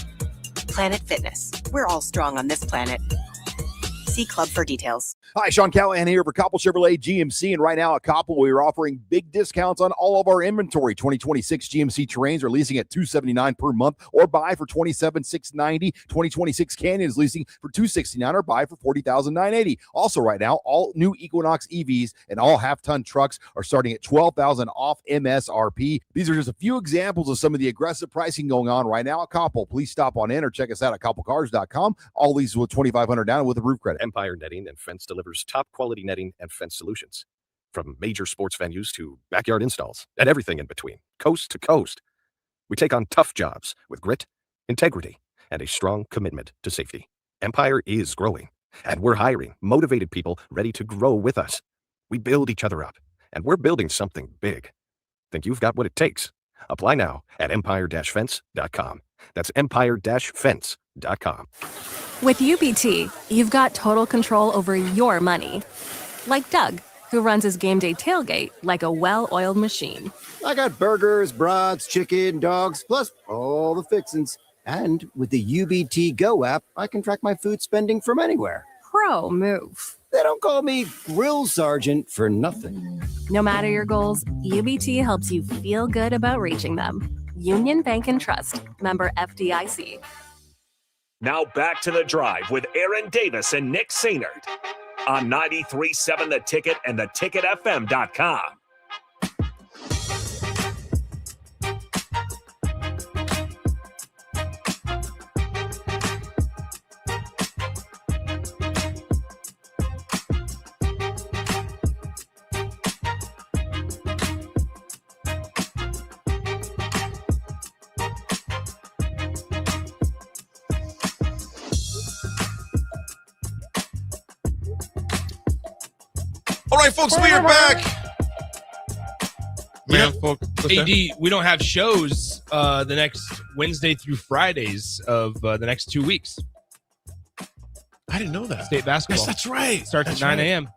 Planet Fitness. We're all strong on this planet. See club for details. Hi, Sean Callahan here for Koppel Chevrolet GMC, and right now at Koppel, we are offering big discounts on all of our inventory. 2026 GMC Terrains are leasing at $279 per month or buy for $27,690. 2026 Canyon is leasing for $269 or buy for $40,980. Also right now, all new Equinox EVs and all half-ton trucks are starting at $12,000 off MSRP. These are just a few examples of some of the aggressive pricing going on right now at Koppel. Please stop on in or check us out at koppelcars.com. All these with $2,500 down with a roof credit. Empire Netting and Fence delivers top quality netting and fence solutions. From major sports venues to backyard installs and everything in between, coast to coast. We take on tough jobs with grit, integrity, and a strong commitment to safety. Empire is growing, and we're hiring motivated people ready to grow with us. We build each other up, and we're building something big. Think you've got what it takes? Apply now at empire-fence.com. That's empire-fence.com. With UBT, you've got total control over your money. Like Doug, who runs his game day tailgate like a well-oiled machine. I got burgers, brats, chicken, dogs, plus all the fixins. And with the UBT Go app, I can track my food spending from anywhere. Pro move. They don't call me Grill Sergeant for nothing. No matter your goals, UBT helps you feel good about reaching them. Union Bank and Trust. Member FDIC. Now back to The Drive with Aaron Davis and Nick Sainert on 93.7 The Ticket and theticketfm.com. All right, folks, we are back. Man, AD, we don't have shows the next Wednesday through Fridays of the next 2 weeks. I didn't know that. State basketball. Yes, that's right. Starts at 9 a.m.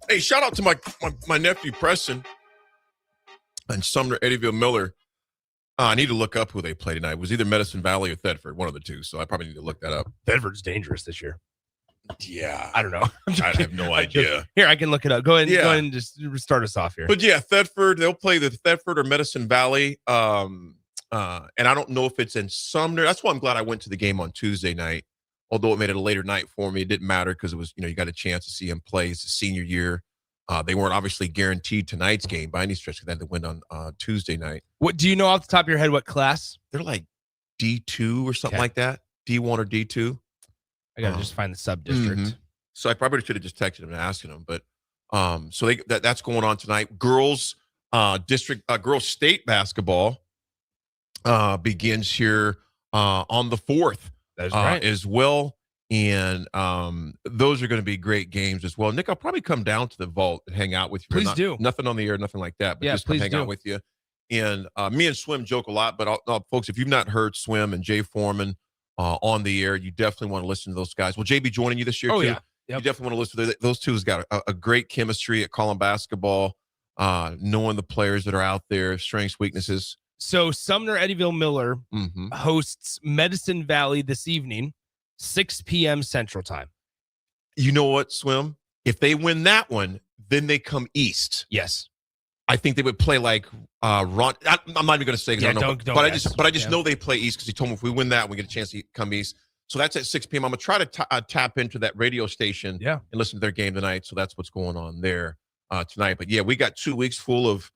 Hey, shout out to my nephew, Preston, and Sumner Eddyville Miller. I need to look up who they play tonight. It was either Medicine Valley or Thedford, one of the two, so I probably need to look that up. Thedford's dangerous this year. Yeah. I don't know. I have no idea. Here, I can look it up. Go ahead and just start us off here. But yeah, Thedford, they'll play the Thedford or Medicine Valley. And I don't know if it's in Sumner. That's why I'm glad I went to the game on Tuesday night. Although it made it a later night for me, it didn't matter because it was, you got a chance to see him play. It's a senior year. They weren't obviously guaranteed tonight's game by any stretch because they had to win on Tuesday night. What do you know off the top of your head? What class? They're like D2 or something like that. D1 or D2. I gotta just find the sub district. Mm-hmm. So I probably should have just texted him and asking him. But so that's going on tonight. Girls girls state basketball begins here on the 4th. That's right. As well. And those are going to be great games as well. Nick, I'll probably come down to the vault and hang out with you. Please do. Nothing on the air, nothing like that, but just come hang out with you. And me and Swim joke a lot, but folks, if you've not heard Swim and Jay Foreman on the air, you definitely want to listen to those guys. Will Jay be joining you this year too? Yeah. Yep. You definitely want to listen to those two. Has got a great chemistry at calling basketball, knowing the players that are out there, strengths, weaknesses. So Sumner Eddyville Miller hosts Medicine Valley this evening, 6 p.m. Central Time. You know what, Swim? If they win that one, then they come east. Yes. I think they would play like Ron. I'm not even going to say because I don't know. But I just know they play east because he told me if we win that, we get a chance to come east. So that's at 6 p.m. I'm going to try to tap into that radio station and listen to their game tonight. So that's what's going on there tonight. But, yeah, we got 2 weeks full of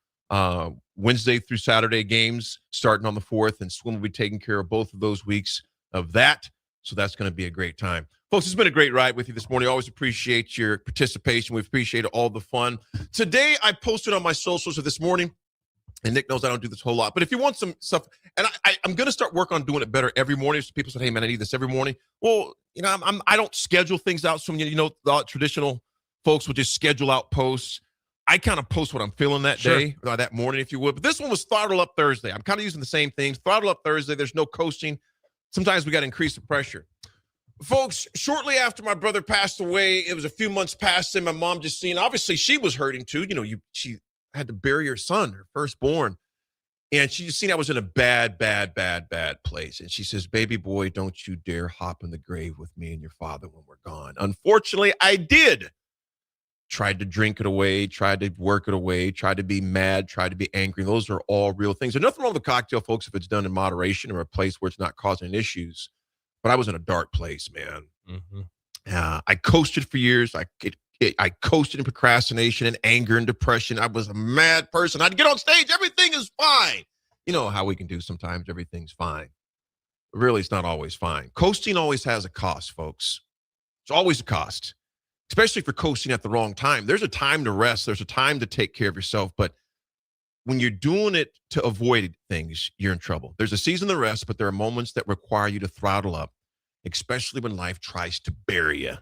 Wednesday through Saturday games starting on the 4th, and Swim will be taking care of both of those weeks of that. So that's going to be a great time. Folks, it's been a great ride with you this morning. I always appreciate your participation. We appreciate all the fun. Today, I posted on my socials of this morning, and Nick knows I don't do this whole lot, but if you want some stuff, and I'm going to start work on doing it better every morning. So people say, hey, man, I need this every morning. Well, I don't schedule things out. So, the traditional folks would just schedule out posts. I kind of post what I'm feeling that day, that morning, if you would. But this one was Throttle Up Thursday. I'm kind of using the same things. Throttle Up Thursday. There's no coasting. Sometimes we got to increase the pressure. Folks, shortly after my brother passed away, it was a few months past him. My mom just seen, obviously she was hurting too. She had to bury her son, her firstborn. And she just seen I was in a bad place. And she says, baby boy, don't you dare hop in the grave with me and your father when we're gone. Unfortunately, I did. Tried to drink it away, tried to work it away, tried to be mad, tried to be angry. Those are all real things. There's nothing wrong with a cocktail, folks, if it's done in moderation or a place where it's not causing issues. But I was in a dark place, man. I coasted for years. I coasted in procrastination and anger and depression. I was a mad person. I'd get on stage. Everything is fine. You know how we can do sometimes. Everything's fine. But really, it's not always fine. Coasting always has a cost, folks. It's always a cost, especially for coasting at the wrong time. There's a time to rest. There's a time to take care of yourself. But when you're doing it to avoid things, you're in trouble. There's a season to rest, but there are moments that require you to throttle up, especially when life tries to bury you.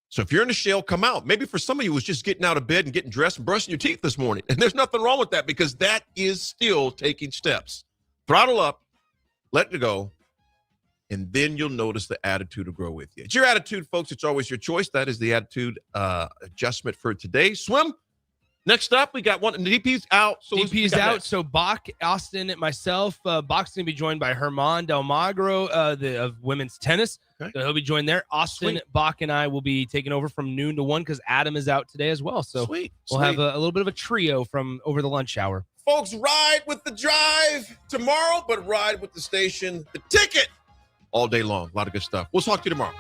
So if you're in a shell, come out. Maybe for some of you, it was just getting out of bed and getting dressed and brushing your teeth this morning. And there's nothing wrong with that because that is still taking steps. Throttle up, let it go, and then you'll notice the attitude will grow with you. It's your attitude, folks. It's always your choice. That is the attitude adjustment for today. Swim. Next up, we got one. DP's out. So DP's out. Next? So Bach, Austin, and myself. Bach's going to be joined by Herman Delmagro of women's tennis. Okay. So he'll be joined there. Austin, Sweet. Bach, and I will be taking over from noon to 1 because Adam is out today as well. So we'll have a little bit of a trio from over the lunch hour. Folks, ride with the drive tomorrow, but ride with the station, the ticket, all day long. A lot of good stuff. We'll talk to you tomorrow.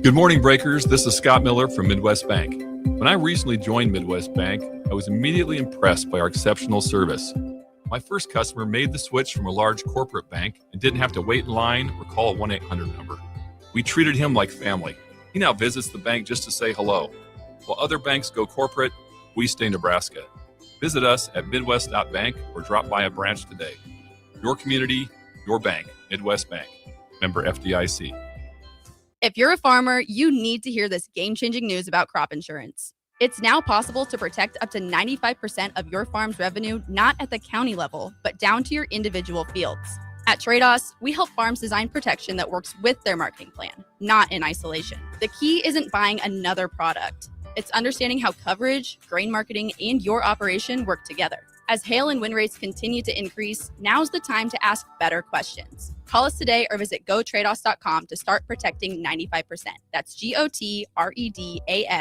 Good morning, Breakers. This is Scott Miller from Midwest Bank. When I recently joined Midwest Bank, I was immediately impressed by our exceptional service. My first customer made the switch from a large corporate bank and didn't have to wait in line or call a 1-800 number. We treated him like family. He now visits the bank just to say hello. While other banks go corporate, we stay Nebraska. Visit us at midwest.bank or drop by a branch today. Your community, your bank. Midwest Bank. Member FDIC. If you're a farmer, you need to hear this game-changing news about crop insurance. It's now possible to protect up to 95% of your farm's revenue, not at the county level, but down to your individual fields. At Trados, we help farms design protection that works with their marketing plan, not in isolation. The key isn't buying another product. It's understanding how coverage, grain marketing, and your operation work together. As hail and wind rates continue to increase, now's the time to ask better questions. Call us today or visit gotrados.com to start protecting 95%. That's GOTREDAS.